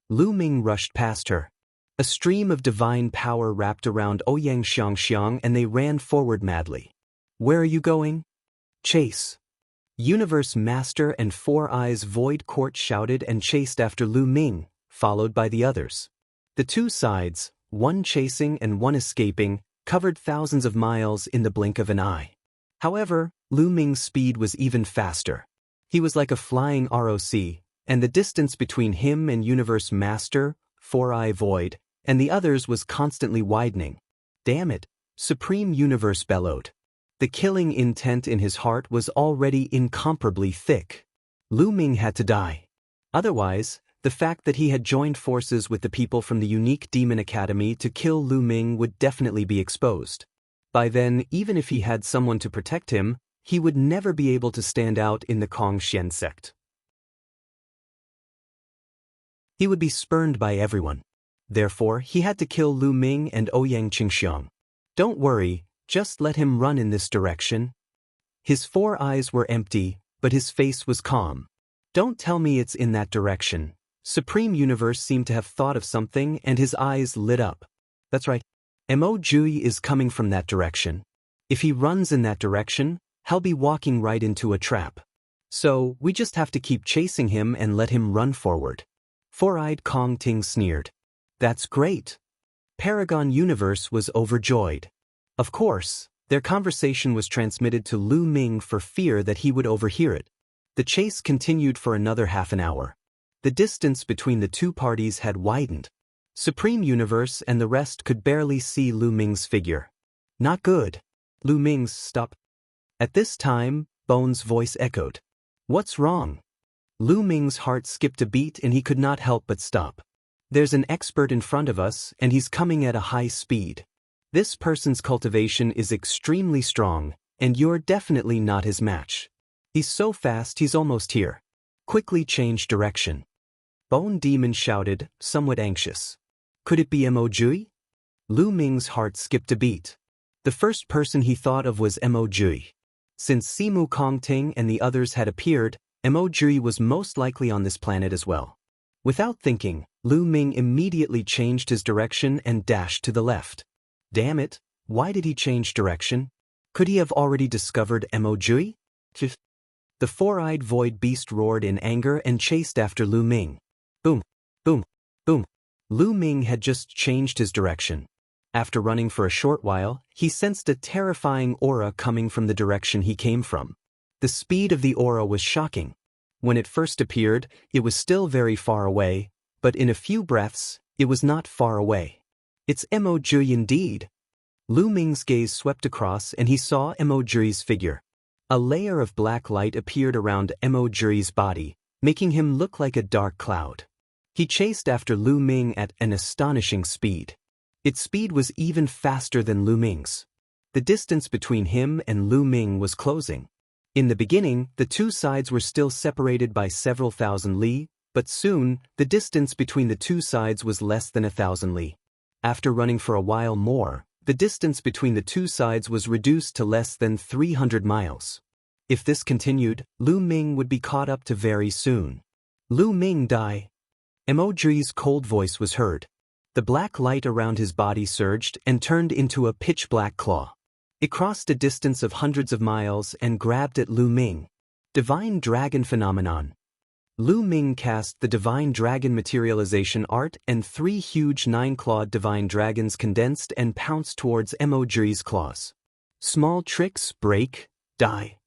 Lu Ming rushed past her. A stream of divine power wrapped around Ouyang Xianxia and they ran forward madly. Where are you going? Chase! Universe Master and Four Eyes Void Court shouted and chased after Lu Ming, followed by the others. The two sides, one chasing and one escaping, covered thousands of miles in the blink of an eye. However, Lu Ming's speed was even faster. He was like a flying ROC, and the distance between him and Universe Master, Four-Eye Void, and the others was constantly widening. Damn it, Supreme Universe bellowed. The killing intent in his heart was already incomparably thick. Lu Ming had to die. Otherwise, the fact that he had joined forces with the people from the unique Demon Academy to kill Lu Ming would definitely be exposed. By then, even if he had someone to protect him, he would never be able to stand out in the Kongxian sect. He would be spurned by everyone. Therefore, he had to kill Lu Ming and Ouyang Qingxiang. Don't worry, just let him run in this direction. His 4 eyes were empty, but his face was calm. Don't tell me it's in that direction. Supreme Universe seemed to have thought of something and his eyes lit up. That's right. Mo Jui is coming from that direction. If he runs in that direction, he'll be walking right into a trap. So, we just have to keep chasing him and let him run forward. Four-eyed Kong Ting sneered. That's great. Paragon Universe was overjoyed. Of course, their conversation was transmitted to Lu Ming for fear that he would overhear it. The chase continued for another half an hour. The distance between the two parties had widened. Supreme Universe and the rest could barely see Lu Ming's figure. Not good. Lu Ming's stop. At this time, Bone's voice echoed. What's wrong? Lu Ming's heart skipped a beat and he could not help but stop. There's an expert in front of us and he's coming at a high speed. This person's cultivation is extremely strong, and you're definitely not his match. He's so fast he's almost here. Quickly change direction. Bone Demon shouted, somewhat anxious. Could it be Mo Jui? Lu Ming's heart skipped a beat. The first person he thought of was Mo Jui. Since Simu Kongting and the others had appeared, Mo Jui was most likely on this planet as well. Without thinking, Lu Ming immediately changed his direction and dashed to the left. Damn it, why did he change direction? Could he have already discovered Mo Jui? The four-eyed void beast roared in anger and chased after Lu Ming. Boom, boom, boom. Lu Ming had just changed his direction. After running for a short while, he sensed a terrifying aura coming from the direction he came from. The speed of the aura was shocking. When it first appeared, it was still very far away, but in a few breaths, it was not far away. It's Mo Jui indeed. Lu Ming's gaze swept across and he saw Mo Jui's figure. A layer of black light appeared around Mo Jui's body, making him look like a dark cloud. He chased after Lu Ming at an astonishing speed. Its speed was even faster than Lu Ming's. The distance between him and Lu Ming was closing. In the beginning, the two sides were still separated by several thousand li, but soon, the distance between the two sides was less than 1,000 li. After running for a while more, the distance between the two sides was reduced to less than 300 miles. If this continued, Lu Ming would be caught up to very soon. Lu Ming die. Mo Jui's cold voice was heard. The black light around his body surged and turned into a pitch-black claw. It crossed a distance of hundreds of miles and grabbed at Lu Ming. Divine Dragon Phenomenon. Lu Ming cast the Divine Dragon Materialization Art, and 3 huge 9-clawed Divine Dragons condensed and pounced towards Emoji's claws. Small tricks, break, die.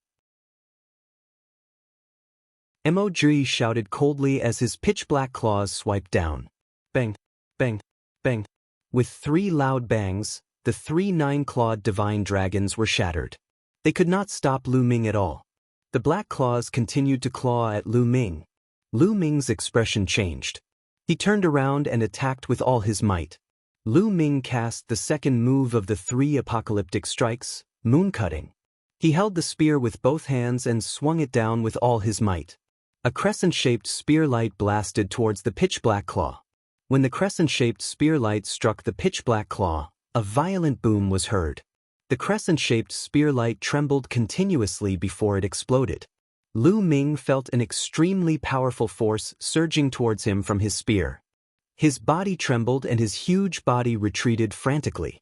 Emoji shouted coldly as his pitch-black claws swiped down. Bang, bang, bang. With 3 loud bangs, the 3 9-clawed Divine Dragons were shattered. They could not stop Lu Ming at all. The black claws continued to claw at Lu Ming. Lu Ming's expression changed. He turned around and attacked with all his might. Lu Ming cast the second move of the 3 apocalyptic strikes, mooncutting. He held the spear with both hands and swung it down with all his might. A crescent-shaped spear light blasted towards the pitch-black claw. When the crescent-shaped spear light struck the pitch-black claw, a violent boom was heard. The crescent-shaped spear light trembled continuously before it exploded. Lu Ming felt an extremely powerful force surging towards him from his spear. His body trembled and his huge body retreated frantically.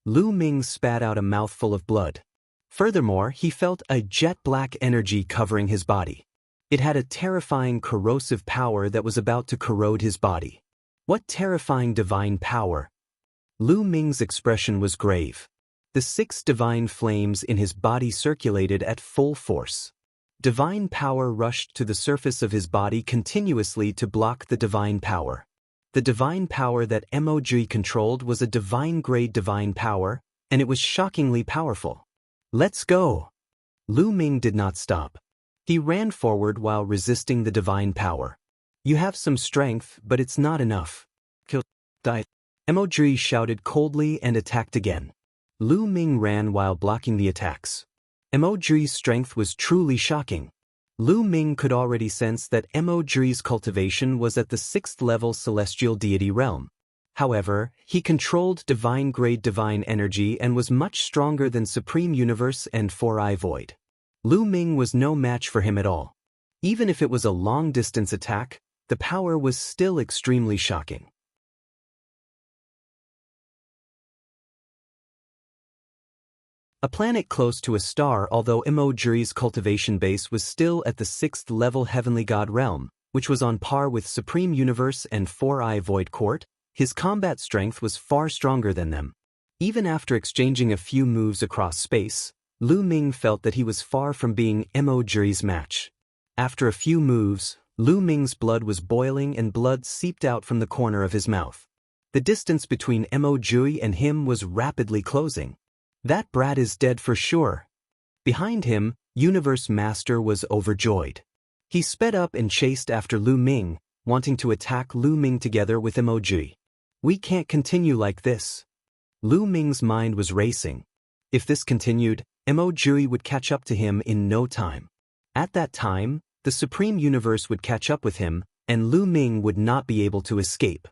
Lu Ming spat out a mouthful of blood. Furthermore, he felt a jet-black energy covering his body. It had a terrifying corrosive power that was about to corrode his body. What terrifying divine power! Lu Ming's expression was grave. The 6 divine flames in his body circulated at full force. Divine power rushed to the surface of his body continuously to block the divine power. The divine power that Emoji controlled was a divine-grade divine power, and it was shockingly powerful. Let's go! Lu Ming did not stop. He ran forward while resisting the divine power. You have some strength, but it's not enough. Kill, die. Emoji shouted coldly and attacked again. Lu Ming ran while blocking the attacks. Emoji's strength was truly shocking. Lu Ming could already sense that Emoji's cultivation was at the 6th level celestial deity realm. However, he controlled divine-grade divine energy and was much stronger than Supreme Universe and 4-Eye Void. Lu Ming was no match for him at all. Even if it was a long-distance attack, the power was still extremely shocking. A planet close to a star. Although Emoji's cultivation base was still at the 6th level heavenly god realm, which was on par with Supreme Universe and 4-Eye Void Court, his combat strength was far stronger than them. Even after exchanging a few moves across space, Lu Ming felt that he was far from being Emoji's match. After a few moves, Lu Ming's blood was boiling and blood seeped out from the corner of his mouth. The distance between Emoji and him was rapidly closing. That brat is dead for sure. Behind him, Universe Master was overjoyed. He sped up and chased after Lu Ming, wanting to attack Lu Ming together with Emoji. We can't continue like this. Lu Ming's mind was racing. If this continued, Emoji would catch up to him in no time. At that time, the Supreme Universe would catch up with him, and Lu Ming would not be able to escape.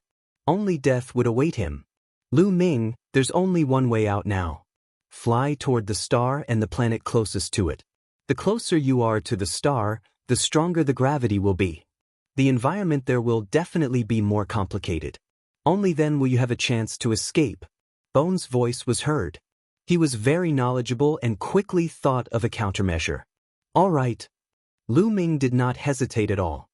Only death would await him. Lu Ming, there's only one way out now. Fly toward the star and the planet closest to it. The closer you are to the star, the stronger the gravity will be. The environment there will definitely be more complicated. Only then will you have a chance to escape. Bone's voice was heard. He was very knowledgeable and quickly thought of a countermeasure. All right. Lu Ming did not hesitate at all.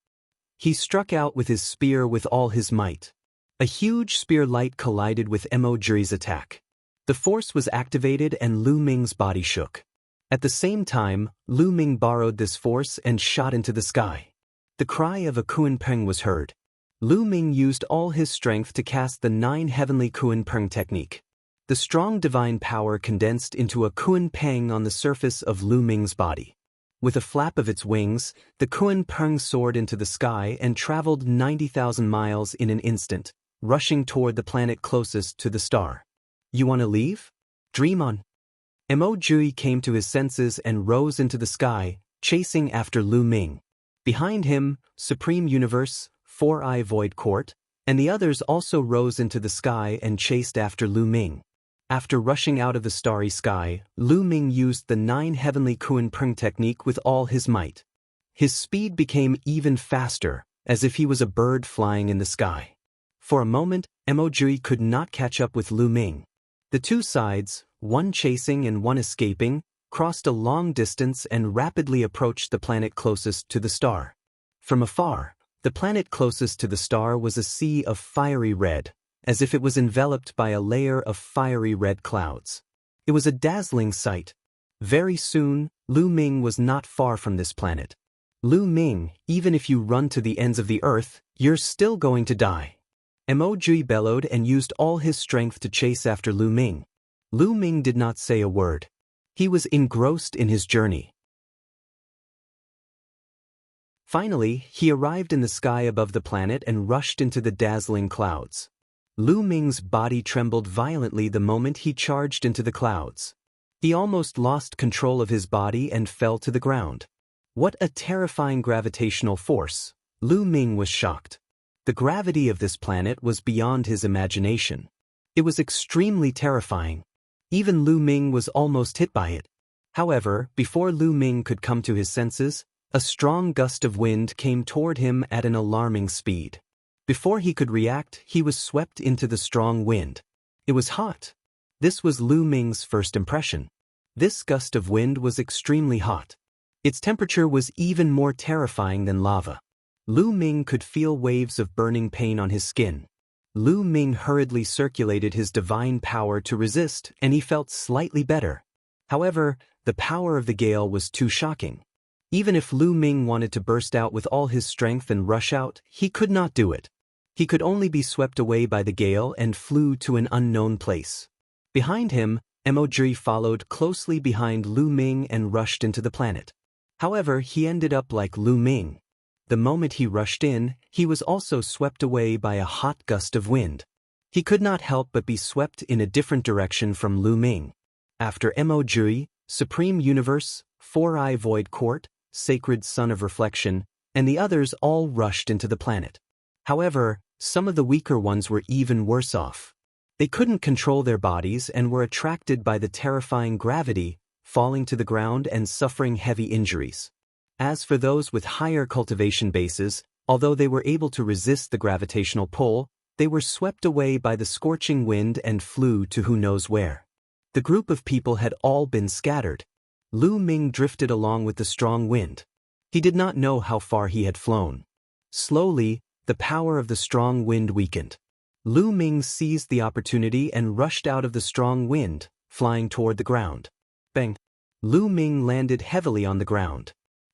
He struck out with his spear with all his might. A huge spear light collided with Emoji's attack. The force was activated and Lu Ming's body shook. At the same time, Lu Ming borrowed this force and shot into the sky. The cry of a Kuan Peng was heard. Lu Ming used all his strength to cast the 9 heavenly Kuan Peng technique. The strong divine power condensed into a Kuan Peng on the surface of Lu Ming's body. With a flap of its wings, the Kuan Peng soared into the sky and traveled 90,000 miles in an instant, rushing toward the planet closest to the star. You want to leave? Dream on. Emoji came to his senses and rose into the sky, chasing after Lu Ming. Behind him, Supreme Universe, 4-Eye Void Court, and the others also rose into the sky and chased after Lu Ming. After rushing out of the starry sky, Lu Ming used the 9 heavenly Kuan Peng technique with all his might. His speed became even faster, as if he was a bird flying in the sky. For a moment, Emoji could not catch up with Lu Ming. The two sides, one chasing and one escaping, crossed a long distance and rapidly approached the planet closest to the star. From afar, the planet closest to the star was a sea of fiery red, as if it was enveloped by a layer of fiery red clouds. It was a dazzling sight. Very soon, Lu Ming was not far from this planet. Lu Ming, even if you run to the ends of the earth, you're still going to die. Emoji bellowed and used all his strength to chase after Lu Ming. Lu Ming did not say a word. He was engrossed in his journey. Finally, he arrived in the sky above the planet and rushed into the dazzling clouds. Lu Ming's body trembled violently the moment he charged into the clouds. He almost lost control of his body and fell to the ground. What a terrifying gravitational force! Lu Ming was shocked. The gravity of this planet was beyond his imagination. It was extremely terrifying. Even Lu Ming was almost hit by it. However, before Lu Ming could come to his senses, a strong gust of wind came toward him at an alarming speed. Before he could react, he was swept into the strong wind. It was hot. This was Lu Ming's first impression. This gust of wind was extremely hot. Its temperature was even more terrifying than lava. Lu Ming could feel waves of burning pain on his skin. Lu Ming hurriedly circulated his divine power to resist, and he felt slightly better. However, the power of the gale was too shocking. Even if Lu Ming wanted to burst out with all his strength and rush out, he could not do it. He could only be swept away by the gale and flew to an unknown place. Behind him, Emoji followed closely behind Lu Ming and rushed into the planet. However, he ended up like Lu Ming. The moment he rushed in, he was also swept away by a hot gust of wind. He could not help but be swept in a different direction from Lu Ming. After Emoji, Supreme Universe, Four-Eye Void Court, Sacred Sun of Reflection, and the others all rushed into the planet. However, some of the weaker ones were even worse off. They couldn't control their bodies and were attracted by the terrifying gravity, falling to the ground and suffering heavy injuries. As for those with higher cultivation bases, although they were able to resist the gravitational pull, they were swept away by the scorching wind and flew to who knows where. The group of people had all been scattered. Lu Ming drifted along with the strong wind. He did not know how far he had flown. Slowly, the power of the strong wind weakened. Lu Ming seized the opportunity and rushed out of the strong wind, flying toward the ground. Bang! Lu Ming landed heavily on the ground.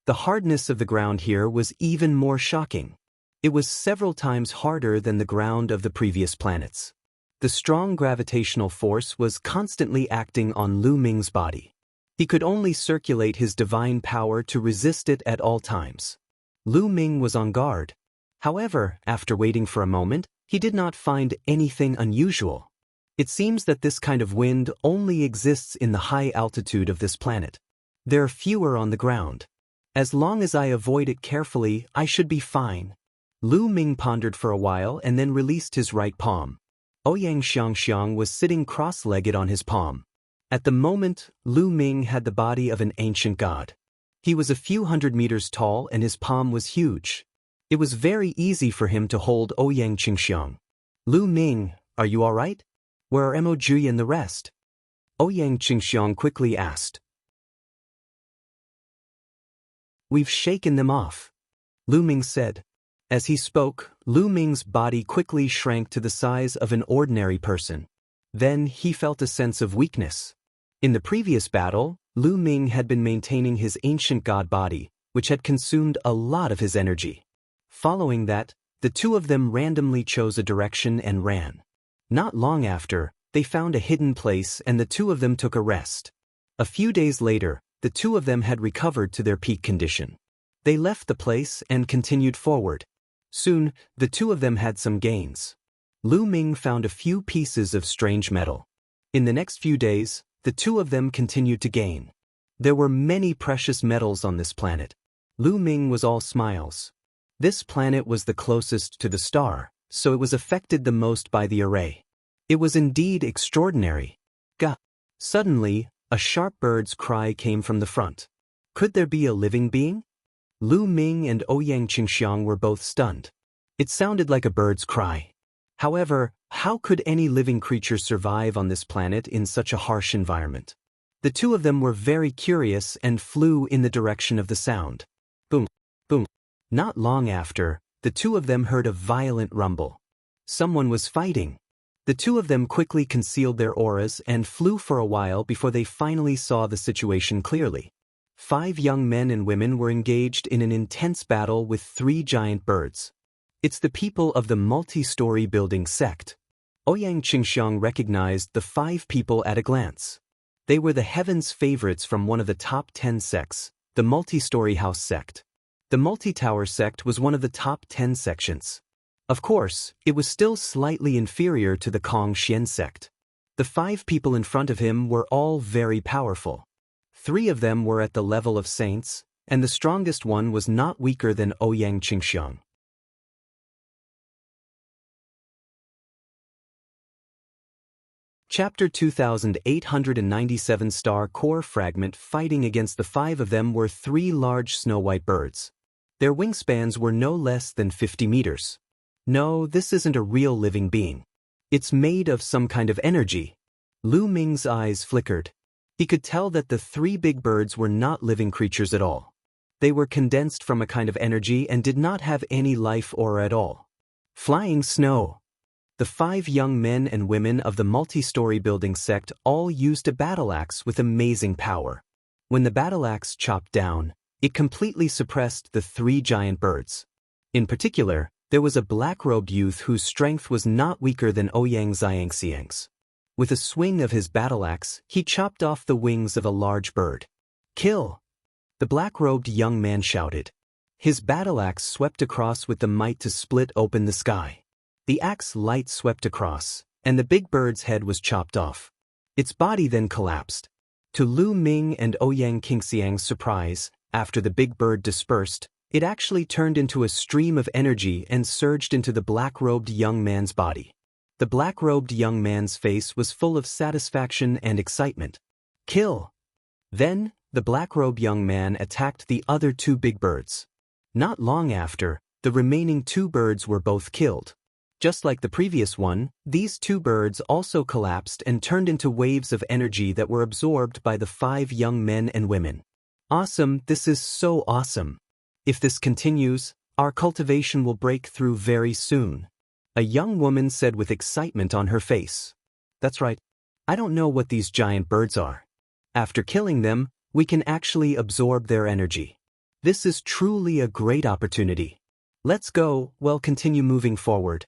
The hardness of the ground here was even more shocking. It was several times harder than the ground of the previous planets. The strong gravitational force was constantly acting on Lu Ming's body. He could only circulate his divine power to resist it at all times. Lu Ming was on guard. However, after waiting for a moment, he did not find anything unusual. It seems that this kind of wind only exists in the high altitude of this planet. There are fewer on the ground. As long as I avoid it carefully, I should be fine. Lu Ming pondered for a while and then released his right palm. Wuxia and Xianxia was sitting cross-legged on his palm. At the moment, Lu Ming had the body of an ancient god. He was a few hundred meters tall and his palm was huge. It was very easy for him to hold Wuxia and Xianxia. Lu Ming, are you all right? Where are Emoji and the rest? Wuxia and Xianxia quickly asked. We've shaken them off, Lu Ming said. As he spoke, Lu Ming's body quickly shrank to the size of an ordinary person. Then he felt a sense of weakness. In the previous battle, Lu Ming had been maintaining his ancient god body, which had consumed a lot of his energy. Following that, the two of them randomly chose a direction and ran. Not long after, they found a hidden place and the two of them took a rest. A few days later, the two of them had recovered to their peak condition. They left the place and continued forward. Soon, the two of them had some gains. Lu Ming found a few pieces of strange metal. In the next few days, the two of them continued to gain. There were many precious metals on this planet. Lu Ming was all smiles. This planet was the closest to the star, so it was affected the most by the array. It was indeed extraordinary. Gah! Suddenly, a sharp bird's cry came from the front. Could there be a living being? Lu Ming and Wuxia and Xianxia were both stunned. It sounded like a bird's cry. However, how could any living creature survive on this planet in such a harsh environment? The two of them were very curious and flew in the direction of the sound. Boom, boom. Not long after, the two of them heard a violent rumble. Someone was fighting. The two of them quickly concealed their auras and flew for a while before they finally saw the situation clearly. 5 young men and women were engaged in an intense battle with 3 giant birds. It's the people of the multi-story building sect. Ouyang Qingxiang recognized the 5 people at a glance. They were the heaven's favorites from one of the top 10 sects, the multi-story house sect. The multi-tower sect was one of the top 10 sections. Of course, it was still slightly inferior to the Kong Xian sect. The 5 people in front of him were all very powerful. 3 of them were at the level of saints, and the strongest one was not weaker than Ouyang Qingxiang. Chapter 2897 Star Core Fragment. Fighting against the 5 of them were 3 large snow-white birds. Their wingspans were no less than 50 meters. No, this isn't a real living being. It's made of some kind of energy. Lu Ming's eyes flickered. He could tell that the 3 big birds were not living creatures at all. They were condensed from a kind of energy and did not have any life aura at all. Flying snow. The 5 young men and women of the multi-story building sect all used a battle axe with amazing power. When the battle axe chopped down, it completely suppressed the 3 giant birds. In particular, there was a black-robed youth whose strength was not weaker than Ouyang Xianxiang's. With a swing of his battle axe, he chopped off the wings of a large bird. Kill! The black-robed young man shouted. His battle axe swept across with the might to split open the sky. The axe light swept across, and the big bird's head was chopped off. Its body then collapsed. To Lu Ming and Ouyang Qingxiang's surprise, after the big bird dispersed, it actually turned into a stream of energy and surged into the black-robed young man's body. The black-robed young man's face was full of satisfaction and excitement. Kill! Then, the black-robed young man attacked the other 2 big birds. Not long after, the remaining 2 birds were both killed. Just like the previous one, these 2 birds also collapsed and turned into waves of energy that were absorbed by the 5 young men and women. Awesome, this is so awesome. If this continues, our cultivation will break through very soon. A young woman said with excitement on her face. That's right. I don't know what these giant birds are. After killing them, we can actually absorb their energy. This is truly a great opportunity. Let's go, continue moving forward.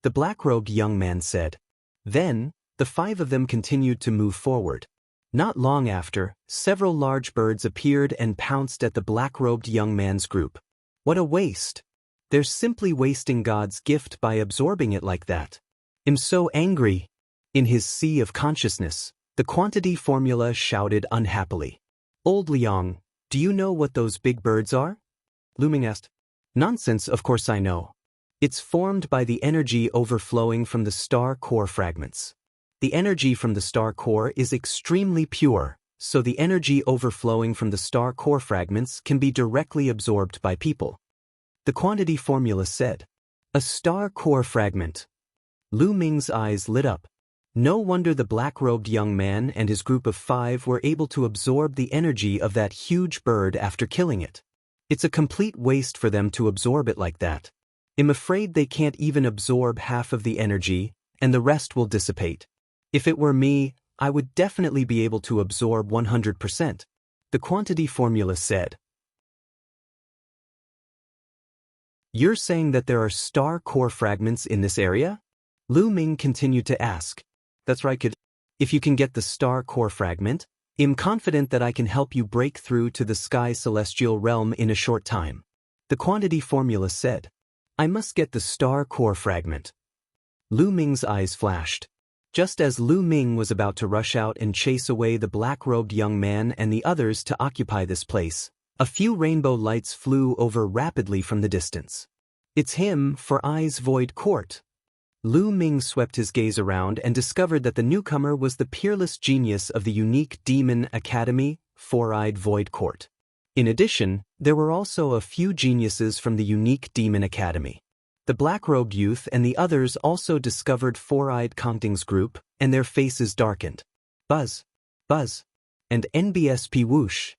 The black-robed young man said. Then, the 5 of them continued to move forward. Not long after, several large birds appeared and pounced at the black-robed young man's group. What a waste! They're simply wasting God's gift by absorbing it like that. I'm so angry. In his sea of consciousness, the quantity formula shouted unhappily. Old Liang, do you know what those big birds are? Lu Ming asked. Nonsense, of course I know. It's formed by the energy overflowing from the star core fragments. The energy from the star core is extremely pure, so the energy overflowing from the star core fragments can be directly absorbed by people. The quantity formula said. A star core fragment. Lu Ming's eyes lit up. No wonder the black-robed young man and his group of 5 were able to absorb the energy of that huge bird after killing it. It's a complete waste for them to absorb it like that. I'm afraid they can't even absorb half of the energy, and the rest will dissipate. If it were me, I would definitely be able to absorb 100%. The quantity formula said. You're saying that there are star core fragments in this area? Lu Ming continued to ask. That's right, kid. If you can get the star core fragment, I'm confident that I can help you break through to the sky celestial realm in a short time. The quantity formula said. I must get the star core fragment. Lu Ming's eyes flashed. Just as Lu Ming was about to rush out and chase away the black-robed young man and the others to occupy this place, a few rainbow lights flew over rapidly from the distance. It's him, for Eyes Void Court. Lu Ming swept his gaze around and discovered that the newcomer was the peerless genius of the unique Demon Academy, Four-Eyed Void Court. In addition, there were also a few geniuses from the unique Demon Academy. The black-robed youth and the others also discovered Four-Eyed Kongting's group, and their faces darkened. Buzz, buzz, and NBSP whoosh.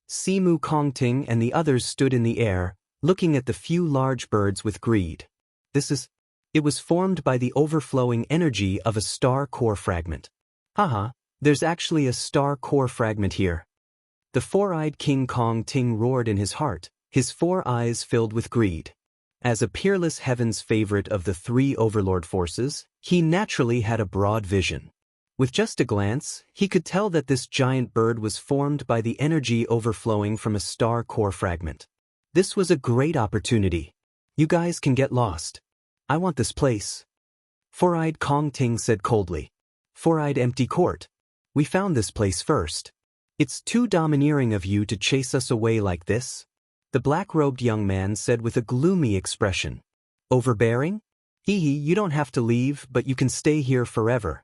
Simu Kongting and the others stood in the air, looking at the few large birds with greed. It was formed by the overflowing energy of a star core fragment. Haha, there's actually a star core fragment here. The four-eyed King Kong Ting roared in his heart, his 4 eyes filled with greed. As a peerless heaven's favorite of the 3 overlord forces, he naturally had a broad vision. With just a glance, he could tell that this giant bird was formed by the energy overflowing from a star core fragment. This was a great opportunity. You guys can get lost. I want this place. Four-eyed Kong Ting said coldly. Four-eyed Empty Court. We found this place first. It's too domineering of you to chase us away like this. The black-robed young man said with a gloomy expression. Overbearing? Hee hee, you don't have to leave, but you can stay here forever.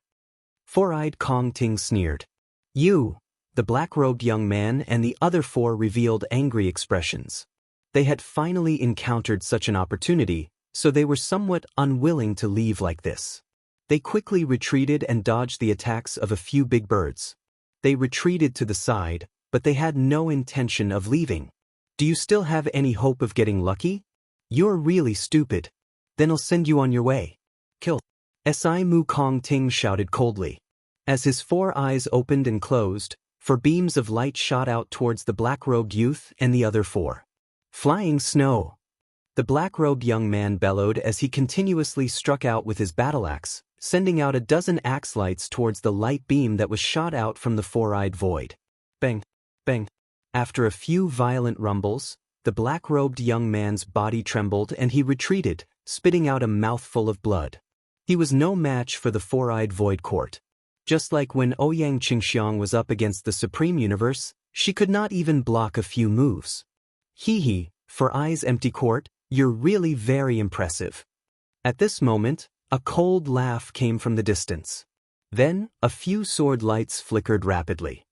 Four-eyed Kong Ting sneered. You! The black-robed young man and the other 4 revealed angry expressions. They had finally encountered such an opportunity, so they were somewhat unwilling to leave like this. They quickly retreated and dodged the attacks of a few big birds. They retreated to the side, but they had no intention of leaving. Do you still have any hope of getting lucky? You're really stupid. Then I'll send you on your way. Kill. Simu Kong Ting shouted coldly. As his 4 eyes opened and closed, 4 beams of light shot out towards the black-robed youth and the other 4. Flying snow. The black-robed young man bellowed as he continuously struck out with his battle axe, sending out a dozen axe lights towards the light beam that was shot out from the 4-eyed void. Bang, bang. After a few violent rumbles, the black-robed young man's body trembled and he retreated, spitting out a mouthful of blood. He was no match for the 4-eyed void court. Just like when Ouyang Qingxiang was up against the Supreme Universe, she could not even block a few moves. Hee hee, 4 eyes Empty Court, you're really very impressive. At this moment, a cold laugh came from the distance. Then, a few sword lights flickered rapidly.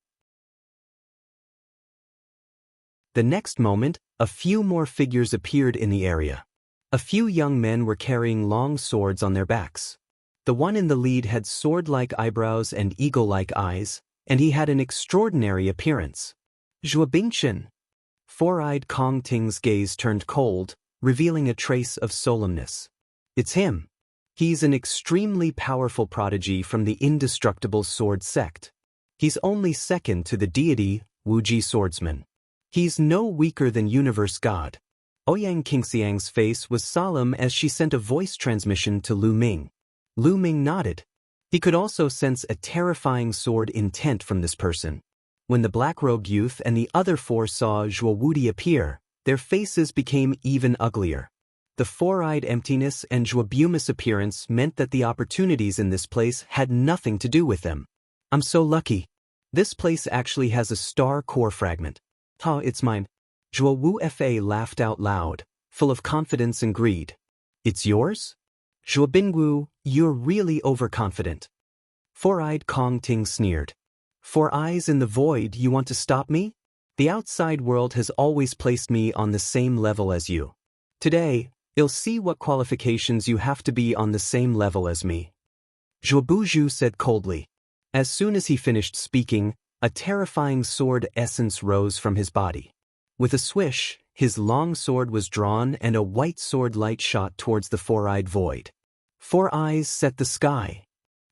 The next moment, a few more figures appeared in the area. A few young men were carrying long swords on their backs. The one in the lead had sword-like eyebrows and eagle-like eyes, and he had an extraordinary appearance. Zhuo Bingchen. 4-eyed Kong Ting's gaze turned cold, revealing a trace of solemnness. It's him. He's an extremely powerful prodigy from the indestructible sword sect. He's only second to the deity, Wuji swordsman. He's no weaker than Universe God. Ouyang Qingxiang's face was solemn as she sent a voice transmission to Lu Ming. Lu Ming nodded. He could also sense a terrifying sword intent from this person. When the black-robed youth and the other 4 saw Zhuo Wudi appear, their faces became even uglier. The 4-eyed emptiness and Zhuo Buma's appearance meant that the opportunities in this place had nothing to do with them. I'm so lucky. This place actually has a star core fragment. Ha, it's mine. Zhuo Wu Fa laughed out loud, full of confidence and greed. It's yours? Zhuo Bingwu, you're really overconfident. 4-eyed Kong Ting sneered. 4 eyes in the void, you want to stop me? The outside world has always placed me on the same level as you. Today, you'll see what qualifications you have to be on the same level as me. Zhuo Buzhu said coldly. As soon as he finished speaking, a terrifying sword essence rose from his body. With a swish, his long sword was drawn and a white sword light shot towards the 4-eyed void. 4 eyes set the sky.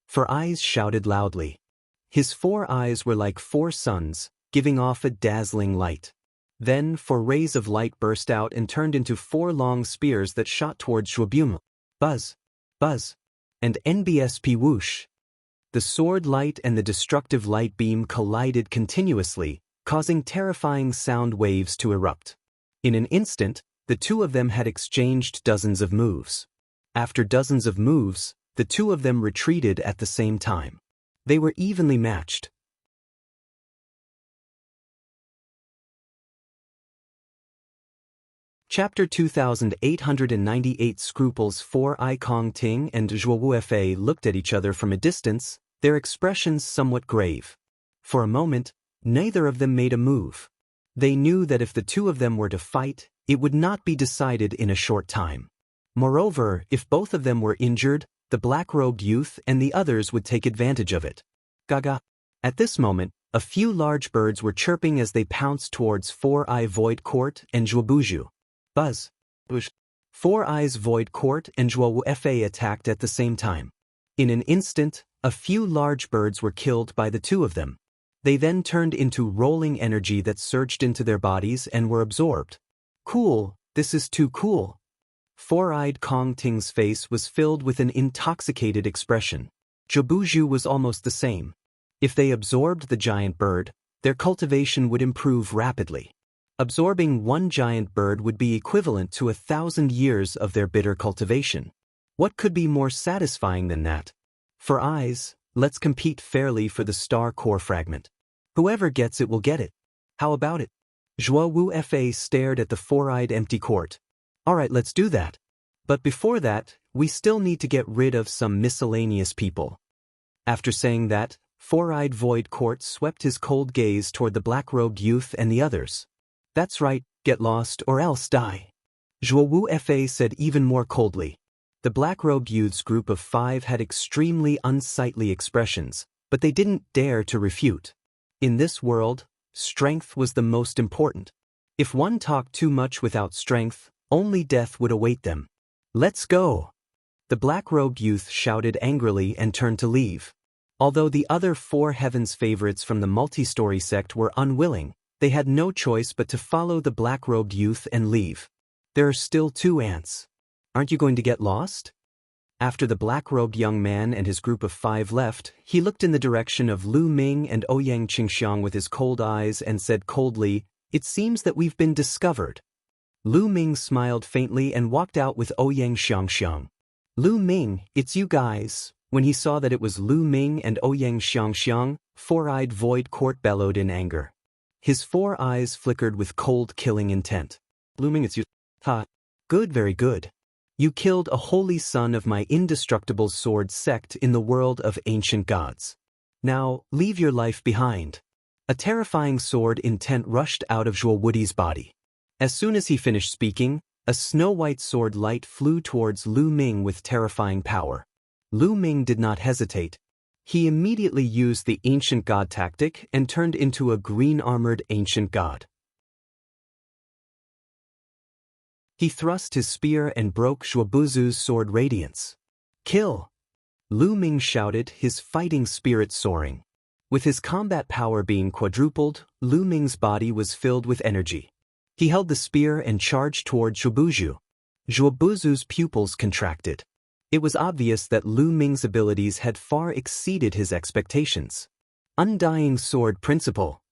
4 eyes shouted loudly. His 4 eyes were like 4 suns, giving off a dazzling light. Then 4 rays of light burst out and turned into 4 long spears that shot towards Shuobuma. Buzz, buzz, and NBSP whoosh. The sword light and the destructive light beam collided continuously, causing terrifying sound waves to erupt. In an instant, the 2 of them had exchanged dozens of moves. After dozens of moves, the 2 of them retreated at the same time. They were evenly matched. Chapter 2898 Scruples 4-eye Kong Ting and Zhuo Wufa looked at each other from a distance, their expressions somewhat grave. For a moment, neither of them made a move. They knew that if the 2 of them were to fight, it would not be decided in a short time. Moreover, if both of them were injured, the black-robed youth and the others would take advantage of it. Gaga. At this moment, a few large birds were chirping as they pounced towards Four Eye Void Court and Zhuobuju. Buzz. Bush. Four Eyes Void Court and Zhuowu attacked at the same time. In an instant, a few large birds were killed by the two of them. They then turned into rolling energy that surged into their bodies and were absorbed. Cool, this is too cool. Four-eyed Kong Ting's face was filled with an intoxicated expression. Zhuobuju was almost the same. If they absorbed the giant bird, their cultivation would improve rapidly. Absorbing one giant bird would be equivalent to 1,000 years of their bitter cultivation. What could be more satisfying than that? For eyes, let's compete fairly for the star core fragment. Whoever gets it will get it. How about it? Zhuowu stared at the four-eyed empty court. Alright, let's do that. But before that, we still need to get rid of some miscellaneous people. After saying that, Four-Eyed Void Court swept his cold gaze toward the black-robed youth and the others. That's right, get lost or else die. Zhuowu said even more coldly. The black-robed youth's group of 5 had extremely unsightly expressions, but they didn't dare to refute. In this world, strength was the most important. If one talked too much without strength, only death would await them. Let's go! The black-robed youth shouted angrily and turned to leave. Although the other 4 Heaven's favorites from the multi-story sect were unwilling, they had no choice but to follow the black-robed youth and leave. There are still 2 ants. Aren't you going to get lost? After the black-robed young man and his group of 5 left, he looked in the direction of Lu Ming and Ouyang Qingxiang with his cold eyes and said coldly, "It seems that we've been discovered." Lu Ming smiled faintly and walked out with Ouyang Xianxia. "Lu Ming, it's you guys." When he saw that it was Lu Ming and Ouyang Xianxia, Four-Eyed Void Court bellowed in anger. His 4 eyes flickered with cold killing intent. "Lu Ming, it's you." "Ha. Good, very good. You killed a holy son of my indestructible sword sect in the world of ancient gods. Now, leave your life behind." A terrifying sword intent rushed out of Zhuowudi's body. As soon as he finished speaking, a snow-white sword light flew towards Lu Ming with terrifying power. Lu Ming did not hesitate. He immediately used the ancient god tactic and turned into a green-armored ancient god. He thrust his spear and broke Zhuobuzu's sword radiance. "Kill!" Lu Ming shouted, his fighting spirit soaring. With his combat power being quadrupled, Lu Ming's body was filled with energy. He held the spear and charged toward Zhuobuzu. Zhuobuzu's pupils contracted. It was obvious that Lu Ming's abilities had far exceeded his expectations. "Undying Sword Principle!"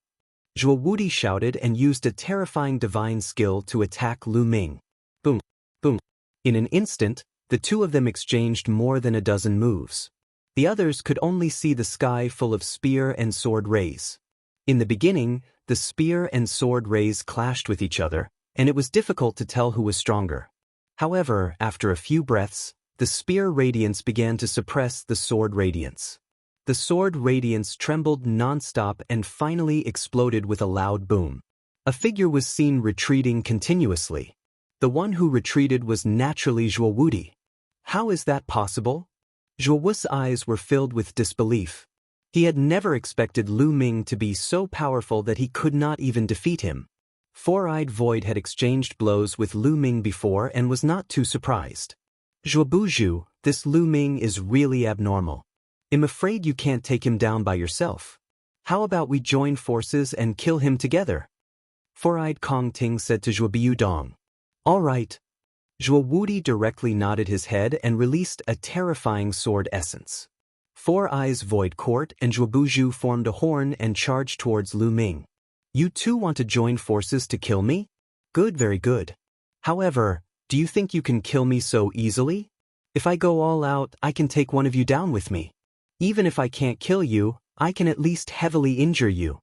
Zhuowudi shouted and used a terrifying divine skill to attack Lu Ming. Boom, boom. In an instant, the two of them exchanged more than a dozen moves. The others could only see the sky full of spear and sword rays. In the beginning, the spear and sword rays clashed with each other, and it was difficult to tell who was stronger. However, after a few breaths, the spear radiance began to suppress the sword radiance. The sword radiance trembled non-stop and finally exploded with a loud boom. A figure was seen retreating continuously. The one who retreated was naturally Zhuowudi. How is that possible? Zhuowu's eyes were filled with disbelief. He had never expected Lu Ming to be so powerful that he could not even defeat him. Four-Eyed Void had exchanged blows with Lu Ming before and was not too surprised. "Zhuobuzu, this Lu Ming is really abnormal. I'm afraid you can't take him down by yourself. How about we join forces and kill him together?" Four-Eyed Kong Ting said to Zhuobiu Dong. "All right." Zhuowudi directly nodded his head and released a terrifying sword essence. Four Eyes Void Court and Zhuobuzu formed a horn and charged towards Lu Ming. "You two want to join forces to kill me? Good, very good. However, do you think you can kill me so easily? If I go all out, I can take one of you down with me. Even if I can't kill you, I can at least heavily injure you.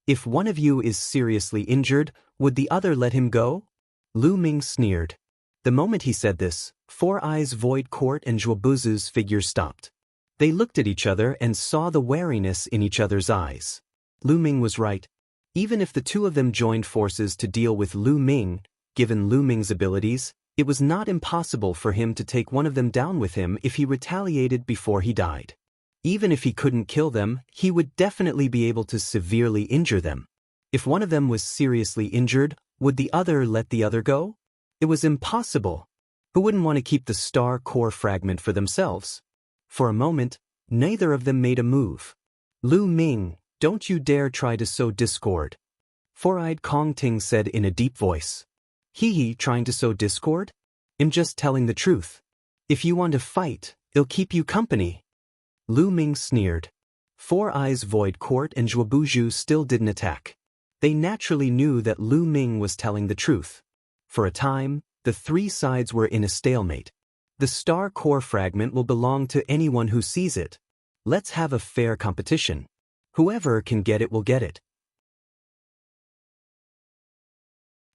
If one of you is seriously injured, would the other let him go?" Lu Ming sneered. The moment he said this, Four Eyes Void Court and Zhuobuzu's figures stopped. They looked at each other and saw the wariness in each other's eyes. Lu Ming was right. Even if the two of them joined forces to deal with Lu Ming, given Lu Ming's abilities, It was not impossible for him to take one of them down with him if he retaliated before he died. Even if he couldn't kill them, he would definitely be able to severely injure them. If one of them was seriously injured, would the other let the other go? It was impossible. Who wouldn't want to keep the star core fragment for themselves? For a moment, neither of them made a move. Lu Ming, don't you dare try to sow discord. Four-eyed Kong Ting said in a deep voice. He trying to sow discord? I'm just telling the truth. If you want to fight, it'll keep you company. Lu Ming sneered. Four Eyes Void Court and Zhuobuju still didn't attack. They naturally knew that Lu Ming was telling the truth. For a time, the three sides were in a stalemate. The star core fragment will belong to anyone who sees it. Let's have a fair competition. Whoever can get it will get it.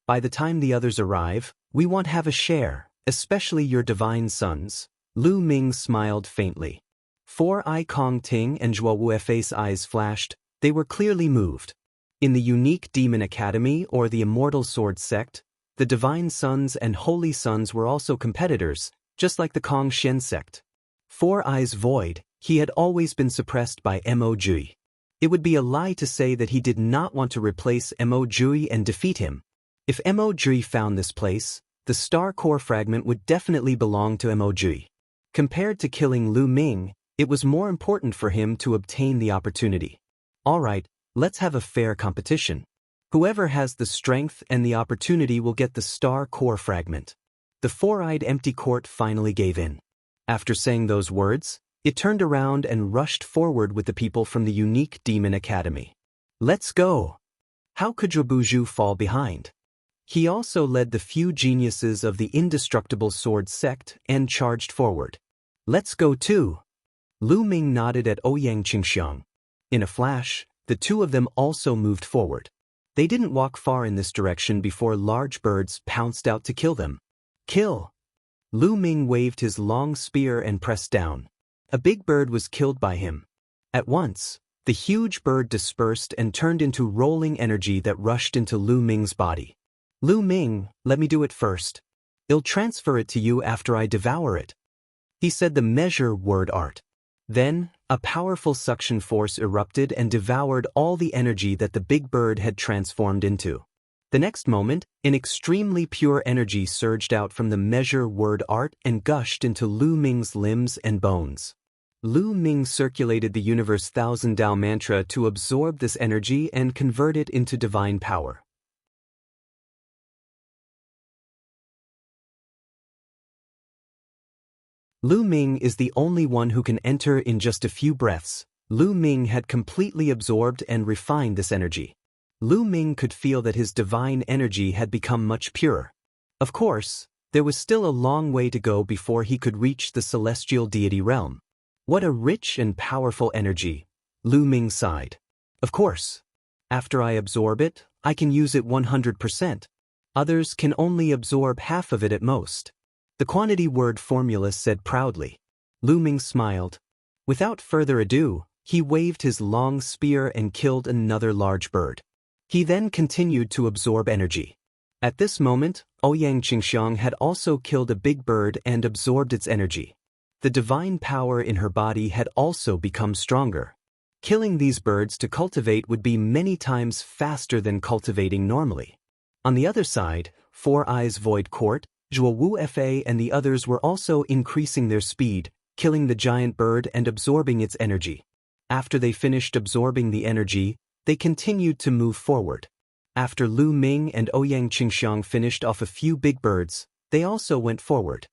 By the time the others arrive, we won't have a share, especially your divine sons. Lu Ming smiled faintly. Four-Eye Kong Ting and Zhuo Wuefei's eyes flashed. They were clearly moved. In the unique demon academy or the immortal sword sect, the divine sons and holy sons were also competitors, just like the Kong Shen sect. Four Eyes Void, he had always been suppressed by Mo Jui. It would be a lie to say that he did not want to replace Mo Jui and defeat him. If Mo Jui found this place, the star core fragment would definitely belong to Mo Jui. Compared to killing Lu Ming, it was more important for him to obtain the opportunity. Alright, let's have a fair competition. Whoever has the strength and the opportunity will get the star core fragment. The four-eyed empty court finally gave in. After saying those words, it turned around and rushed forward with the people from the unique demon academy. Let's go! How could Zhuobuju fall behind? He also led the few geniuses of the indestructible sword sect and charged forward. Let's go too! Lu Ming nodded at Ouyang Qingxiang. In a flash, the two of them also moved forward. They didn't walk far in this direction before large birds pounced out to kill them. Kill! Lu Ming waved his long spear and pressed down. A big bird was killed by him. At once, the huge bird dispersed and turned into rolling energy that rushed into Lu Ming's body. Lu Ming, let me do it first. I'll transfer it to you after I devour it. He said the measure word art. Then, a powerful suction force erupted and devoured all the energy that the big bird had transformed into. The next moment, an extremely pure energy surged out from the measure word art and gushed into Lu Ming's limbs and bones. Lu Ming circulated the universe Thousand Dao mantra to absorb this energy and convert it into divine power. Lu Ming is the only one who can enter in just a few breaths. Lu Ming had completely absorbed and refined this energy. Lu Ming could feel that his divine energy had become much purer. Of course, there was still a long way to go before he could reach the celestial deity realm. What a rich and powerful energy, Lu Ming sighed. Of course. After I absorb it, I can use it 100%. Others can only absorb half of it at most. The quantity word formula said proudly. Lu Ming smiled. Without further ado, he waved his long spear and killed another large bird. He then continued to absorb energy. At this moment, Ouyang Qingxiang had also killed a big bird and absorbed its energy. The divine power in her body had also become stronger. Killing these birds to cultivate would be many times faster than cultivating normally. On the other side, Four Eyes Void Court, Zhuo Wuefei and the others were also increasing their speed, killing the giant bird and absorbing its energy. After they finished absorbing the energy, they continued to move forward. After Lu Ming and Ouyang Qingxiang finished off a few big birds, they also went forward.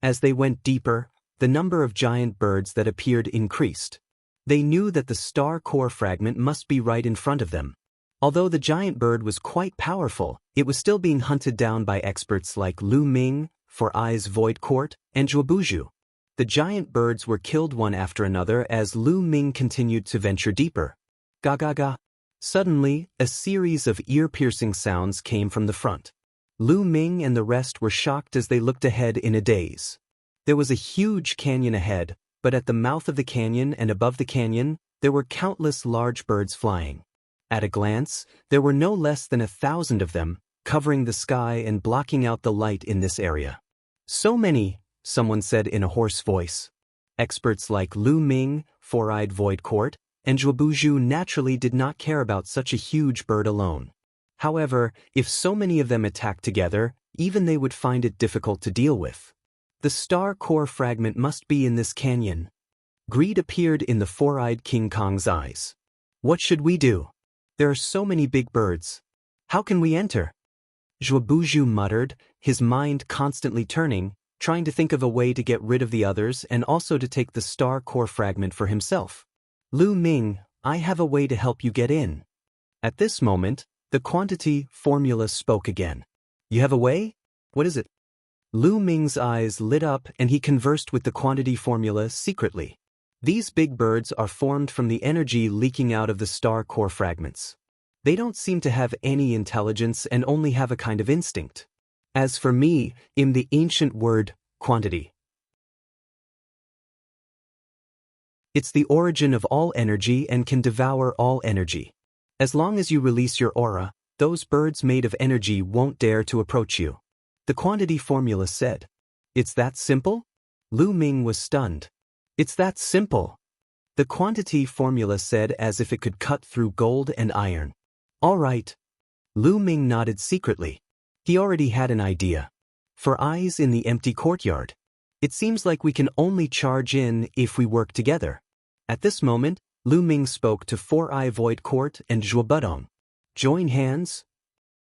As they went deeper, the number of giant birds that appeared increased. They knew that the star core fragment must be right in front of them. Although the giant bird was quite powerful, it was still being hunted down by experts like Lu Ming, Four Eyes Void Court, and Zhuobuju. The giant birds were killed one after another as Lu Ming continued to venture deeper. Ga ga ga. Suddenly, a series of ear-piercing sounds came from the front. Lu Ming and the rest were shocked as they looked ahead in a daze. There was a huge canyon ahead, but at the mouth of the canyon and above the canyon, there were countless large birds flying. At a glance, there were no less than 1,000 of them, covering the sky and blocking out the light in this area. So many, someone said in a hoarse voice. Experts like Lu Ming, four-eyed void court, and Zhuobuju naturally did not care about such a huge bird alone. However, if so many of them attacked together, even they would find it difficult to deal with. The star core fragment must be in this canyon. Greed appeared in the four-eyed King Kong's eyes. What should we do? There are so many big birds. How can we enter? Zhuobuju muttered, his mind constantly turning, trying to think of a way to get rid of the others and also to take the star core fragment for himself. Lu Ming, I have a way to help you get in. At this moment, the quantity formula spoke again. You have a way? What is it? Lu Ming's eyes lit up and he conversed with the quantity formula secretly. These big birds are formed from the energy leaking out of the star core fragments. They don't seem to have any intelligence and only have a kind of instinct. As for me, in the ancient word, quantity. It's the origin of all energy and can devour all energy. As long as you release your aura, those birds made of energy won't dare to approach you. The quantity formula said. It's that simple? Lu Ming was stunned. It's that simple. The quantity formula said as if it could cut through gold and iron. All right. Lu Ming nodded secretly. He already had an idea. For eyes in the empty courtyard. It seems like we can only charge in if we work together. At this moment, Lu Ming spoke to Four-Eye Void Court and Zhuobudong. Join hands?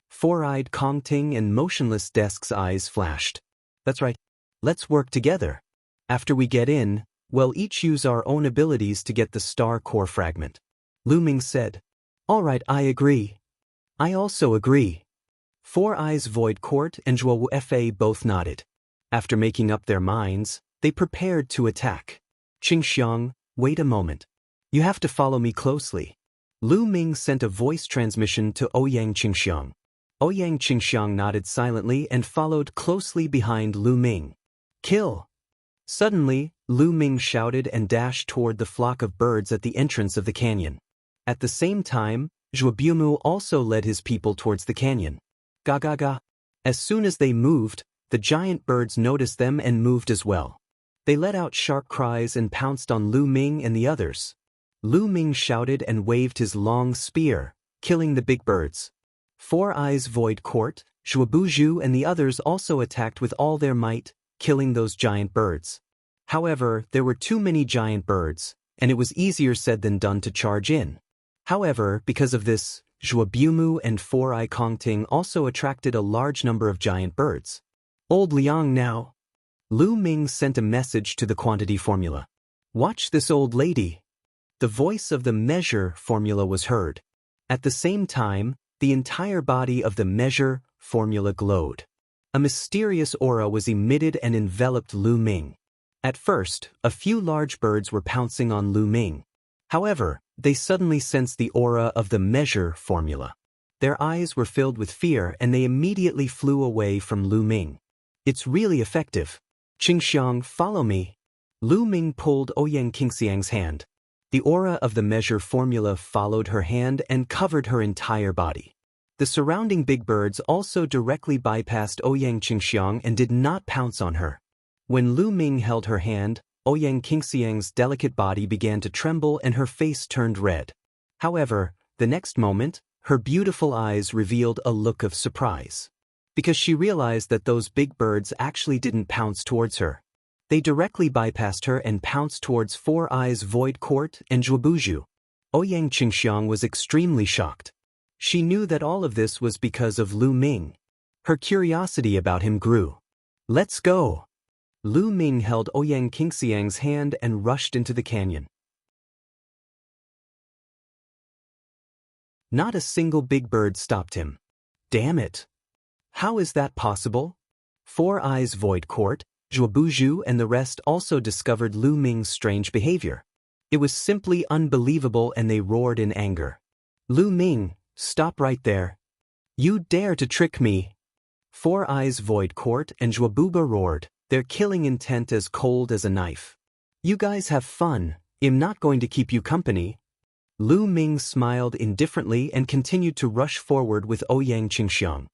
Four-Eyed Kongting and Motionless Desk's eyes flashed. That's right. Let's work together. After we get in, we'll each use our own abilities to get the star core fragment. Lu Ming said. All right, I agree. I also agree. Four Eyes Void Court and Zhuo Fa both nodded. After making up their minds, they prepared to attack. Xianxia, wait a moment. You have to follow me closely. Lu Ming sent a voice transmission to Ouyang Xianxia. Ouyang Xianxia nodded silently and followed closely behind Lu Ming. Kill! Suddenly, Lu Ming shouted and dashed toward the flock of birds at the entrance of the canyon. At the same time, Zhuobumu also led his people towards the canyon. Ga ga ga. As soon as they moved, the giant birds noticed them and moved as well. They let out sharp cries and pounced on Lu Ming and the others. Lu Ming shouted and waved his long spear, killing the big birds. Four Eyes Void Court, Zhuobuju and the others also attacked with all their might, killing those giant birds. However, there were too many giant birds, and it was easier said than done to charge in. However, because of this, Zhuobumu and Four-Eye Kongting also attracted a large number of giant birds. Old Liang now. Lu Ming sent a message to the quantity formula. Watch this old lady. The voice of the measure formula was heard. At the same time, the entire body of the measure formula glowed. A mysterious aura was emitted and enveloped Lu Ming. At first, a few large birds were pouncing on Lu Ming. However, they suddenly sensed the aura of the measure formula. Their eyes were filled with fear and they immediately flew away from Lu Ming. It's really effective. Xianxia, follow me. Lu Ming pulled Ouyang Xianxia's hand. The aura of the measure formula followed her hand and covered her entire body. The surrounding big birds also directly bypassed Ouyang Xianxia and did not pounce on her. When Lu Ming held her hand, Ouyang Xianxia's delicate body began to tremble and her face turned red. However, the next moment, her beautiful eyes revealed a look of surprise. Because she realized that those big birds actually didn't pounce towards her. They directly bypassed her and pounced towards Four Eyes Void Court and Zhuobuju. Ouyang Xianxia was extremely shocked. She knew that all of this was because of Lu Ming. Her curiosity about him grew. Let's go! Lu Ming held Ouyang Xianxia's hand and rushed into the canyon. Not a single big bird stopped him. Damn it! How is that possible? Four Eyes Void Court, Zhuobuju and the rest also discovered Lu Ming's strange behavior. It was simply unbelievable and they roared in anger. Lu Ming, stop right there. You dare to trick me! Four Eyes Void Court and Zhuobuba roared, their killing intent as cold as a knife. You guys have fun, I'm not going to keep you company. Lu Ming smiled indifferently and continued to rush forward with Ouyang Xianxia.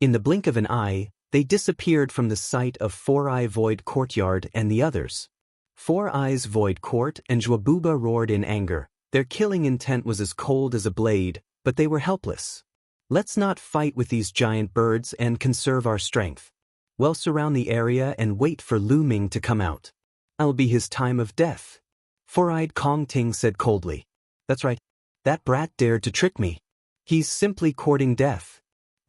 In the blink of an eye, They disappeared from the sight of Four-Eye Void Courtyard and the others. Four Eyes Void Court and Zhuabuba roared in anger. Their killing intent was as cold as a blade, but they were helpless. Let's not fight with these giant birds and conserve our strength. We'll surround the area and wait for Lu Ming to come out. It'll be his time of death. Four-Eyed Kong Ting said coldly. That's right. That brat dared to trick me. He's simply courting death.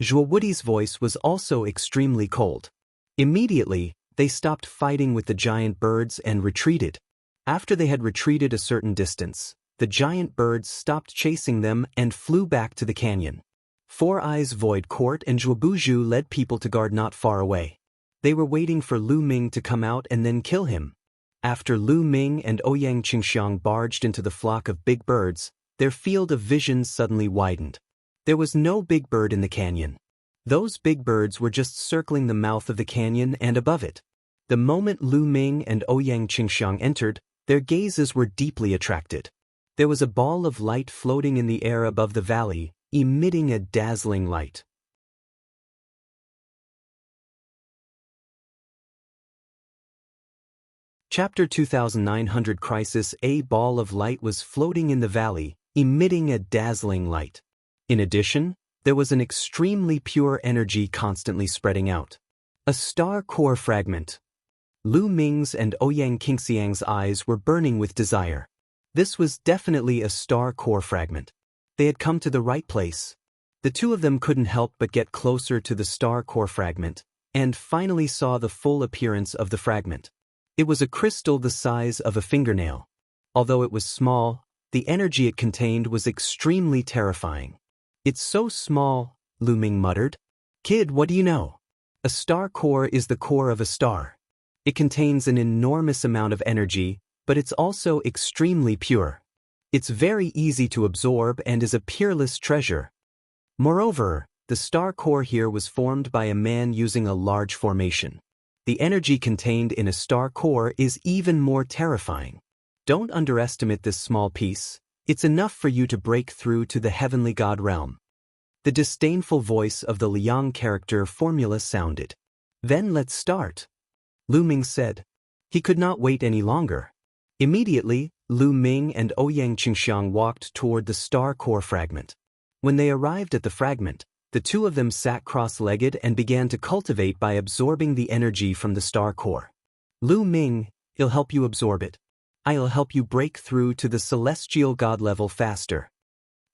Zhuowudi's voice was also extremely cold. Immediately, they stopped fighting with the giant birds and retreated. After they had retreated a certain distance, the giant birds stopped chasing them and flew back to the canyon. Four Eyes Void Court and Zhuobuju led people to guard not far away. They were waiting for Lu Ming to come out and then kill him. After Lu Ming and Ouyang Qingxiang barged into the flock of big birds, their field of vision suddenly widened. There was no big bird in the canyon. Those big birds were just circling the mouth of the canyon and above it. The moment Lu Ming and Ouyang Qingxiang entered, their gazes were deeply attracted. There was a ball of light floating in the air above the valley, emitting a dazzling light. Chapter 2900 Crisis. A ball of light was floating in the valley, emitting a dazzling light. In addition, there was an extremely pure energy constantly spreading out. A star core fragment. Lu Ming's and Ouyang Qingxiang's eyes were burning with desire. This was definitely a star core fragment. They had come to the right place. The two of them couldn't help but get closer to the star core fragment, and finally saw the full appearance of the fragment. It was a crystal the size of a fingernail. Although it was small, the energy it contained was extremely terrifying. It's so small, Lu Ming muttered. Kid, what do you know? A star core is the core of a star. It contains an enormous amount of energy, but it's also extremely pure. It's very easy to absorb and is a peerless treasure. Moreover, the star core here was formed by a man using a large formation. The energy contained in a star core is even more terrifying. Don't underestimate this small piece. It's enough for you to break through to the heavenly god realm. The disdainful voice of the Liang character formula sounded. Then let's start, Lu Ming said. He could not wait any longer. Immediately, Lu Ming and Ouyang Qingxiang walked toward the star core fragment. When they arrived at the fragment, the two of them sat cross-legged and began to cultivate by absorbing the energy from the star core. Lu Ming, he'll help you absorb it. I'll help you break through to the celestial god level faster.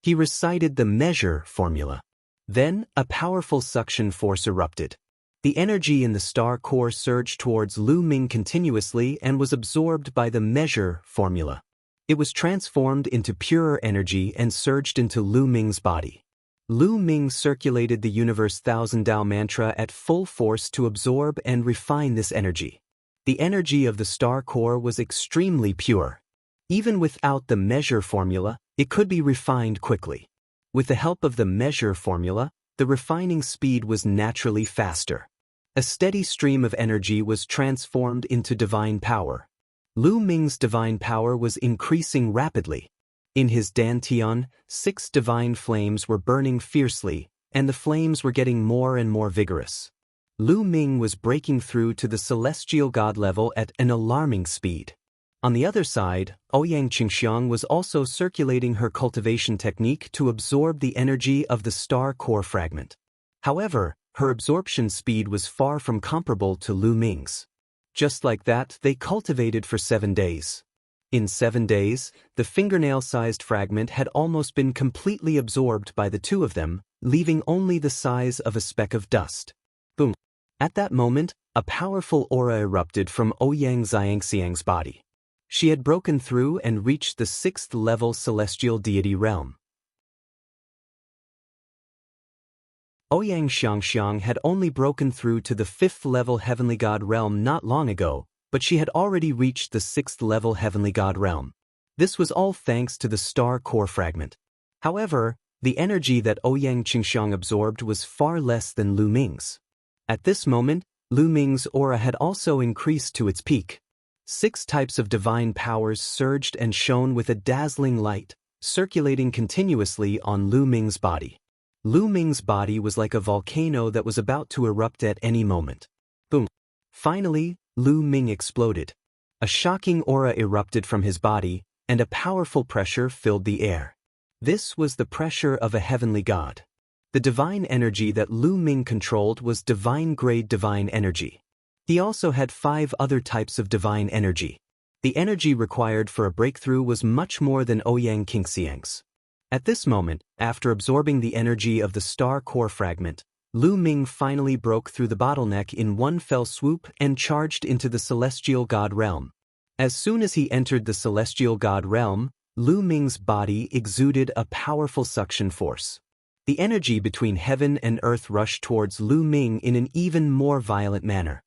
He recited the measure formula. Then, a powerful suction force erupted. The energy in the star core surged towards Lu Ming continuously and was absorbed by the measure formula. It was transformed into purer energy and surged into Lu Ming's body. Lu Ming circulated the universe Thousand Dao mantra at full force to absorb and refine this energy. The energy of the star core was extremely pure. Even without the measure formula, it could be refined quickly. With the help of the measure formula, the refining speed was naturally faster. A steady stream of energy was transformed into divine power. Lu Ming's divine power was increasing rapidly. In his dantian, 6 divine flames were burning fiercely, and the flames were getting more and more vigorous. Lu Ming was breaking through to the celestial god level at an alarming speed. On the other side, Ouyang Qingxiang was also circulating her cultivation technique to absorb the energy of the star core fragment. However, her absorption speed was far from comparable to Lu Ming's. Just like that, they cultivated for 7 days. In 7 days, the fingernail-sized fragment had almost been completely absorbed by the two of them, leaving only the size of a speck of dust. Boom. At that moment, a powerful aura erupted from Ouyang Xianxiang's body. She had broken through and reached the 6th-level celestial deity realm. Ouyang Xianxia had only broken through to the 5th-level heavenly god realm not long ago, but she had already reached the 6th-level heavenly god realm. This was all thanks to the star core fragment. However, the energy that Ouyang Qingxiang absorbed was far less than Lu Ming's. At this moment, Lu Ming's aura had also increased to its peak. 6 types of divine powers surged and shone with a dazzling light, circulating continuously on Lu Ming's body. Lu Ming's body was like a volcano that was about to erupt at any moment. Boom. Finally, Lu Ming exploded. A shocking aura erupted from his body, and a powerful pressure filled the air. This was the pressure of a heavenly god. The divine energy that Lu Ming controlled was divine-grade divine energy. He also had 5 other types of divine energy. The energy required for a breakthrough was much more than Ouyang Xianxia's. At this moment, after absorbing the energy of the star core fragment, Lu Ming finally broke through the bottleneck in one fell swoop and charged into the celestial god realm. As soon as he entered the celestial god realm, Lu Ming's body exuded a powerful suction force. The energy between heaven and earth rushed towards Lu Ming in an even more violent manner.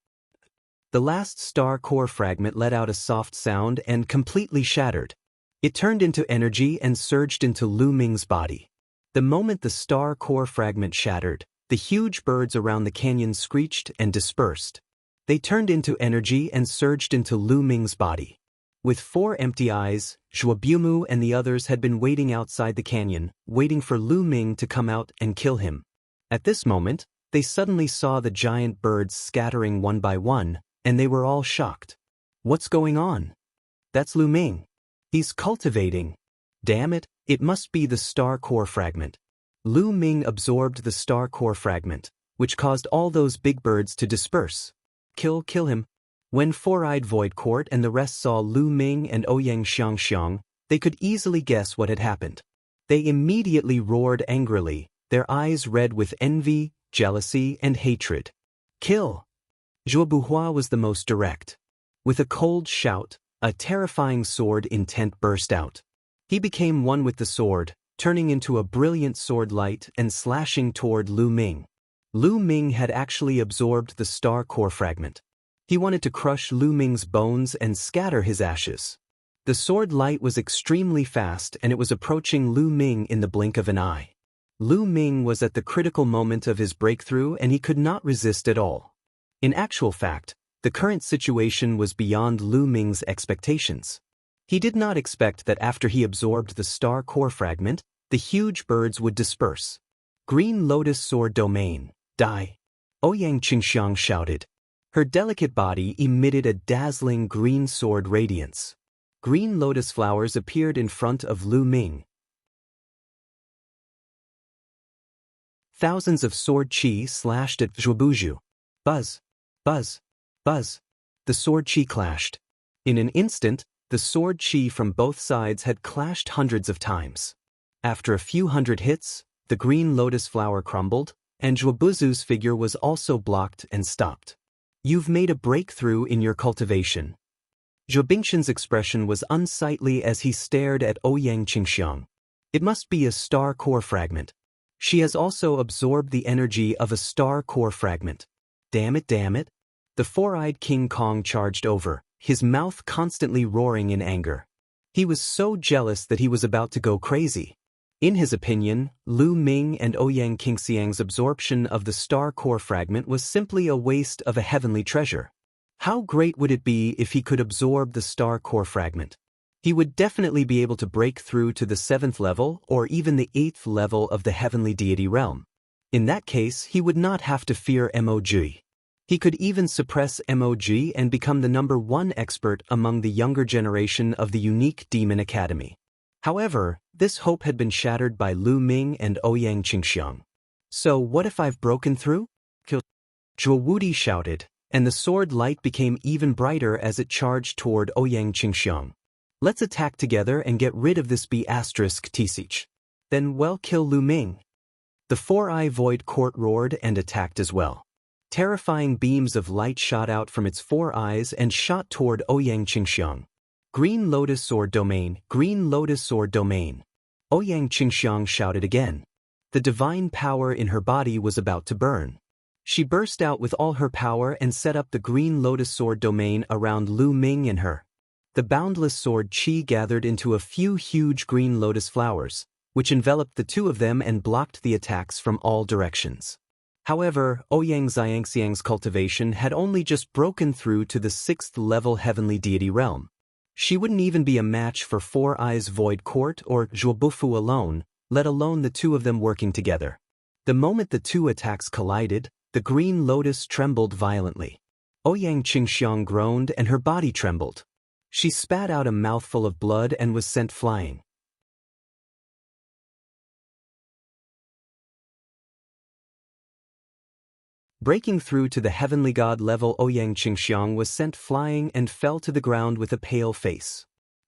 The last star core fragment let out a soft sound and completely shattered. It turned into energy and surged into Lu Ming's body. The moment the star core fragment shattered, the huge birds around the canyon screeched and dispersed. They turned into energy and surged into Lu Ming's body. With 4 empty eyes, Zhuobumu and the others had been waiting outside the canyon, waiting for Lu Ming to come out and kill him. At this moment, they suddenly saw the giant birds scattering one by one, and they were all shocked. What's going on? That's Lu Ming. He's cultivating. Damn it, it must be the star core fragment. Lu Ming absorbed the star core fragment, which caused all those big birds to disperse. Kill him. When Four-Eyed Void Court and the rest saw Lu Ming and Ouyang Xianxia, they could easily guess what had happened. They immediately roared angrily, their eyes red with envy, jealousy, and hatred. Kill! Zhuobuhua was the most direct. With a cold shout, a terrifying sword intent burst out. He became one with the sword, turning into a brilliant sword light and slashing toward Lu Ming. Lu Ming had actually absorbed the star core fragment. He wanted to crush Lu Ming's bones and scatter his ashes. The sword light was extremely fast and it was approaching Lu Ming in the blink of an eye. Lu Ming was at the critical moment of his breakthrough and he could not resist at all. In actual fact, the current situation was beyond Lu Ming's expectations. He did not expect that after he absorbed the star core fragment, the huge birds would disperse. Green Lotus Sword Domain, die! Ouyang Xianxia shouted. Her delicate body emitted a dazzling green sword radiance. Green lotus flowers appeared in front of Lu Ming. Thousands of sword chi slashed at Zhuobuju. Buzz! Buzz! Buzz! The sword chi clashed. In an instant, the sword chi from both sides had clashed hundreds of times. After a few hundred hits, the green lotus flower crumbled, and Zhuobuzu's figure was also blocked and stopped. You've made a breakthrough in your cultivation. Zhou Bingxian's expression was unsightly as he stared at Ouyang Xianxia. It must be a star core fragment. She has also absorbed the energy of a star core fragment. Damn it, damn it. The four-eyed King Kong charged over, his mouth constantly roaring in anger. He was so jealous that he was about to go crazy. In his opinion, Lu Ming and Ouyang Xianxia's absorption of the star core fragment was simply a waste of a heavenly treasure. How great would it be if he could absorb the star core fragment? He would definitely be able to break through to the 7th level or even the 8th level of the heavenly deity realm. In that case, he would not have to fear MOG. He could even suppress MOG and become the #1 expert among the younger generation of the unique Demon Academy. However, this hope had been shattered by Lu Ming and Ouyang Xianxia. So what if I've broken through? Zhuo Wudi shouted, and the sword light became even brighter as it charged toward Ouyang Xianxia. Let's attack together and get rid of this B*Tsich. Then well kill Lu Ming. The Four-Eye Void Court roared and attacked as well. Terrifying beams of light shot out from its 4 eyes and shot toward Ouyang Xianxia. Green Lotus Sword Domain, Green Lotus Sword Domain. Ouyang Xianxia shouted again. The divine power in her body was about to burn. She burst out with all her power and set up the Green Lotus Sword Domain around Lu Ming and her. The boundless sword chi gathered into a few huge green lotus flowers, which enveloped the two of them and blocked the attacks from all directions. However, Ouyang Xianxia's cultivation had only just broken through to the 6th level heavenly deity realm. She wouldn't even be a match for Four Eyes Void Court or Zhuobufu alone, let alone the two of them working together. The moment the two attacks collided, the green lotus trembled violently. Ouyang Qingxiang groaned and her body trembled. She spat out a mouthful of blood and was sent flying. Breaking through to the heavenly god level, Ouyang Qingxiang was sent flying and fell to the ground with a pale face.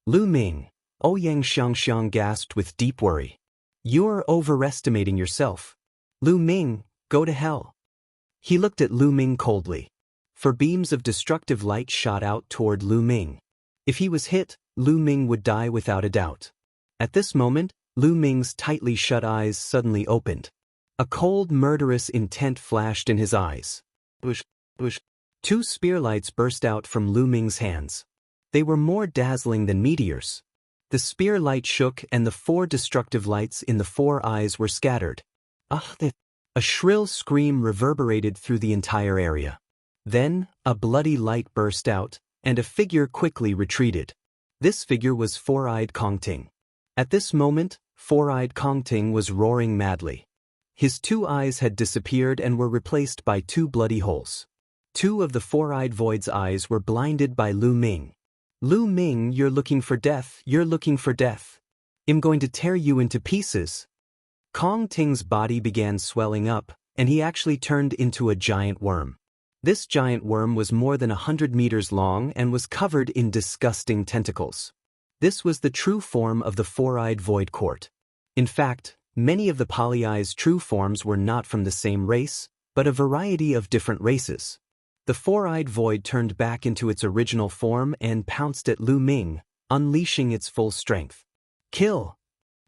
Lu Ming, Ouyang Xianxia gasped with deep worry. You're overestimating yourself. Lu Ming, go to hell. He looked at Lu Ming coldly. For beams of destructive light shot out toward Lu Ming. If he was hit, Lu Ming would die without a doubt. At this moment, Lu Ming's tightly shut eyes suddenly opened. A cold, murderous intent flashed in his eyes. Bush, bush. Two spear lights burst out from Lu Ming's hands. They were more dazzling than meteors. The spear light shook and the 4 destructive lights in the 4 eyes were scattered. A shrill scream reverberated through the entire area. Then, a bloody light burst out, and a figure quickly retreated. This figure was 4-eyed Kongting. At this moment, 4-eyed Kongting was roaring madly. His 2 eyes had disappeared and were replaced by 2 bloody holes. 2 of the 4-eyed void's eyes were blinded by Lu Ming. Lu Ming, you're looking for death, you're looking for death. I'm going to tear you into pieces. Kongting's body began swelling up, and he actually turned into a giant worm. This giant worm was more than 100 meters long and was covered in disgusting tentacles. This was the true form of the 4-eyed void court. In fact, many of the Polyeyes' true forms were not from the same race, but a variety of different races. The 4-eyed void turned back into its original form and pounced at Lu Ming, unleashing its full strength. Kill!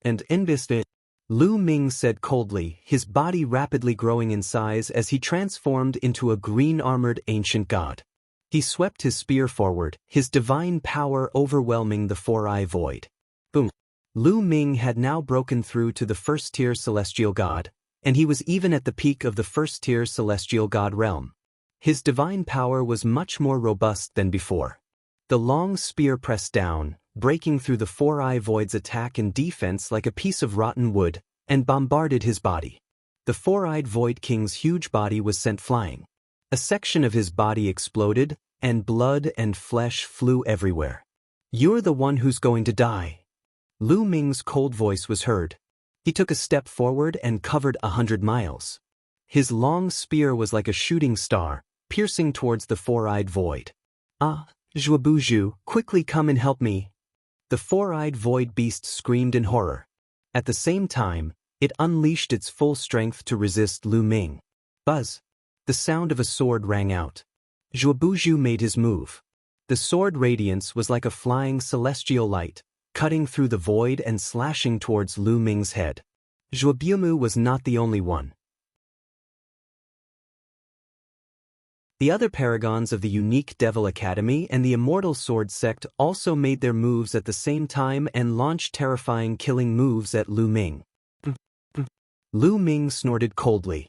And invest it. Lu Ming said coldly, his body rapidly growing in size as he transformed into a green-armored ancient god. He swept his spear forward, his divine power overwhelming the 4-eye void. Boom! Lu Ming had now broken through to the 1st-tier celestial god, and he was even at the peak of the 1st-tier celestial god realm. His divine power was much more robust than before. The long spear pressed down, breaking through the 4-eye void's attack and defense like a piece of rotten wood, and bombarded his body. The 4-eyed void king's huge body was sent flying. A section of his body exploded, and blood and flesh flew everywhere. You're the one who's going to die. Lu Ming's cold voice was heard. He took a step forward and covered 100 miles. His long spear was like a shooting star, piercing towards the 4-eyed void. Zhuobuju, quickly come and help me. The 4-eyed void beast screamed in horror. At the same time, it unleashed its full strength to resist Lu Ming. Buzz! The sound of a sword rang out. Zhuobuju made his move. The sword radiance was like a flying celestial light, cutting through the void and slashing towards Lu Ming's head. Zhuobumu was not the only one. The other paragons of the unique Devil Academy and the Immortal Sword Sect also made their moves at the same time and launched terrifying killing moves at Lu Ming. Lu Ming snorted coldly.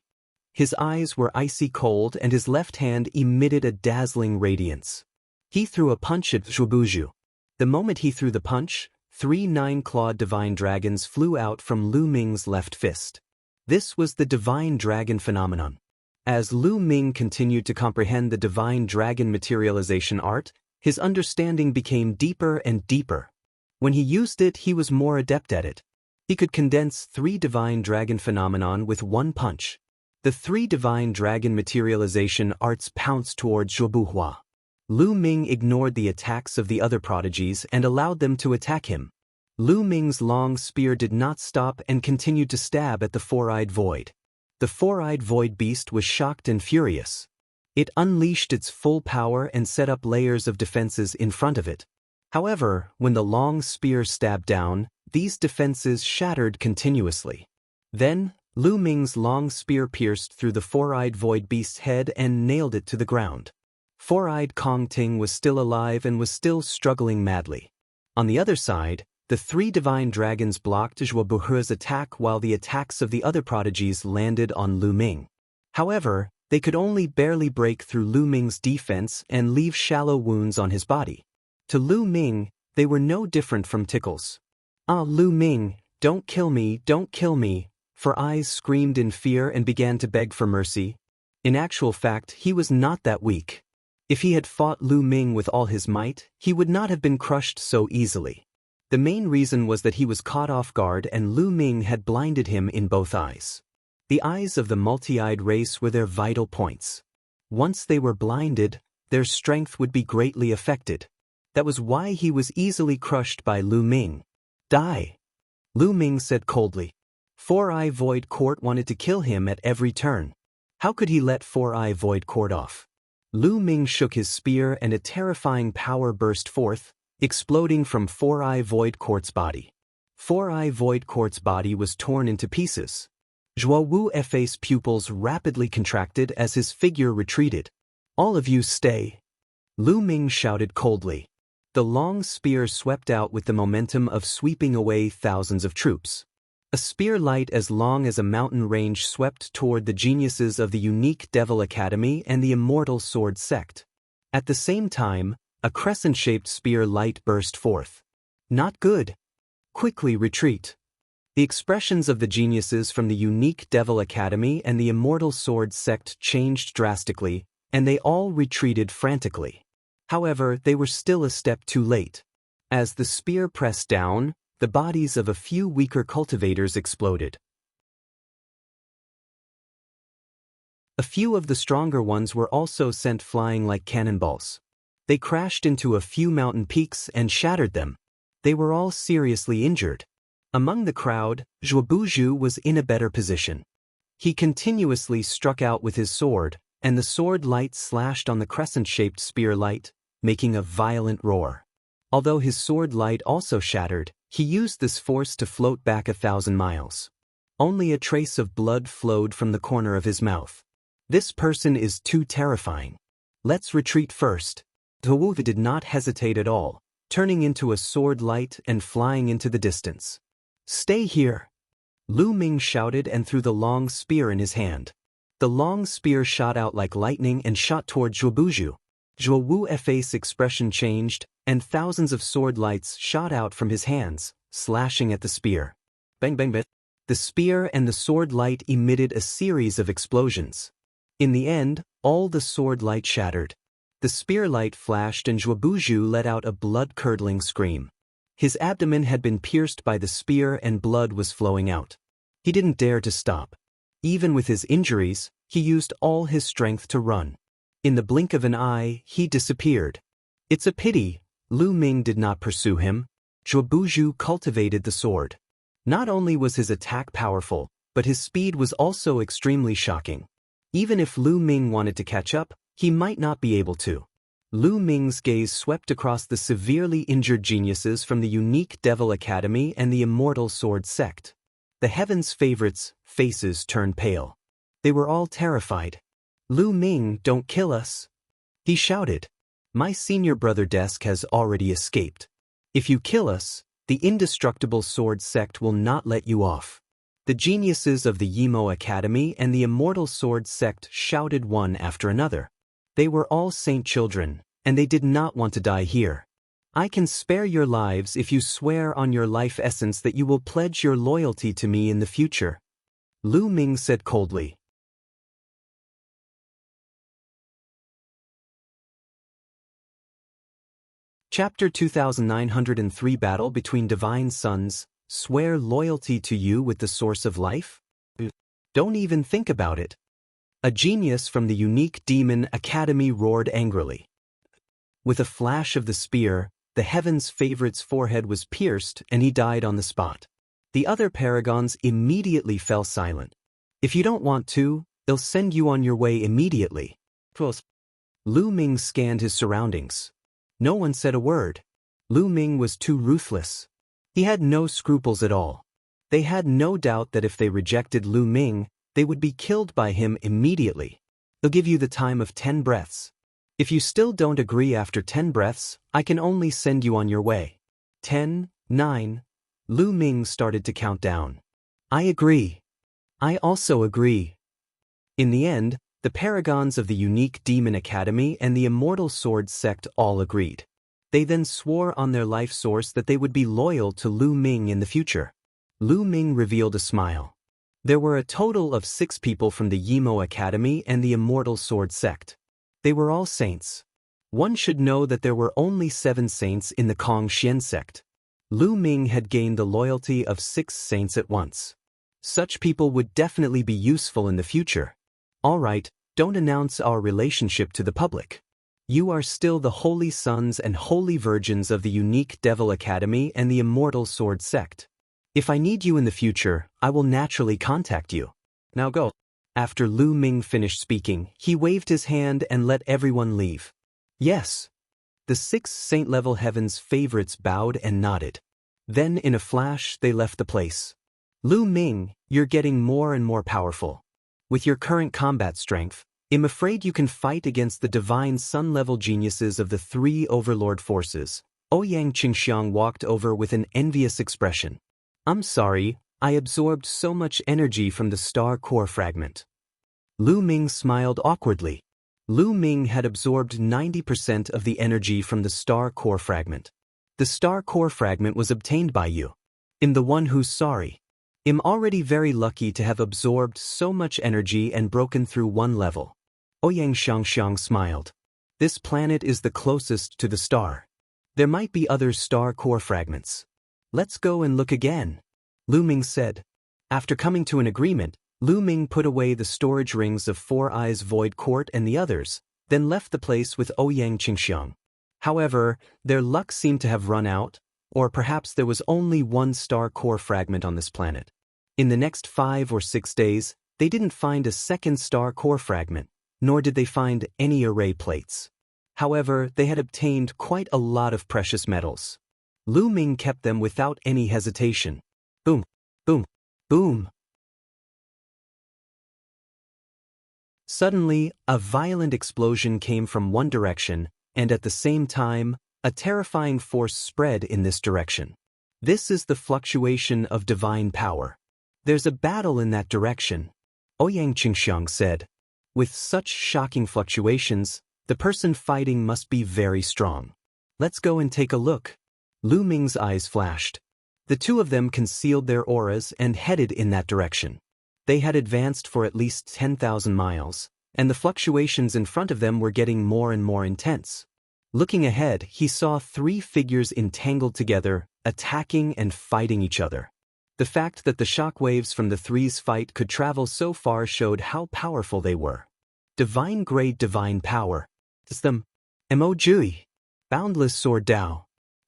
His eyes were icy cold and his left hand emitted a dazzling radiance. He threw a punch at Zhuobuju. The moment he threw the punch, 3 9-clawed divine dragons flew out from Lu Ming's left fist. This was the divine dragon phenomenon. As Lu Ming continued to comprehend the divine dragon materialization art, his understanding became deeper and deeper. When he used it, he was more adept at it. He could condense 3 divine dragon phenomenon with 1 punch. The 3 divine dragon materialization arts pounced towards Zhuobuhua. Lu Ming ignored the attacks of the other prodigies and allowed them to attack him. Lu Ming's long spear did not stop and continued to stab at the 4-eyed void. The 4-eyed void beast was shocked and furious. It unleashed its full power and set up layers of defenses in front of it. However, when the long spear stabbed down, these defenses shattered continuously. Then, Lu Ming's long spear pierced through the 4-eyed void beast's head and nailed it to the ground. 4-eyed Kongting was still alive and was still struggling madly. On the other side, the 3 divine dragons blocked Zhuobuhua's attack while the attacks of the other prodigies landed on Lu Ming. However, they could only barely break through Lu Ming's defense and leave shallow wounds on his body. To Lu Ming, they were no different from tickles. Lu Ming, don't kill me, don't kill me. Four Eyes screamed in fear and began to beg for mercy. In actual fact, he was not that weak. If he had fought Lu Ming with all his might, he would not have been crushed so easily. The main reason was that he was caught off guard and Lu Ming had blinded him in both eyes. The eyes of the multi-eyed race were their vital points. Once they were blinded, their strength would be greatly affected. That was why he was easily crushed by Lu Ming. Die! Lu Ming said coldly. Four-Eye Void Court wanted to kill him at every turn. How could he let Four-Eye Void Court off? Lu Ming shook his spear and a terrifying power burst forth, exploding from Four-Eye Void Court's body. Four-Eye Void Court's body was torn into pieces. Zhuo Wu Fei's pupils rapidly contracted as his figure retreated. All of you stay. Lu Ming shouted coldly. The long spear swept out with the momentum of sweeping away thousands of troops. A spear light as long as a mountain range swept toward the geniuses of the unique Devil Academy and the Immortal Sword Sect. At the same time, a crescent-shaped spear light burst forth. Not good. Quickly retreat. The expressions of the geniuses from the unique Devil Academy and the Immortal Sword Sect changed drastically, and they all retreated frantically. However, they were still a step too late. As the spear pressed down, the bodies of a few weaker cultivators exploded. A few of the stronger ones were also sent flying like cannonballs. They crashed into a few mountain peaks and shattered them. They were all seriously injured. Among the crowd, Zhuobuju was in a better position. He continuously struck out with his sword, and the sword light slashed on the crescent-shaped spear light, making a violent roar. Although his sword light also shattered, he used this force to float back 1,000 miles. Only a trace of blood flowed from the corner of his mouth. This person is too terrifying. Let's retreat first. Zhuo did not hesitate at all, turning into a sword light and flying into the distance. Stay here! Lu Ming shouted and threw the long spear in his hand. The long spear shot out like lightning and shot toward Zhuobuju. Zhuo Wu Fei's expression changed, and thousands of sword lights shot out from his hands, slashing at the spear. Bang bang bang. The spear and the sword light emitted a series of explosions. In the end, all the sword light shattered. The spear light flashed and Zhuobuju let out a blood-curdling scream. His abdomen had been pierced by the spear and blood was flowing out. He didn't dare to stop. Even with his injuries, he used all his strength to run. In the blink of an eye, he disappeared. It's a pity, Lu Ming did not pursue him. Zhuobuju cultivated the sword. Not only was his attack powerful, but his speed was also extremely shocking. Even if Lu Ming wanted to catch up, he might not be able to. Lu Ming's gaze swept across the severely injured geniuses from the unique Devil Academy and the Immortal Sword Sect. The Heaven's favorites' faces turned pale. They were all terrified. Lu Ming, don't kill us! He shouted. My senior brother Desk has already escaped. If you kill us, the indestructible sword sect will not let you off. The geniuses of the Yimo Academy and the Immortal Sword Sect shouted one after another. They were all saint children, and they did not want to die here. I can spare your lives if you swear on your life essence that you will pledge your loyalty to me in the future. Lu Ming said coldly. Chapter 2903 Battle Between Divine Sons, Swear Loyalty to You with the Source of Life? Don't even think about it. A genius from the unique Demon Academy roared angrily. With a flash of the spear, the Heaven's favorite's forehead was pierced and he died on the spot. The other paragons immediately fell silent. If you don't want to, they'll send you on your way immediately. Lu Ming scanned his surroundings. No one said a word. Lu Ming was too ruthless. He had no scruples at all. They had no doubt that if they rejected Lu Ming, they would be killed by him immediately. He'll give you the time of 10 breaths. If you still don't agree after 10 breaths, I can only send you on your way. 10, 9. Lu Ming started to count down. I agree. I also agree. In the end, the paragons of the unique Demon Academy and the Immortal Sword Sect all agreed. They then swore on their life source that they would be loyal to Lu Ming in the future. Lu Ming revealed a smile. There were a total of 6 people from the Yimo Academy and the Immortal Sword sect. They were all saints. One should know that there were only 7 saints in the Kong Xian sect. Lu Ming had gained the loyalty of 6 saints at once. Such people would definitely be useful in the future. All right, don't announce our relationship to the public. You are still the holy sons and holy virgins of the unique Devil Academy and the Immortal Sword sect. If I need you in the future, I will naturally contact you. Now go. After Lu Ming finished speaking, he waved his hand and let everyone leave. Yes. The 6 saint-level heaven's favorites bowed and nodded. Then in a flash they left the place. Lu Ming, you're getting more and more powerful. With your current combat strength, I'm afraid you can fight against the divine sun-level geniuses of the 3 overlord forces. Ouyang Qingxiang walked over with an envious expression. I'm sorry, I absorbed so much energy from the star core fragment. Lu Ming smiled awkwardly. Lu Ming had absorbed 90% of the energy from the star core fragment. The star core fragment was obtained by you. I'm the one who's sorry. I'm already very lucky to have absorbed so much energy and broken through 1 level. Ouyang Xianxia smiled. This planet is the closest to the star. There might be other star core fragments. Let's go and look again, Lu Ming said. After coming to an agreement, Lu Ming put away the storage rings of 4 Eyes Void Court and the others, then left the place with Ouyang Qingxiang. However, their luck seemed to have run out, or perhaps there was only 1 star core fragment on this planet. In the next 5 or 6 days, they didn't find a second star core fragment, nor did they find any array plates. However, they had obtained quite a lot of precious metals. Lu Ming kept them without any hesitation. Boom, boom, boom. Suddenly, a violent explosion came from one direction, and at the same time, a terrifying force spread in this direction. This is the fluctuation of divine power. There's a battle in that direction, Ouyang Qingxiang said. With such shocking fluctuations, the person fighting must be very strong. Let's go and take a look. Lu Ming's eyes flashed. The 2 of them concealed their auras and headed in that direction. They had advanced for at least 10,000 miles, and the fluctuations in front of them were getting more and more intense. Looking ahead, he saw 3 figures entangled together, attacking and fighting each other. The fact that the shock waves from the 3's fight could travel so far showed how powerful they were. Divine-grade divine power. It's them. Mo-Jui. Boundless Sword Dao.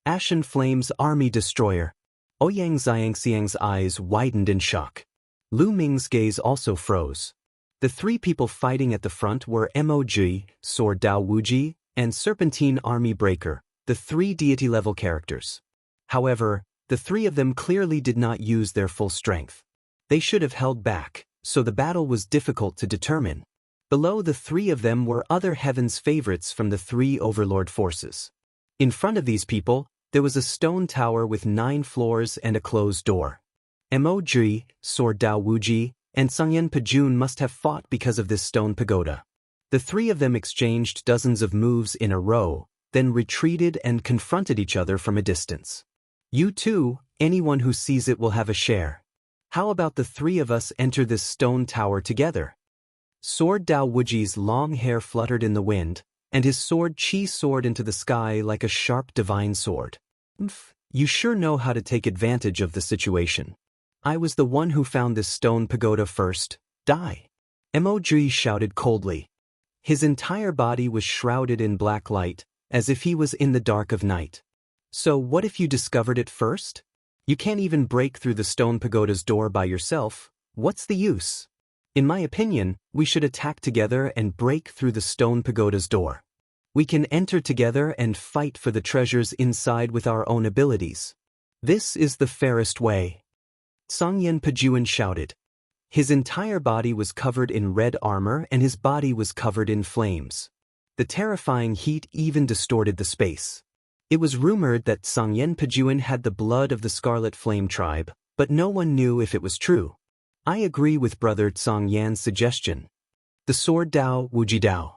Ashen Flames Army Destroyer. Ouyang Xianxiang's eyes widened in shock. Lu Ming's gaze also froze. The 3 people fighting at the front were Mo-Jui, Sword Dao Wuji, and Serpentine Army Breaker, the 3 deity-level characters. However, the 3 of them clearly did not use their full strength. They should have held back, so the battle was difficult to determine. Below the 3 of them were other heaven's favorites from the 3 overlord forces. In front of these people, there was a stone tower with 9 floors and a closed door. Mo-Jui, Sword Dao Wuji, and Sangyan Pajun must have fought because of this stone pagoda. The 3 of them exchanged dozens of moves in a row, then retreated and confronted each other from a distance. You too, anyone who sees it will have a share. How about the 3 of us enter this stone tower together? Sword Dao Wuji's long hair fluttered in the wind, and his sword Qi soared into the sky like a sharp divine sword. You sure know how to take advantage of the situation. I was the one who found this stone pagoda first. Die. Mo-Jui shouted coldly. His entire body was shrouded in black light, as if he was in the dark of night. So what if you discovered it first? You can't even break through the stone pagoda's door by yourself. What's the use? In my opinion, we should attack together and break through the stone pagoda's door. We can enter together and fight for the treasures inside with our own abilities. This is the fairest way. Sangyan Pajuan shouted. His entire body was covered in red armor and his body was covered in flames. The terrifying heat even distorted the space. It was rumored that Sangyan Pajuan had the blood of the Scarlet Flame tribe, but no one knew if it was true. I agree with Brother Tsang Yan's suggestion. The Sword Dao Wuji Dao.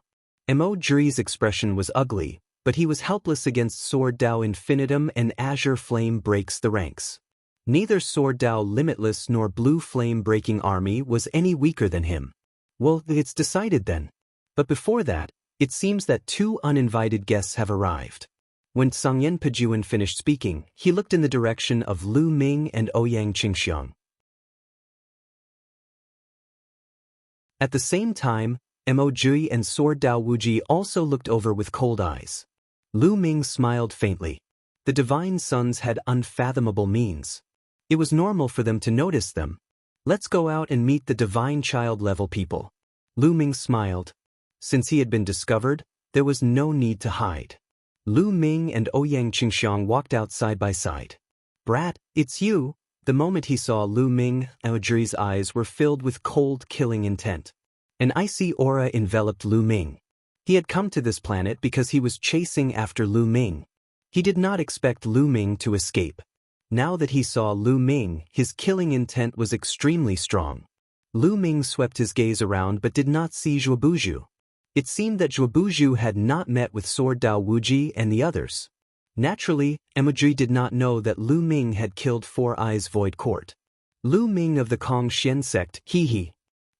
Mo-Jui's expression was ugly, but he was helpless against Sword Dao Infinitum and Azure Flame breaks the ranks. Neither Sword Dao Limitless nor Blue Flame Breaking Army was any weaker than him. Well, it's decided then. But before that, it seems that two uninvited guests have arrived. When Sangyen Pejuan finished speaking, he looked in the direction of Lu Ming and Ouyang Qingxiang. At the same time, Mo Jui and Sword Dao Wuji also looked over with cold eyes. Lu Ming smiled faintly. The divine sons had unfathomable means. It was normal for them to notice them. Let's go out and meet the divine child-level people. Lu Ming smiled. Since he had been discovered, there was no need to hide. Lu Ming and Ouyang Qingxiang walked out side by side. Brat, it's you. The moment he saw Lu Ming, Mo Jui's eyes were filled with cold, killing intent. An icy aura enveloped Lu Ming. He had come to this planet because he was chasing after Lu Ming. He did not expect Lu Ming to escape. Now that he saw Lu Ming, his killing intent was extremely strong. Lu Ming swept his gaze around but did not see Zhuobuju. It seemed that Zhuobuju had not met with Sword Dao Wuji and the others. Naturally, Mo Jui did not know that Lu Ming had killed Four Eyes Void Court. Lu Ming of the Kong Xian sect, hee.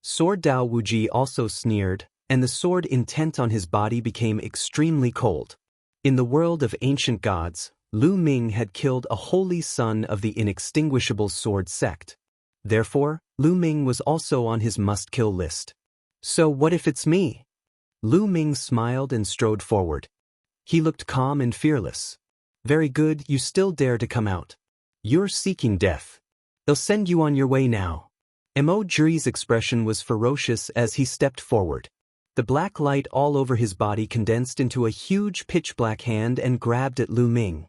Sword Dao Wuji also sneered, and the sword intent on his body became extremely cold. In the world of ancient gods, Lu Ming had killed a holy son of the inextinguishable sword sect. Therefore, Lu Ming was also on his must-kill list. So what if it's me? Lu Ming smiled and strode forward. He looked calm and fearless. Very good, you still dare to come out. You're seeking death. They'll send you on your way now. Mo Jui's expression was ferocious as he stepped forward. The black light all over his body condensed into a huge pitch-black hand and grabbed at Lu Ming.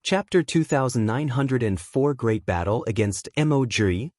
Chapter 2904 Great Battle Against Mo Jui.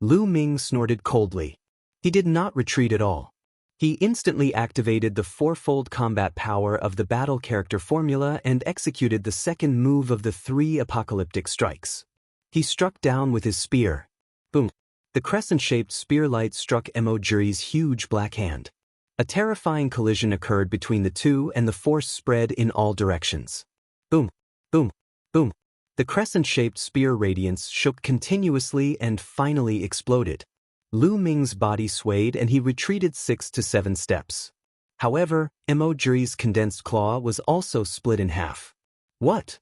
Lu Ming snorted coldly. He did not retreat at all. He instantly activated the fourfold combat power of the battle character formula and executed the second move of the 3 apocalyptic strikes. He struck down with his spear. Boom! The crescent-shaped spear light struck Mo Jui's huge black hand. A terrifying collision occurred between the two and the force spread in all directions. Boom! Boom! Boom! The crescent-shaped spear radiance shook continuously and finally exploded. Lu Ming's body swayed and he retreated 6 to 7 steps. However, Mo Jui's condensed claw was also split in half. What?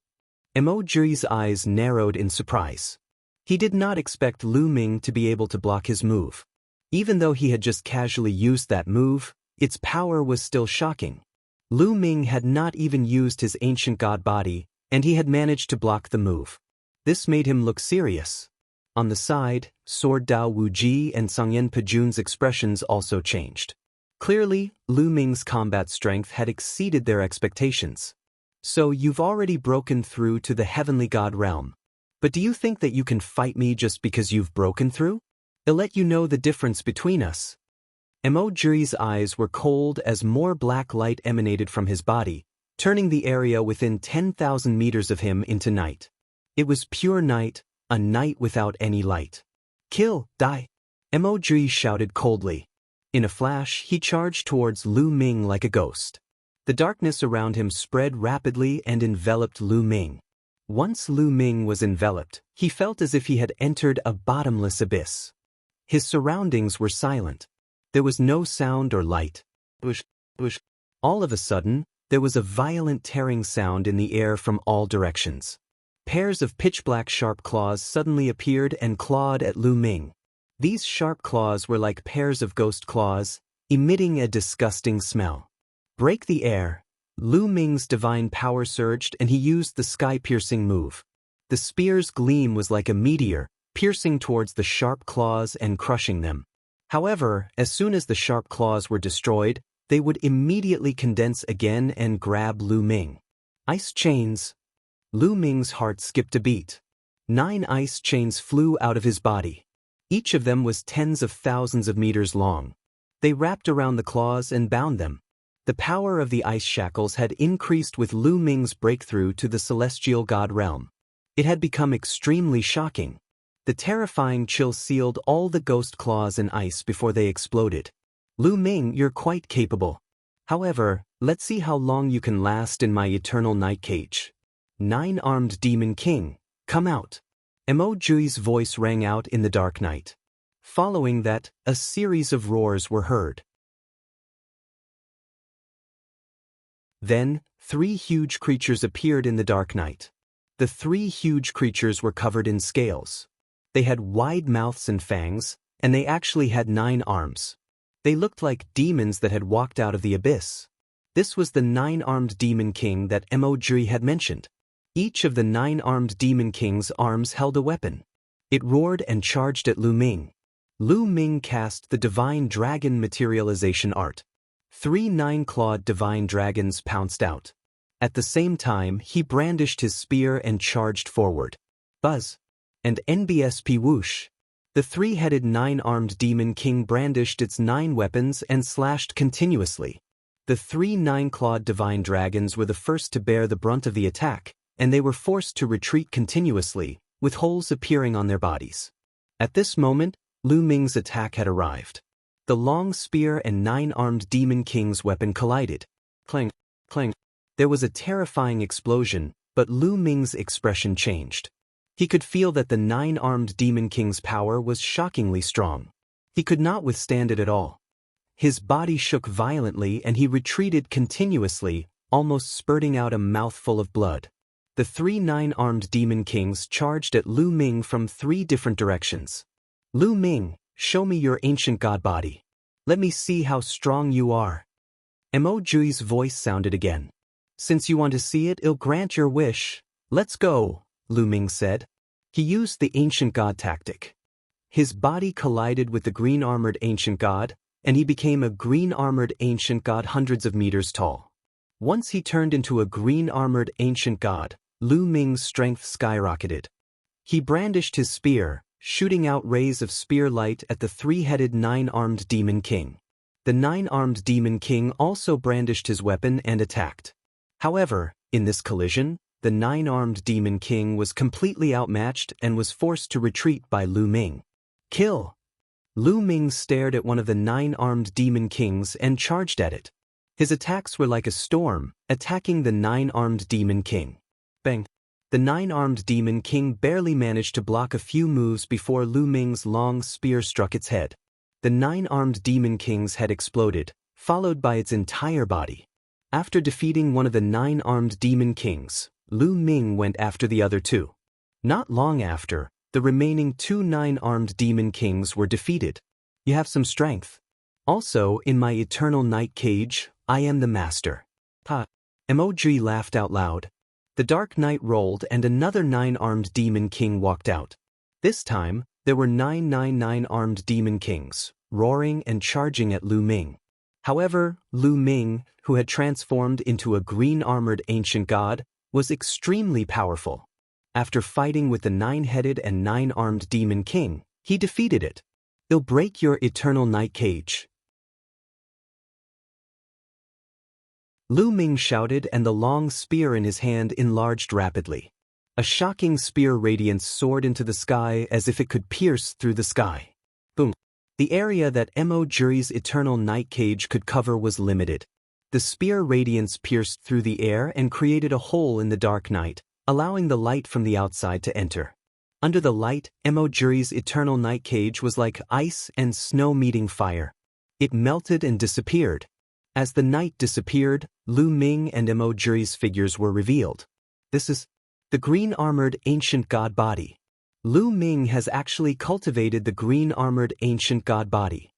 Mo Jui's eyes narrowed in surprise. He did not expect Lu Ming to be able to block his move. Even though he had just casually used that move, its power was still shocking. Lu Ming had not even used his ancient god body, and he had managed to block the move. This made him look serious. On the side, Sword Dao Wuji and Sangyen Pejuan's expressions also changed. Clearly, Lu Ming's combat strength had exceeded their expectations. So you've already broken through to the heavenly god realm. But do you think that you can fight me just because you've broken through? I'll let you know the difference between us. Mo Jui's eyes were cold as more black light emanated from his body, turning the area within 10,000 meters of him into night. It was pure night, a night without any light. Kill, die! Mo Jui shouted coldly. In a flash, he charged towards Lu Ming like a ghost. The darkness around him spread rapidly and enveloped Lu Ming. Once Lu Ming was enveloped, he felt as if he had entered a bottomless abyss. His surroundings were silent. There was no sound or light. Bush. All of a sudden, there was a violent tearing sound in the air from all directions. Pairs of pitch-black sharp claws suddenly appeared and clawed at Lu Ming. These sharp claws were like pairs of ghost claws, emitting a disgusting smell. Break the air. Lu Ming's divine power surged and he used the sky-piercing move. The spear's gleam was like a meteor, piercing towards the sharp claws and crushing them. However, as soon as the sharp claws were destroyed, they would immediately condense again and grab Lu Ming. Ice chains. Lu Ming's heart skipped a beat. 9 ice chains flew out of his body. Each of them was tens of thousands of meters long. They wrapped around the claws and bound them. The power of the ice shackles had increased with Lu Ming's breakthrough to the celestial god realm. It had become extremely shocking. The terrifying chill sealed all the ghost claws in ice before they exploded. Lu Ming, you're quite capable. However, Let's see how long you can last in my eternal night cage. 9-armed demon king, come out. Emojui's voice rang out in the dark night. Following that, a series of roars were heard. Then, 3 huge creatures appeared in the dark night. The 3 huge creatures were covered in scales. They had wide mouths and fangs, and they actually had 9 arms. They looked like demons that had walked out of the abyss. This was the 9-armed demon king that Emojui had mentioned. Each of the 9-armed demon king's arms held a weapon. It roared and charged at Lu Ming. Lu Ming cast the divine dragon materialization art. 3 9-clawed divine dragons pounced out. At the same time, he brandished his spear and charged forward. Buzz! And NBSP whoosh! The 3-headed 9-armed demon king brandished its 9 weapons and slashed continuously. The 3 9-clawed divine dragons were the first to bear the brunt of the attack, and they were forced to retreat continuously, with holes appearing on their bodies. At this moment, Lu Ming's attack had arrived. The long spear and 9-armed demon king's weapon collided. Clang, clang. There was a terrifying explosion, but Lu Ming's expression changed. He could feel that the 9-armed demon king's power was shockingly strong. He could not withstand it at all. His body shook violently and he retreated continuously, almost spurting out a mouthful of blood. The 3 9-armed demon kings charged at Lu Ming from 3 different directions. Lu Ming, show me your ancient god body. Let me see how strong you are. Emojui's voice sounded again. Since you want to see it, I'll grant your wish. Let's go, Lu Ming said. He used the ancient god tactic. His body collided with the green-armored ancient god, and he became a green-armored ancient god hundreds of meters tall. Once he turned into a green-armored ancient god, Lu Ming's strength skyrocketed. He brandished his spear, shooting out rays of spear light at the 3-headed 9-armed demon king. The 9-armed demon king also brandished his weapon and attacked. However, in this collision, the 9-armed demon king was completely outmatched and was forced to retreat by Lu Ming. Kill! Lu Ming stared at one of the 9-armed demon kings and charged at it. His attacks were like a storm, attacking the 9-armed demon king. Bang! The 9-armed demon king barely managed to block a few moves before Lu Ming's long spear struck its head. The 9-armed demon king's head exploded, followed by its entire body. After defeating one of the 9-armed demon kings, Lu Ming went after the other 2. Not long after, the remaining 2 9-armed demon kings were defeated. You have some strength. Also, in my eternal night cage, I am the master. Ha! Emoji laughed out loud. The dark night rolled and another 9-armed demon king walked out. This time, there were 9 9-armed demon kings, roaring and charging at Lu Ming. However, Lu Ming, who had transformed into a green-armored ancient god, was extremely powerful. After fighting with the 9-headed and 9-armed demon king, he defeated it. It'll break your eternal night cage. Lu Ming shouted, and the long spear in his hand enlarged rapidly. A shocking spear radiance soared into the sky as if it could pierce through the sky. Boom! The area that Emojui's eternal night cage could cover was limited. The spear radiance pierced through the air and created a hole in the dark night, allowing the light from the outside to enter. Under the light, Emojui's eternal night cage was like ice and snow meeting fire. It melted and disappeared. As the night disappeared, Lu Ming and Emojui's figures were revealed. This is the green-armored ancient god body. Lu Ming has actually cultivated the green-armored ancient god body.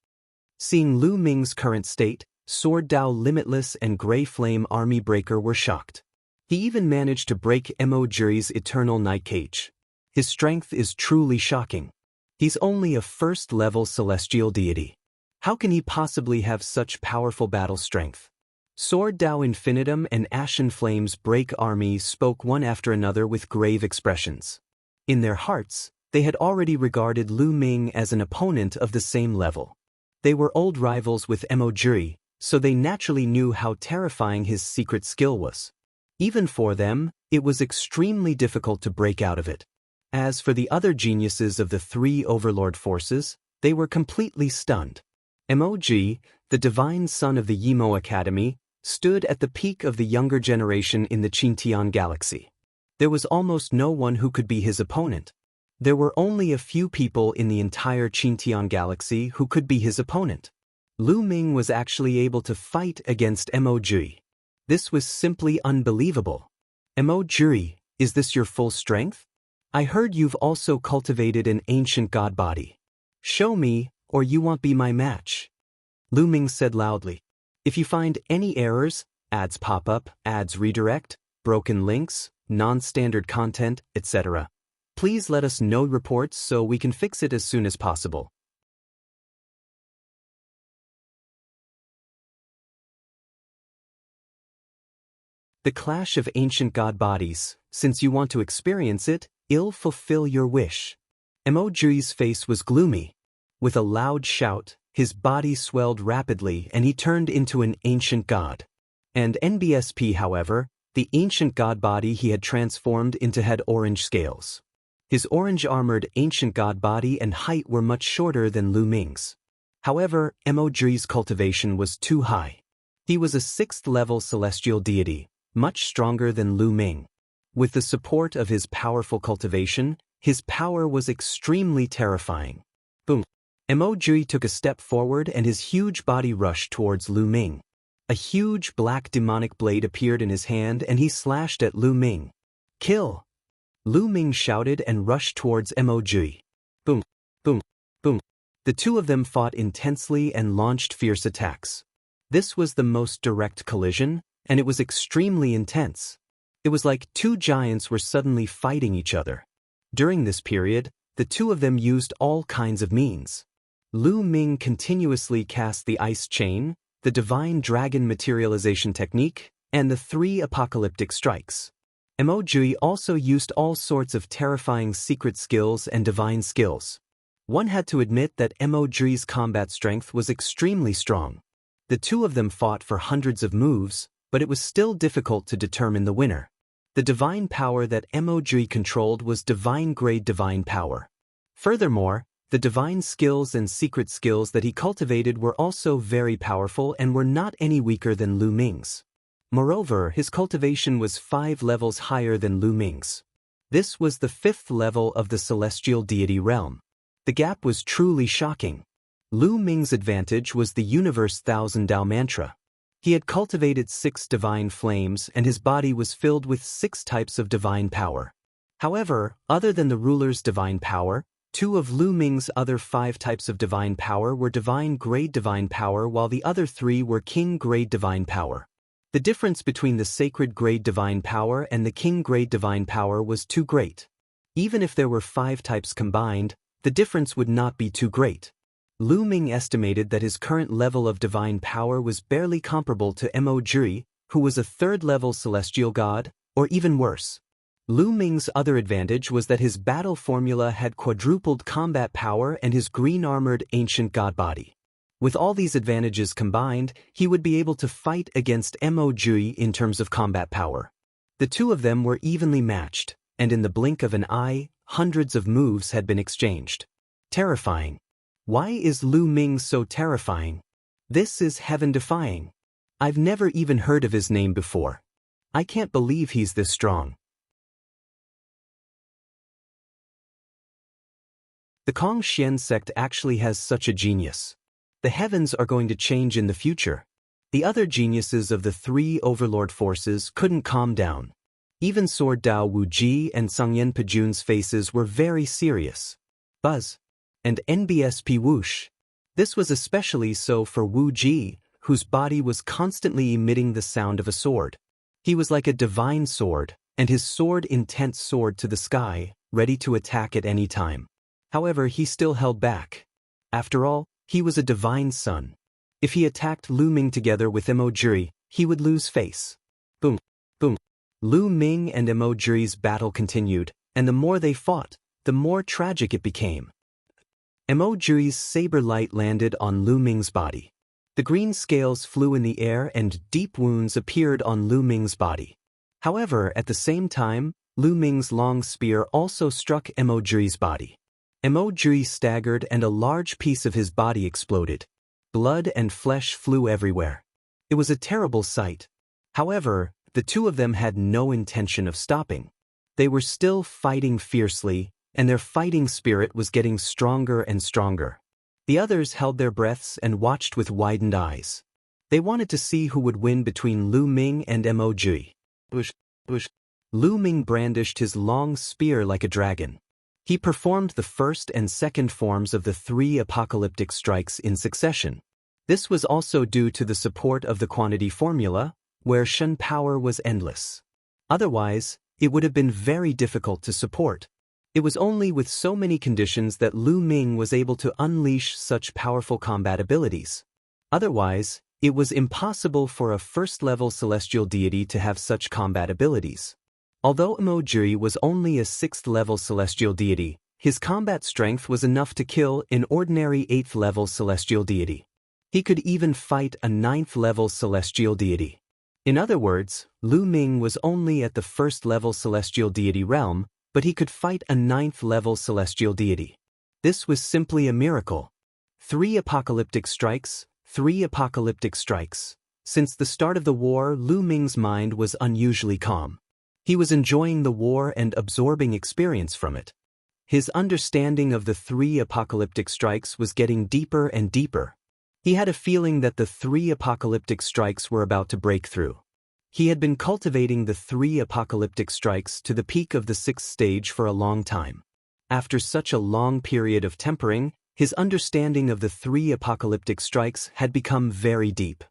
Seeing Lu Ming's current state, Sword Dao Limitless and Grey Flame Army Breaker were shocked. He even managed to break Emojui's eternal night cage. His strength is truly shocking. He's only a first-level celestial deity. How can he possibly have such powerful battle strength? Sword Dao Infinitum and Ashen Flame's Break Army spoke one after another with grave expressions. In their hearts, they had already regarded Lu Ming as an opponent of the same level. They were old rivals with Emojui, so they naturally knew how terrifying his secret skill was. Even for them, it was extremely difficult to break out of it. As for the other geniuses of the 3 overlord forces, they were completely stunned. Emoji, the divine son of the Yimo Academy, stood at the peak of the younger generation in the Qintian galaxy. There was almost no one who could be his opponent. There were only a few people in the entire Qintian galaxy who could be his opponent. Lu Ming was actually able to fight against Mo Jui. This was simply unbelievable. Mo Jui, is this your full strength? I heard you've also cultivated an ancient god body. Show me, or you won't be my match. Lu Ming said loudly. If you find any errors, ads pop up, ads redirect, broken links, non-standard content, etc., please let us know reports so we can fix it as soon as possible. The clash of ancient god bodies. Since you want to experience it, I'll fulfill your wish. Mo Jui's face was gloomy. With a loud shout, his body swelled rapidly and he turned into an ancient god. And NBSP, however, the ancient god body he had transformed into had orange scales. His orange-armored ancient god body and height were much shorter than Lu Ming's. However, Mo Jui's cultivation was too high. He was a 6th-level celestial deity, much stronger than Lu Ming. With the support of his powerful cultivation, his power was extremely terrifying. Boom! Mo Jui took a step forward and his huge body rushed towards Lu Ming. A huge black demonic blade appeared in his hand and he slashed at Lu Ming. Kill! Lu Ming shouted and rushed towards Mo Jui. Boom! Boom! Boom! The two of them fought intensely and launched fierce attacks. This was the most direct collision, and it was extremely intense. It was like two giants were suddenly fighting each other. During this period, the two of them used all kinds of means. Lu Ming continuously cast the Ice Chain, the Divine Dragon Materialization Technique, and the 3 Apocalyptic Strikes. Mo Jui also used all sorts of terrifying secret skills and divine skills. One had to admit that Mo Jui's combat strength was extremely strong. The two of them fought for hundreds of moves, but it was still difficult to determine the winner. The divine power that Mo Jui controlled was divine-grade divine power. Furthermore, the divine skills and secret skills that he cultivated were also very powerful and were not any weaker than Lu Ming's. Moreover, his cultivation was 5 levels higher than Lu Ming's. This was the 5th level of the celestial deity realm. The gap was truly shocking. Lu Ming's advantage was the Universe Thousand Dao Mantra. He had cultivated 6 divine flames and his body was filled with 6 types of divine power. However, other than the ruler's divine power, 2 of Lu Ming's other 5 types of divine power were divine-grade divine power while the other 3 were king-grade divine power. The difference between the sacred-grade divine power and the king-grade divine power was too great. Even if there were 5 types combined, the difference would not be too great. Lu Ming estimated that his current level of divine power was barely comparable to Mo Jui, who was a 3rd-level celestial god, or even worse. Lu Ming's other advantage was that his battle formula had quadrupled combat power and his green-armored ancient god body. With all these advantages combined, he would be able to fight against Mo Jui in terms of combat power. The two of them were evenly matched, and in the blink of an eye, hundreds of moves had been exchanged. Terrifying. Why is Lu Ming so terrifying? This is heaven-defying. I've never even heard of his name before. I can't believe he's this strong. The Kongxian sect actually has such a genius. The heavens are going to change in the future. The other geniuses of the 3 overlord forces couldn't calm down. Even Sword Dao Wuji and Sangyan Pejun's faces were very serious. Buzz. And NBSP whoosh. This was especially so for Wuji, whose body was constantly emitting the sound of a sword. He was like a divine sword, and his sword intent soared to the sky, ready to attack at any time. However, he still held back. After all, he was a divine son. If he attacked Lu Ming together with Mo Jui, he would lose face. Boom, boom. Lu Ming and Mo Jui's battle continued, and the more they fought, the more tragic it became. Mo Jui's saber light landed on Lu Ming's body. The green scales flew in the air and deep wounds appeared on Lu Ming's body. However, at the same time, Lu Ming's long spear also struck Mo Jui's body. Mo Jui staggered and a large piece of his body exploded. Blood and flesh flew everywhere. It was a terrible sight. However, the two of them had no intention of stopping. They were still fighting fiercely, and their fighting spirit was getting stronger and stronger. The others held their breaths and watched with widened eyes. They wanted to see who would win between Lu Ming and Mo. Lu Ming brandished his long spear like a dragon. He performed the first and second forms of the 3 apocalyptic strikes in succession. This was also due to the support of the quantity formula, where Shen power was endless. Otherwise, it would have been very difficult to support. It was only with so many conditions that Lu Ming was able to unleash such powerful combat abilities. Otherwise, it was impossible for a first-level celestial deity to have such combat abilities. Although Mo was only a 6th-level celestial deity, his combat strength was enough to kill an ordinary 8th-level celestial deity. He could even fight a 9th-level celestial deity. In other words, Lu Ming was only at the 1st-level celestial deity realm, but he could fight a 9th-level celestial deity. This was simply a miracle. 3 apocalyptic strikes, 3 apocalyptic strikes. Since the start of the war, Lu Ming's mind was unusually calm. He was enjoying the war and absorbing experience from it. His understanding of the 3 apocalyptic strikes was getting deeper and deeper. He had a feeling that the 3 apocalyptic strikes were about to break through. He had been cultivating the 3 apocalyptic strikes to the peak of the 6th stage for a long time. After such a long period of tempering, his understanding of the 3 apocalyptic strikes had become very deep.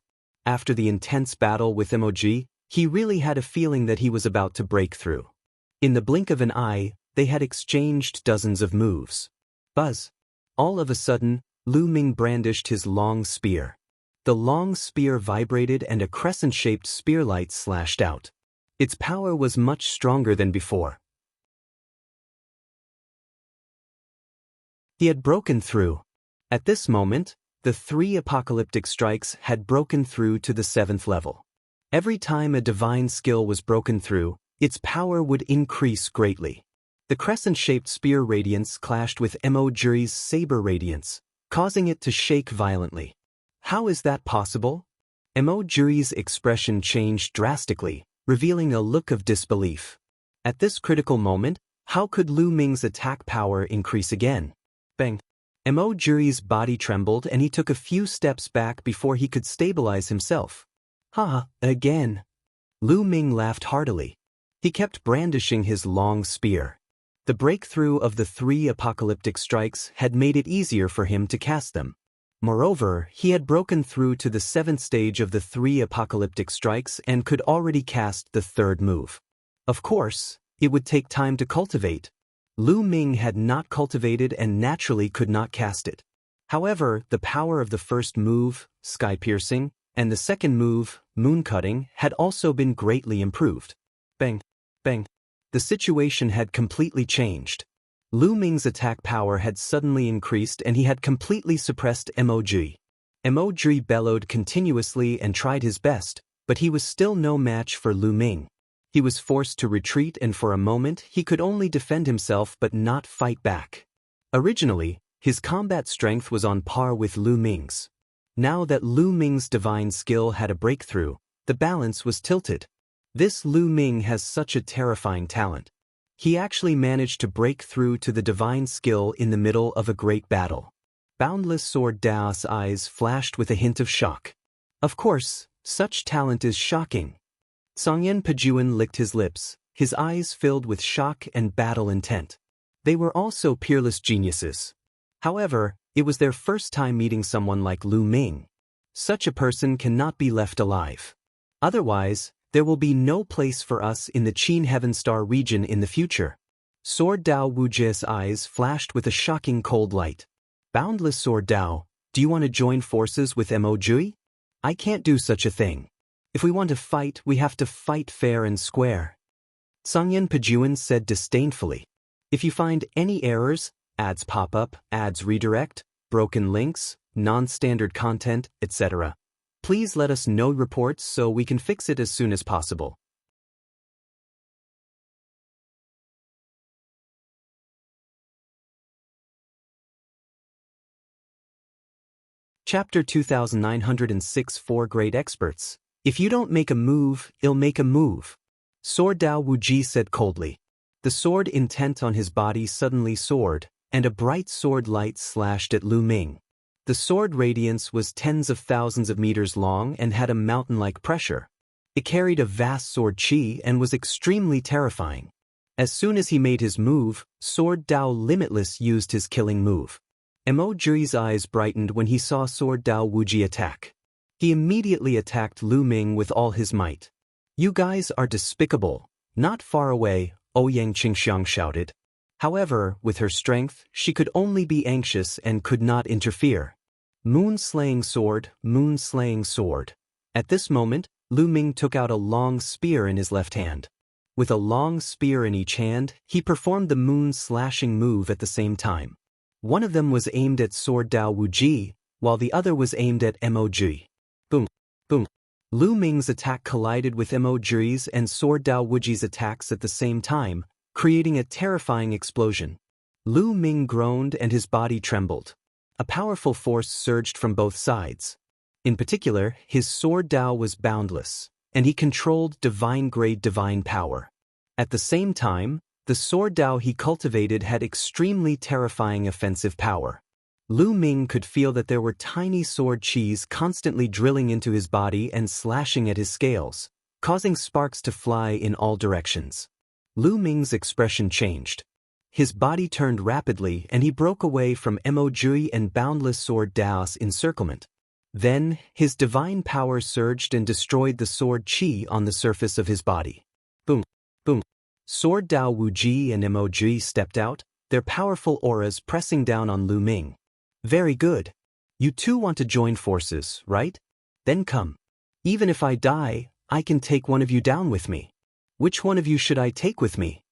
After the intense battle with Mo, he really had a feeling that he was about to break through. In the blink of an eye, they had exchanged dozens of moves. Buzz! All of a sudden, Lu Ming brandished his long spear. The long spear vibrated and a crescent-shaped spear light slashed out. Its power was much stronger than before. He had broken through. At this moment, the 3 apocalyptic strikes had broken through to the 7th level. Every time a divine skill was broken through, its power would increase greatly. The crescent-shaped spear radiance clashed with Mo's saber radiance, causing it to shake violently. How is that possible? Mo's expression changed drastically, revealing a look of disbelief. At this critical moment, how could Lu Ming's attack power increase again? Bang! Mo's body trembled and he took a few steps back before he could stabilize himself. Ha, again. Lu Ming laughed heartily. He kept brandishing his long spear. The breakthrough of the 3 apocalyptic strikes had made it easier for him to cast them. Moreover, he had broken through to the 7th stage of the 3 apocalyptic strikes and could already cast the 3rd move. Of course, it would take time to cultivate. Lu Ming had not cultivated and naturally could not cast it. However, the power of the first move, sky piercing, and the second move, moon cutting, had also been greatly improved. Bang! Bang! The situation had completely changed. Lu Ming's attack power had suddenly increased and he had completely suppressed Mo. Mo bellowed continuously and tried his best, but he was still no match for Lu Ming. He was forced to retreat and for a moment he could only defend himself but not fight back. Originally, his combat strength was on par with Lu Ming's. Now that Lu Ming's divine skill had a breakthrough, the balance was tilted. This Lu Ming has such a terrifying talent. He actually managed to break through to the divine skill in the middle of a great battle. Boundless Sword Daoist's eyes flashed with a hint of shock. Of course, such talent is shocking. Songyan Pejuan licked his lips, his eyes filled with shock and battle intent. They were also peerless geniuses. However, it was their first time meeting someone like Lu Ming. Such a person cannot be left alive. Otherwise, there will be no place for us in the Qin Heaven Star region in the future. Sword Dao Wujia's eyes flashed with a shocking cold light. Boundless Sword Dao, do you want to join forces with Mo? I can't do such a thing. If we want to fight, we have to fight fair and square. Songyan Pejuan said disdainfully. If you find any errors, ads pop up, ads redirect, broken links, non-standard content, etc., please let us know reports so we can fix it as soon as possible. Chapter 2906 Four Great Experts. If you don't make a move, I'll make a move. Sword Dao Wuji said coldly. The sword intent on his body suddenly soared, and a bright sword light slashed at Lu Ming. The sword radiance was tens of thousands of meters long and had a mountain-like pressure. It carried a vast sword chi and was extremely terrifying. As soon as he made his move, Sword Dao Limitless used his killing move. Mo Jui's eyes brightened when he saw Sword Dao Wuji attack. He immediately attacked Lu Ming with all his might. You guys are despicable. Not far away, Ouyang Qingxiang shouted. However, with her strength, she could only be anxious and could not interfere. Moon-slaying sword, moon-slaying sword. At this moment, Lu Ming took out a long spear in his left hand. With a long spear in each hand, he performed the moon-slashing move at the same time. One of them was aimed at Sword Dao Wuji, while the other was aimed at Mo Jui. Boom, boom. Lu Ming's attack collided with Mo Jui's and Sword Dao Wuji's attacks at the same time, creating a terrifying explosion. Lu Ming groaned and his body trembled. A powerful force surged from both sides. In particular, his Sword Dao was boundless, and he controlled divine-grade divine power. At the same time, the Sword Dao he cultivated had extremely terrifying offensive power. Lu Ming could feel that there were tiny sword chis constantly drilling into his body and slashing at his scales, causing sparks to fly in all directions. Lu Ming's expression changed. His body turned rapidly and he broke away from Mo Jui and boundless Sword Dao's encirclement. Then, his divine power surged and destroyed the sword chi on the surface of his body. Boom, boom. Sword Dao Wuji and Mo Jui stepped out, their powerful auras pressing down on Lu Ming. Very good. You two want to join forces, right? Then come. Even if I die, I can take one of you down with me. Which one of you should I take with me?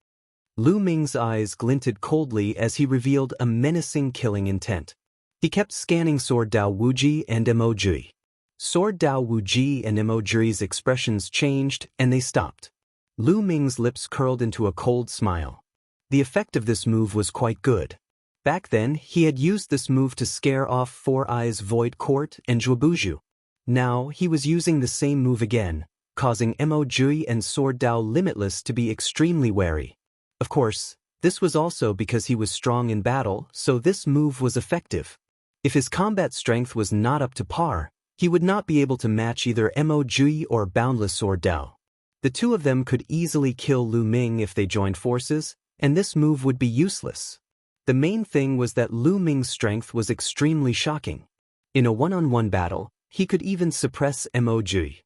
Lu Ming's eyes glinted coldly as he revealed a menacing killing intent. He kept scanning Sword Dao Wuji and Mo Jui. Sword Dao Wuji and Mo Jui's expressions changed and they stopped. Lu Ming's lips curled into a cold smile. The effect of this move was quite good. Back then, he had used this move to scare off Four Eyes Void Court and Zhuobuju. Now, he was using the same move again, causing Mo Jui and Sword Dao Limitless to be extremely wary. Of course, this was also because he was strong in battle, so this move was effective. If his combat strength was not up to par, he would not be able to match either Mo Jui or Boundless Sword Dao. The two of them could easily kill Lu Ming if they joined forces, and this move would be useless. The main thing was that Lu Ming's strength was extremely shocking. In a one-on-one battle, he could even suppress Mo Jui.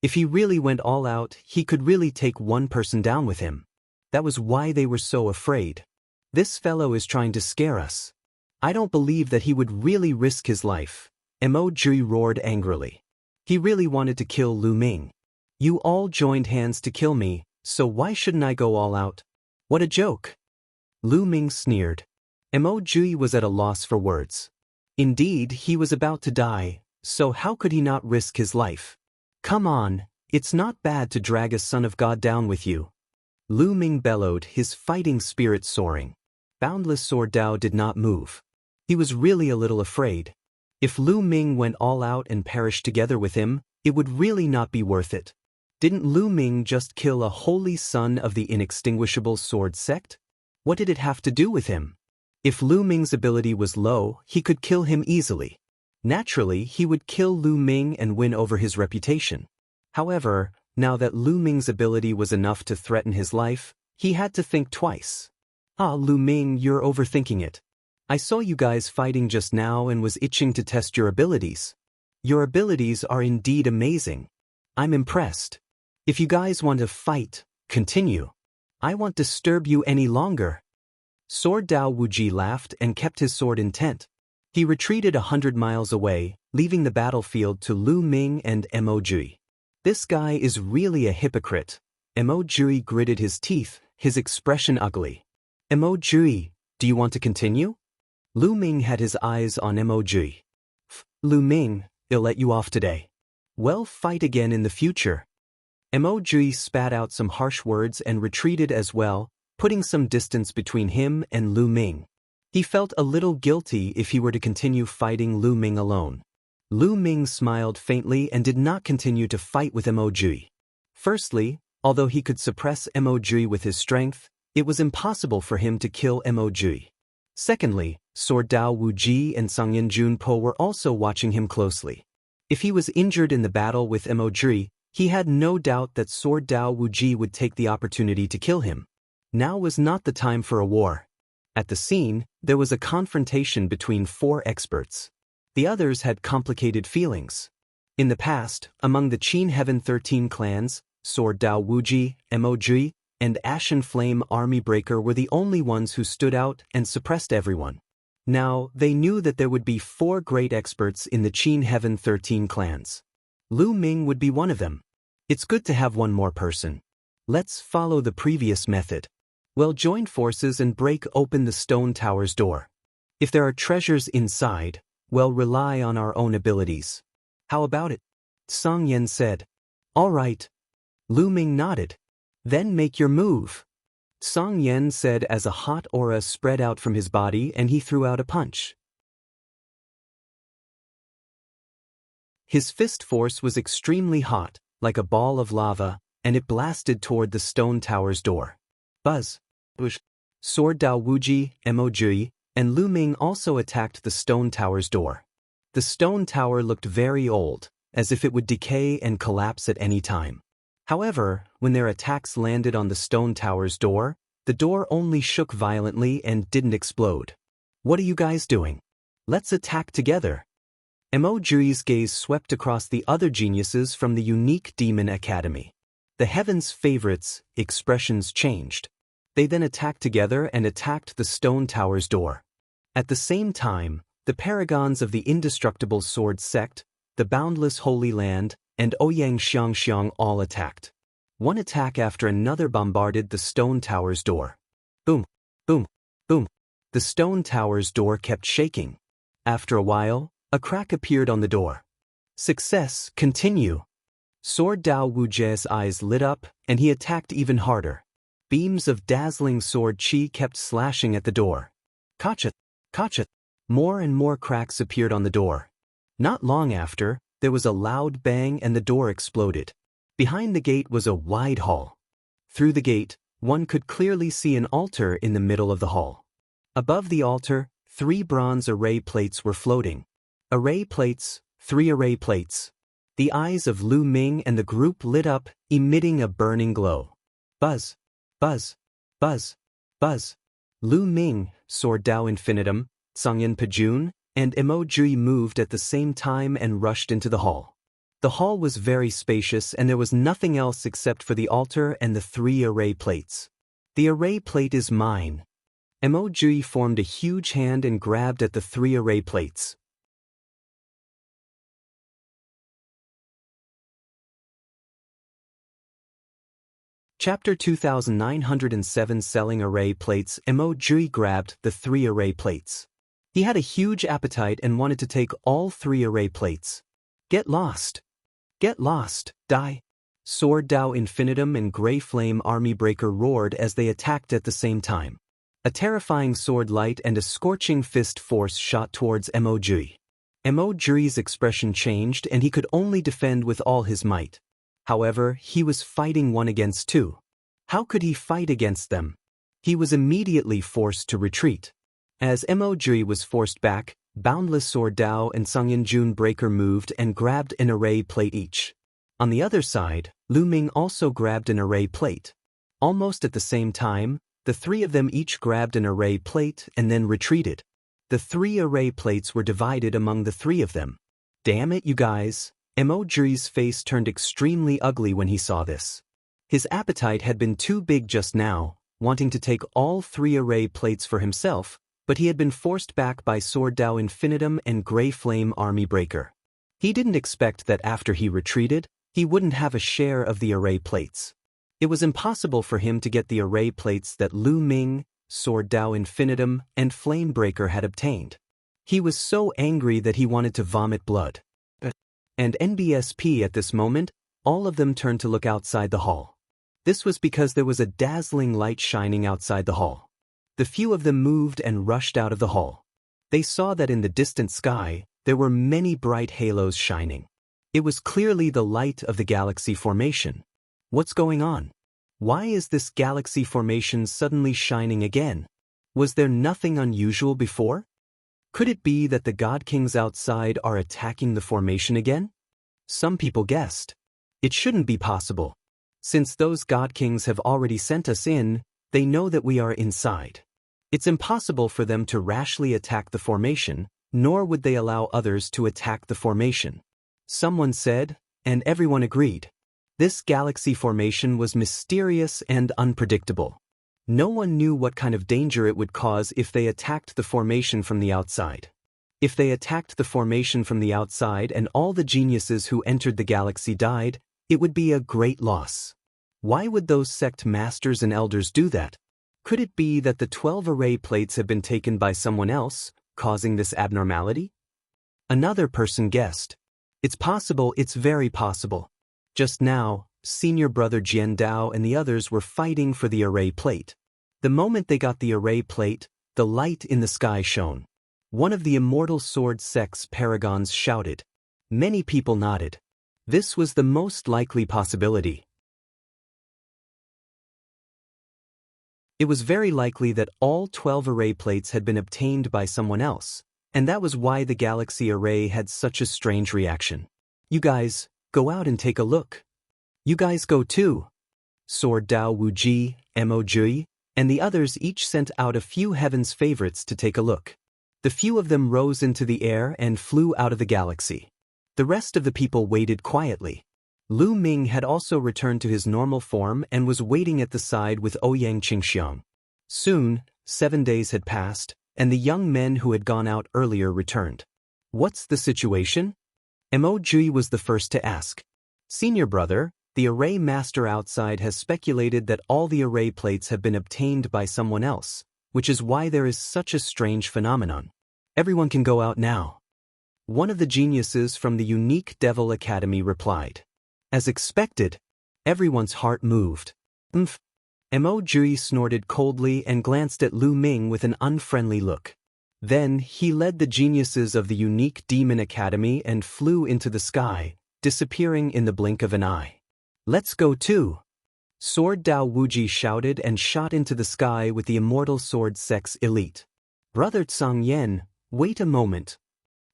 If he really went all out, he could really take one person down with him. That was why they were so afraid. This fellow is trying to scare us. I don't believe that he would really risk his life. Mo Jui roared angrily. He really wanted to kill Lu Ming. You all joined hands to kill me, so why shouldn't I go all out? What a joke. Lu Ming sneered. Mo Jui was at a loss for words. Indeed, he was about to die, so how could he not risk his life? Come on, it's not bad to drag a son of God down with you. Lu Ming bellowed, his fighting spirit soaring. Boundless Sword Dao did not move. He was really a little afraid. If Lu Ming went all out and perished together with him, it would really not be worth it. Didn't Lu Ming just kill a holy son of the inextinguishable sword sect? What did it have to do with him? If Lu Ming's ability was low, he could kill him easily. Naturally, he would kill Lu Ming and win over his reputation. However, now that Lu Ming's ability was enough to threaten his life, he had to think twice. Lu Ming, you're overthinking it. I saw you guys fighting just now and was itching to test your abilities. Your abilities are indeed amazing. I'm impressed. If you guys want to fight, continue. I won't disturb you any longer. Sword Dao Wuji laughed and kept his sword intent. He retreated 100 miles away, leaving the battlefield to Lu Ming and Mo Jui. This guy is really a hypocrite. Mo Jui gritted his teeth, his expression ugly. Mo Jui, do you want to continue? Lu Ming had his eyes on Mo Jui. Lu Ming, I'll let you off today. We'll fight again in the future. Mo Jui spat out some harsh words and retreated as well, putting some distance between him and Lu Ming. He felt a little guilty if he were to continue fighting Lu Ming alone. Lu Ming smiled faintly and did not continue to fight with Emoji. Firstly, although he could suppress Emoji with his strength, it was impossible for him to kill Emoji. Secondly, Sword Dao Wuji and Sangyan Junpo were also watching him closely. If he was injured in the battle with Emoji, he had no doubt that Sword Dao Wuji would take the opportunity to kill him. Now was not the time for a war. At the scene, there was a confrontation between 4 experts. The others had complicated feelings. In the past, among the Qin Heaven 13 clans, Sword Dao Wuji, Emoji, and Ashen Flame Army Breaker were the only ones who stood out and suppressed everyone. Now, they knew that there would be 4 great experts in the Qin Heaven 13 clans. Lu Ming would be one of them. It's good to have one more person. Let's follow the previous method. We'll join forces and break open the stone tower's door. If there are treasures inside, we'll rely on our own abilities. How about it? Song Yan said. All right. Lu Ming nodded. Then make your move. Song Yan said as a hot aura spread out from his body and he threw out a punch. His fist force was extremely hot, like a ball of lava, and it blasted toward the stone tower's door. Buzz. Bush. Sword Dao Wuji, Emoji, and Lu Ming also attacked the stone tower's door. The stone tower looked very old, as if it would decay and collapse at any time. However, when their attacks landed on the stone tower's door, the door only shook violently and didn't explode. What are you guys doing? Let's attack together. Emoji's gaze swept across the other geniuses from the unique Demon Academy. The Heaven's favorites' expressions changed. They then attacked together and attacked the stone tower's door. At the same time, the paragons of the indestructible sword sect, the boundless holy land, and Ouyang Xianxia all attacked. One attack after another bombarded the stone tower's door. Boom, boom, boom. The stone tower's door kept shaking. After a while, a crack appeared on the door. Success, continue. Sword Dao Wuji's eyes lit up, and he attacked even harder. Beams of dazzling sword chi kept slashing at the door. Kachat, kachat. More and more cracks appeared on the door. Not long after, there was a loud bang and the door exploded. Behind the gate was a wide hall. Through the gate, one could clearly see an altar in the middle of the hall. Above the altar, 3 bronze array plates were floating. Array plates, 3 array plates. The eyes of Lu Ming and the group lit up, emitting a burning glow. Buzz. Buzz, buzz, buzz. Lu Ming, Sword Dao Infinitum, Sangyan Pajun, and Emoji moved at the same time and rushed into the hall. The hall was very spacious and there was nothing else except for the altar and the 3 array plates. The array plate is mine. Emoji formed a huge hand and grabbed at the 3 array plates. Chapter 2907 Selling Array Plates. Emoji grabbed the 3 array plates. He had a huge appetite and wanted to take all 3 array plates. Get lost. Get lost, die. Sword Dao Infinitum and Grey Flame Army Breaker roared as they attacked at the same time. A terrifying sword light and a scorching fist force shot towards Emoji. Emoji's expression changed and he could only defend with all his might. However, he was fighting 1 against 2. How could he fight against them? He was immediately forced to retreat. As Emoji was forced back, Boundless Sword Dao and Sangyan Jun Breaker moved and grabbed an array plate each. On the other side, Lu Ming also grabbed an array plate. Almost at the same time, the 3 of them each grabbed an array plate and then retreated. The 3 array plates were divided among the 3 of them. Damn it, you guys. Emoji's face turned extremely ugly when he saw this. His appetite had been too big just now, wanting to take all 3 array plates for himself, but he had been forced back by Sword Dao Infinitum and Grey Flame Army Breaker. He didn't expect that after he retreated, he wouldn't have a share of the array plates. It was impossible for him to get the array plates that Lu Ming, Sword Dao Infinitum, and Flame Breaker had obtained. He was so angry that he wanted to vomit blood. And NBSP at this moment, all of them turned to look outside the hall. This was because there was a dazzling light shining outside the hall. The few of them moved and rushed out of the hall. They saw that in the distant sky, there were many bright halos shining. It was clearly the light of the galaxy formation. What's going on? Why is this galaxy formation suddenly shining again? Was there nothing unusual before? Could it be that the God Kings outside are attacking the formation again? Some people guessed. It shouldn't be possible. Since those God Kings have already sent us in, they know that we are inside. It's impossible for them to rashly attack the formation, nor would they allow others to attack the formation. Someone said, and everyone agreed. This galaxy formation was mysterious and unpredictable. No one knew what kind of danger it would cause if they attacked the formation from the outside. If they attacked the formation from the outside and all the geniuses who entered the galaxy died, it would be a great loss. Why would those sect masters and elders do that? Could it be that the 12 array plates have been taken by someone else, causing this abnormality? Another person guessed. It's possible, it's very possible. Just now, senior brother Jian Dao and the others were fighting for the array plate. The moment they got the array plate, the light in the sky shone. One of the immortal sword sect's paragons shouted. Many people nodded. This was the most likely possibility. It was very likely that all 12 array plates had been obtained by someone else, and that was why the galaxy array had such a strange reaction. You guys, go out and take a look. You guys go too. Sword Dao Wuji, Mo Jui, and the others each sent out a few heaven's favorites to take a look. The few of them rose into the air and flew out of the galaxy. The rest of the people waited quietly. Lu Ming had also returned to his normal form and was waiting at the side with Ouyang Qingxiang. Soon, 7 days had passed, and the young men who had gone out earlier returned. What's the situation? Mo Jui was the first to ask. Senior brother, the array master outside has speculated that all the array plates have been obtained by someone else, which is why there is such a strange phenomenon. Everyone can go out now. One of the geniuses from the unique Devil Academy replied. As expected, everyone's heart moved. Mo Jui snorted coldly and glanced at Lu Ming with an unfriendly look. Then he led the geniuses of the unique Demon Academy and flew into the sky, disappearing in the blink of an eye. Let's go too. Sword Dao Wuji shouted and shot into the sky with the immortal sword sect's elite. Brother Tsang Yen, wait a moment.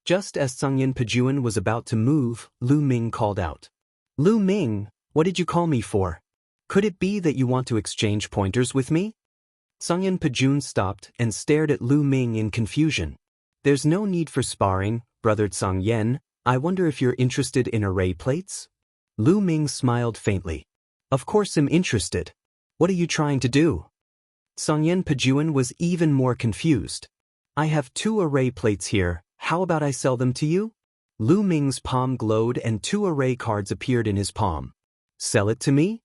Just as Tsang Yen Pejuan was about to move, Lu Ming called out. Lu Ming, what did you call me for? Could it be that you want to exchange pointers with me? Tsang Yen Pejuan stopped and stared at Lu Ming in confusion. There's no need for sparring, brother Tsang Yen. I wonder if you're interested in array plates? Lu Ming smiled faintly. Of course I'm interested. What are you trying to do? Tsang Yen Pejuan was even more confused. I have 2 array plates here, how about I sell them to you? Lu Ming's palm glowed and 2 array cards appeared in his palm. Sell it to me?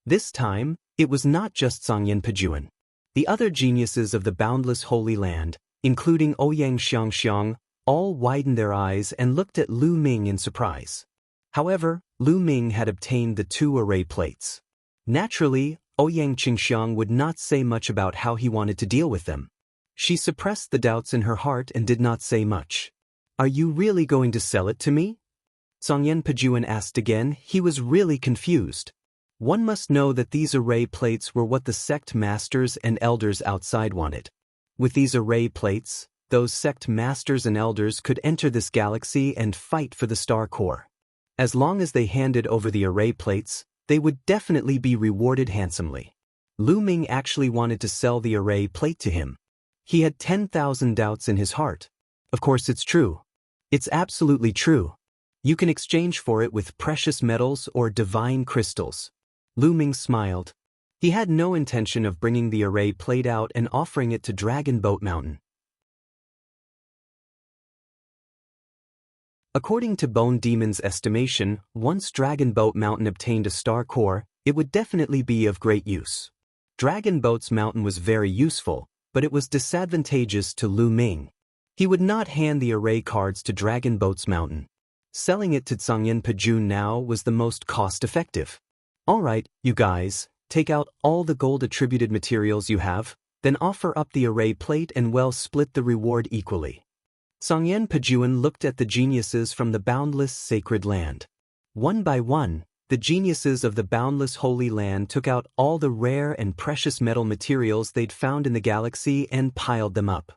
This time, it was not just Tsang Yen Pejuan. The other geniuses of the boundless Holy Land, including Ouyang Xianxia, all widened their eyes and looked at Lu Ming in surprise. However, Lu Ming had obtained the 2 array plates. Naturally, Ouyang Xianxia would not say much about how he wanted to deal with them. She suppressed the doubts in her heart and did not say much. Are you really going to sell it to me? Tsang Yen Pejuan asked again. He was really confused. One must know that these array plates were what the sect masters and elders outside wanted. With these array plates, those sect masters and elders could enter this galaxy and fight for the star core. As long as they handed over the array plates, they would definitely be rewarded handsomely. Lu Ming actually wanted to sell the array plate to him. He had 10,000 doubts in his heart. Of course it's true. It's absolutely true. You can exchange for it with precious metals or divine crystals. Lu Ming smiled. He had no intention of bringing the array plate out and offering it to Dragon Boat Mountain. According to Bone Demon's estimation, once Dragon Boat Mountain obtained a star core, it would definitely be of great use. Dragon Boat's Mountain was very useful, but it was disadvantageous to Lu Ming. He would not hand the array cards to Dragon Boat's Mountain. Selling it to Tsang Yen Pejuan now was the most cost-effective. All right, you guys, take out all the gold-attributed materials you have. Then offer up the array plate and well split the reward equally. Songyen Pajuan looked at the geniuses from the boundless sacred land. One by one, the geniuses of the boundless holy land took out all the rare and precious metal materials they'd found in the galaxy and piled them up.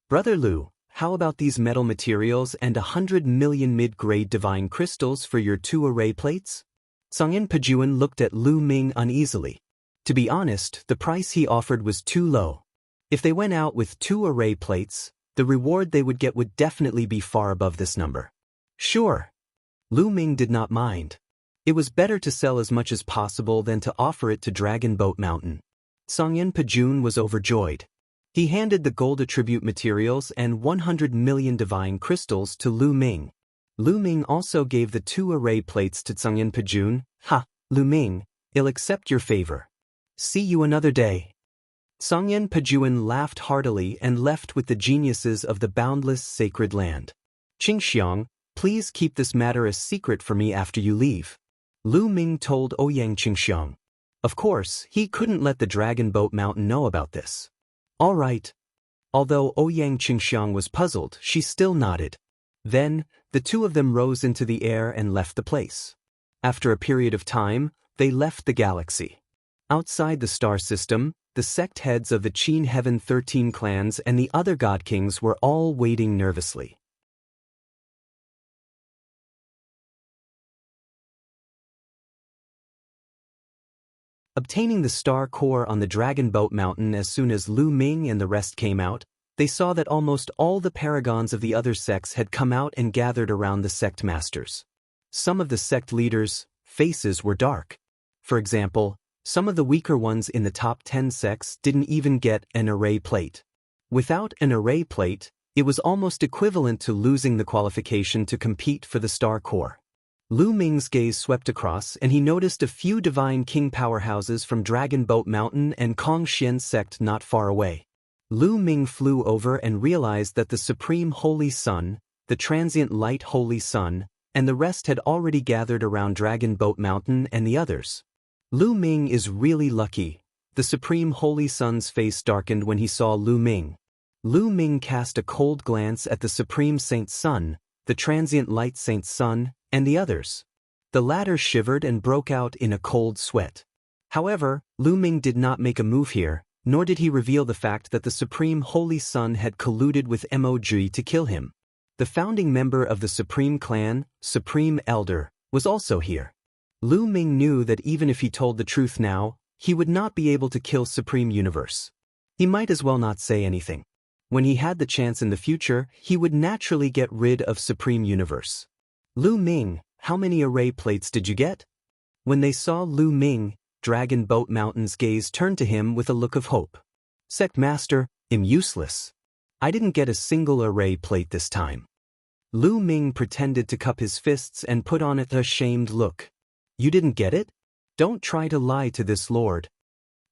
Brother Lu, how about these metal materials and 100 million mid-grade divine crystals for your 2 array plates? Songyen Pajuan looked at Lu Ming uneasily. To be honest, the price he offered was too low. If they went out with 2 array plates, the reward they would get would definitely be far above this number. Sure. Lu Ming did not mind. It was better to sell as much as possible than to offer it to Dragon Boat Mountain. Songyen Pajuan was overjoyed. He handed the gold attribute materials and 100 million divine crystals to Lu Ming. Lu Ming also gave the 2 array plates to Songyen Pajuan. Ha, Lu Ming, I'll accept your favor. See you another day. Songyen Pajuan laughed heartily and left with the geniuses of the boundless sacred land. Qingxiang, please keep this matter a secret for me after you leave. Lu Ming told Ouyang Qingxiang. Of course, he couldn't let the Dragon Boat Mountain know about this. All right. Although Ouyang Qingxiang was puzzled, she still nodded. Then, the 2 of them rose into the air and left the place. After a period of time, they left the galaxy. Outside the star system, the sect heads of the Qin Heaven 13 clans and the other god kings were all waiting nervously. Obtaining the star core on the Dragon Boat Mountain as soon as Lu Ming and the rest came out, they saw that almost all the paragons of the other sects had come out and gathered around the sect masters. Some of the sect leaders' faces were dark. For example, some of the weaker ones in the top 10 sects didn't even get an array plate. Without an array plate, it was almost equivalent to losing the qualification to compete for the star core. Lu Ming's gaze swept across and he noticed a few divine king powerhouses from Dragon Boat Mountain and Kongxian sect not far away. Lu Ming flew over and realized that the Supreme Holy Sun, the Transient Light Holy Sun, and the rest had already gathered around Dragon Boat Mountain and the others. Lu Ming is really lucky. The Supreme Holy Sun's face darkened when he saw Lu Ming. Lu Ming cast a cold glance at the Supreme Saint Sun, the Transient Light Saint Sun, and the others. The latter shivered and broke out in a cold sweat. However, Lu Ming did not make a move here, nor did he reveal the fact that the Supreme Holy Sun had colluded with Moj to kill him. The founding member of the Supreme Clan, Supreme Elder, was also here. Lu Ming knew that even if he told the truth now, he would not be able to kill Supreme Universe. He might as well not say anything. When he had the chance in the future, he would naturally get rid of Supreme Universe. Lu Ming, how many array plates did you get? When they saw Lu Ming, Dragon Boat Mountain's gaze turned to him with a look of hope. Sect Master, I'm useless. I didn't get a single array plate this time. Lu Ming pretended to cup his fists and put on a shamed look. You didn't get it? Don't try to lie to this lord.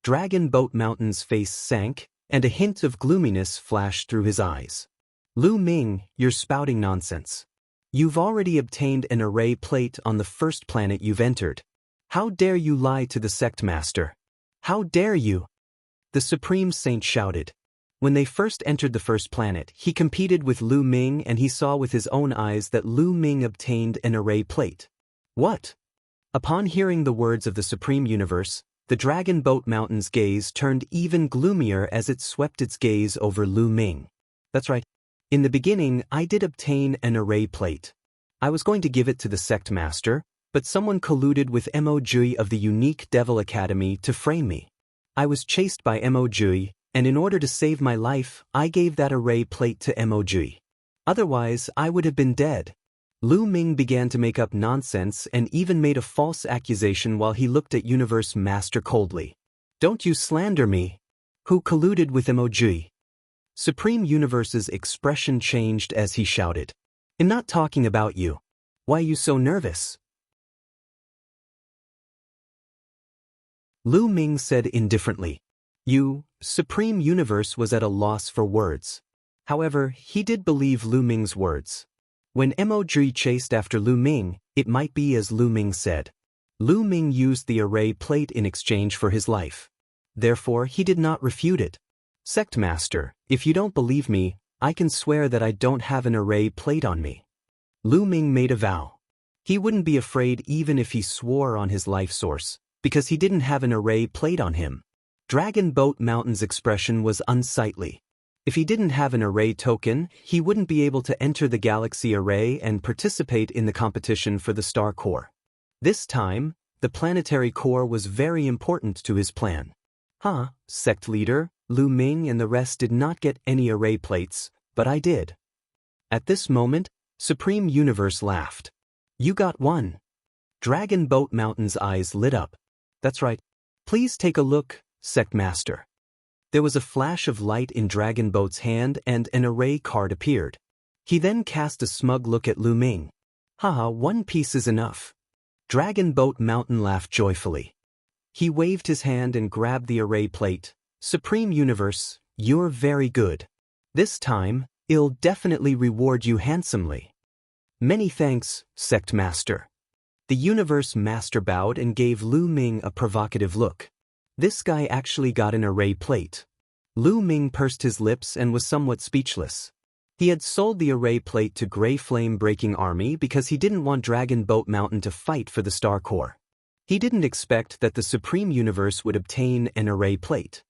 Dragon Boat Mountain's face sank, and a hint of gloominess flashed through his eyes. Lu Ming, you're spouting nonsense. You've already obtained an array plate on the first planet you've entered. How dare you lie to the sect master? How dare you? The Supreme Saint shouted. When they first entered the first planet, he competed with Lu Ming and he saw with his own eyes that Lu Ming obtained an array plate. What? Upon hearing the words of the Supreme Universe, the Dragon Boat Mountain's gaze turned even gloomier as it swept its gaze over Lu Ming. That's right. In the beginning, I did obtain an array plate. I was going to give it to the sect master, but someone colluded with Moj of the Unique Devil Academy to frame me. I was chased by Moj, and in order to save my life, I gave that array plate to Moj. Otherwise, I would have been dead. Lu Ming began to make up nonsense and even made a false accusation while he looked at Universe Master coldly. Don't you slander me. Who colluded with Moj? Supreme Universe's expression changed as he shouted. I'm not talking about you. Why are you so nervous? Lu Ming said indifferently. Supreme Universe was at a loss for words. However, he did believe Lu Ming's words. When Moj chased after Lu Ming, it might be as Lu Ming said. Lu Ming used the array plate in exchange for his life. Therefore, he did not refute it. Sect Master, if you don't believe me, I can swear that I don't have an array plate on me. Lu Ming made a vow. He wouldn't be afraid even if he swore on his life source, because he didn't have an array plate on him. Dragon Boat Mountain's expression was unsightly. If he didn't have an array token, he wouldn't be able to enter the galaxy array and participate in the competition for the star core. This time, the planetary core was very important to his plan. Sect leader, Lu Ming and the rest did not get any array plates, but I did. At this moment, Supreme Universe laughed. You got one. Dragon Boat Mountain's eyes lit up. That's right. Please take a look, Sect Master. There was a flash of light in Dragon Boat's hand and an array card appeared. He then cast a smug look at Lu Ming. One piece is enough. Dragon Boat Mountain laughed joyfully. He waved his hand and grabbed the array plate. Supreme Universe, you're very good. This time, I'll definitely reward you handsomely. Many thanks, Sect Master. The Universe Master bowed and gave Lu Ming a provocative look. This guy actually got an array plate. Lu Ming pursed his lips and was somewhat speechless. He had sold the array plate to Grey Flame Breaking Army because he didn't want Dragon Boat Mountain to fight for the Star Core. He didn't expect that the Supreme Universe would obtain an array plate.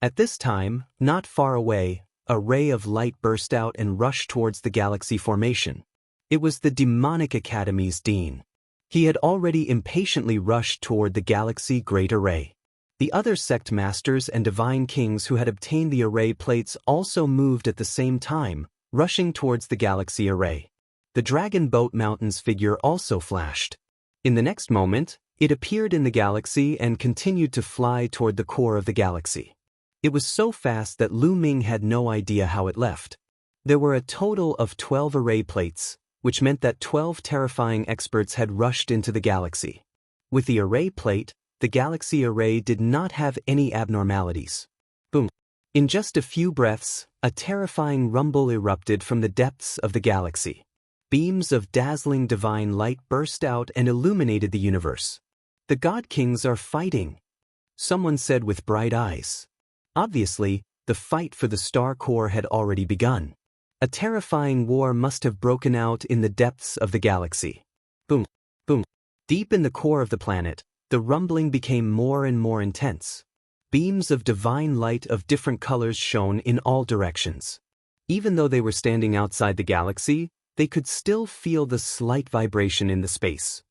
At this time, not far away, a ray of light burst out and rushed towards the galaxy formation. It was the Demonic Academy's Dean. He had already impatiently rushed toward the galaxy Great Array. The other sect masters and divine kings who had obtained the array plates also moved at the same time, rushing towards the galaxy array. The Dragon Boat Mountain's figure also flashed. In the next moment, it appeared in the galaxy and continued to fly toward the core of the galaxy. It was so fast that Lu Ming had no idea how it left. There were a total of 12 array plates, which meant that 12 terrifying experts had rushed into the galaxy. With the array plate, the galaxy array did not have any abnormalities. Boom! In just a few breaths, a terrifying rumble erupted from the depths of the galaxy. Beams of dazzling divine light burst out and illuminated the universe. The God Kings are fighting, someone said with bright eyes. Obviously, the fight for the Star Core had already begun. A terrifying war must have broken out in the depths of the galaxy. Boom! Boom! Deep in the core of the planet, the rumbling became more and more intense. Beams of divine light of different colors shone in all directions. Even though they were standing outside the galaxy, they could still feel the slight vibration in the space.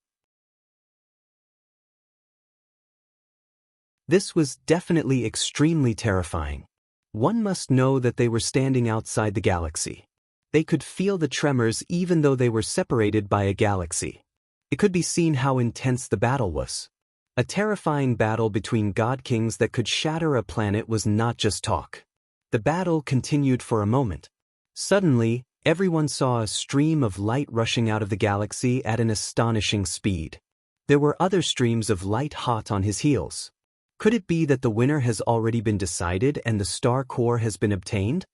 This was definitely extremely terrifying. One must know that they were standing outside the galaxy. They could feel the tremors even though they were separated by a galaxy. It could be seen how intense the battle was. A terrifying battle between God Kings that could shatter a planet was not just talk. The battle continued for a moment. Suddenly, everyone saw a stream of light rushing out of the galaxy at an astonishing speed. There were other streams of light hot on his heels. Could it be that the winner has already been decided and the Star Core has been obtained?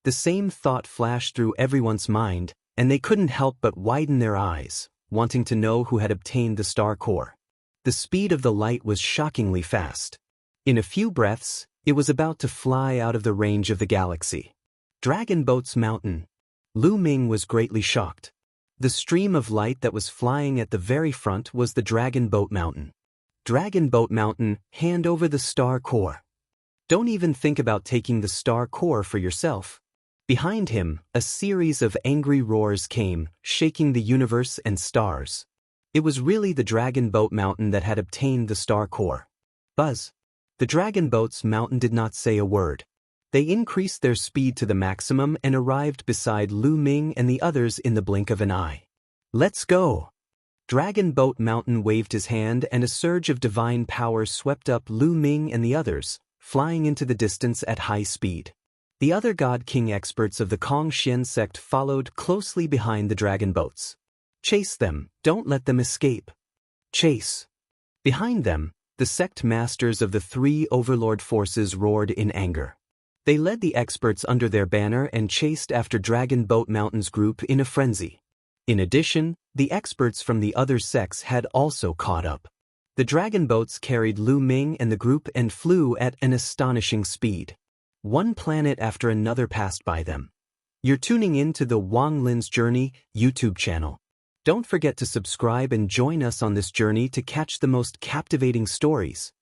The same thought flashed through everyone's mind, and they couldn't help but widen their eyes, wanting to know who had obtained the Star Core. The speed of the light was shockingly fast. In a few breaths, it was about to fly out of the range of the galaxy. Dragon Boat's Mountain. Lu Ming was greatly shocked. The stream of light that was flying at the very front was the Dragon Boat Mountain. Dragon Boat Mountain, hand over the Star Core. Don't even think about taking the Star Core for yourself. Behind him, a series of angry roars came, shaking the universe and stars. It was really the Dragon Boat Mountain that had obtained the Star Core. Buzz! The Dragon Boat's Mountain did not say a word. They increased their speed to the maximum and arrived beside Lu Ming and the others in the blink of an eye. Let's go! Dragon Boat Mountain waved his hand and a surge of divine power swept up Lu Ming and the others, flying into the distance at high speed. The other God King experts of the Kong Xian sect followed closely behind the dragon boats. Chase them, don't let them escape. Chase. Behind them, the sect masters of the three overlord forces roared in anger. They led the experts under their banner and chased after Dragon Boat Mountain's group in a frenzy. In addition, the experts from the other sects had also caught up. The dragon boats carried Lu Ming and the group and flew at an astonishing speed. One planet after another passed by them. You're tuning in to the Wang Lin's Journey YouTube channel. Don't forget to subscribe and join us on this journey to catch the most captivating stories.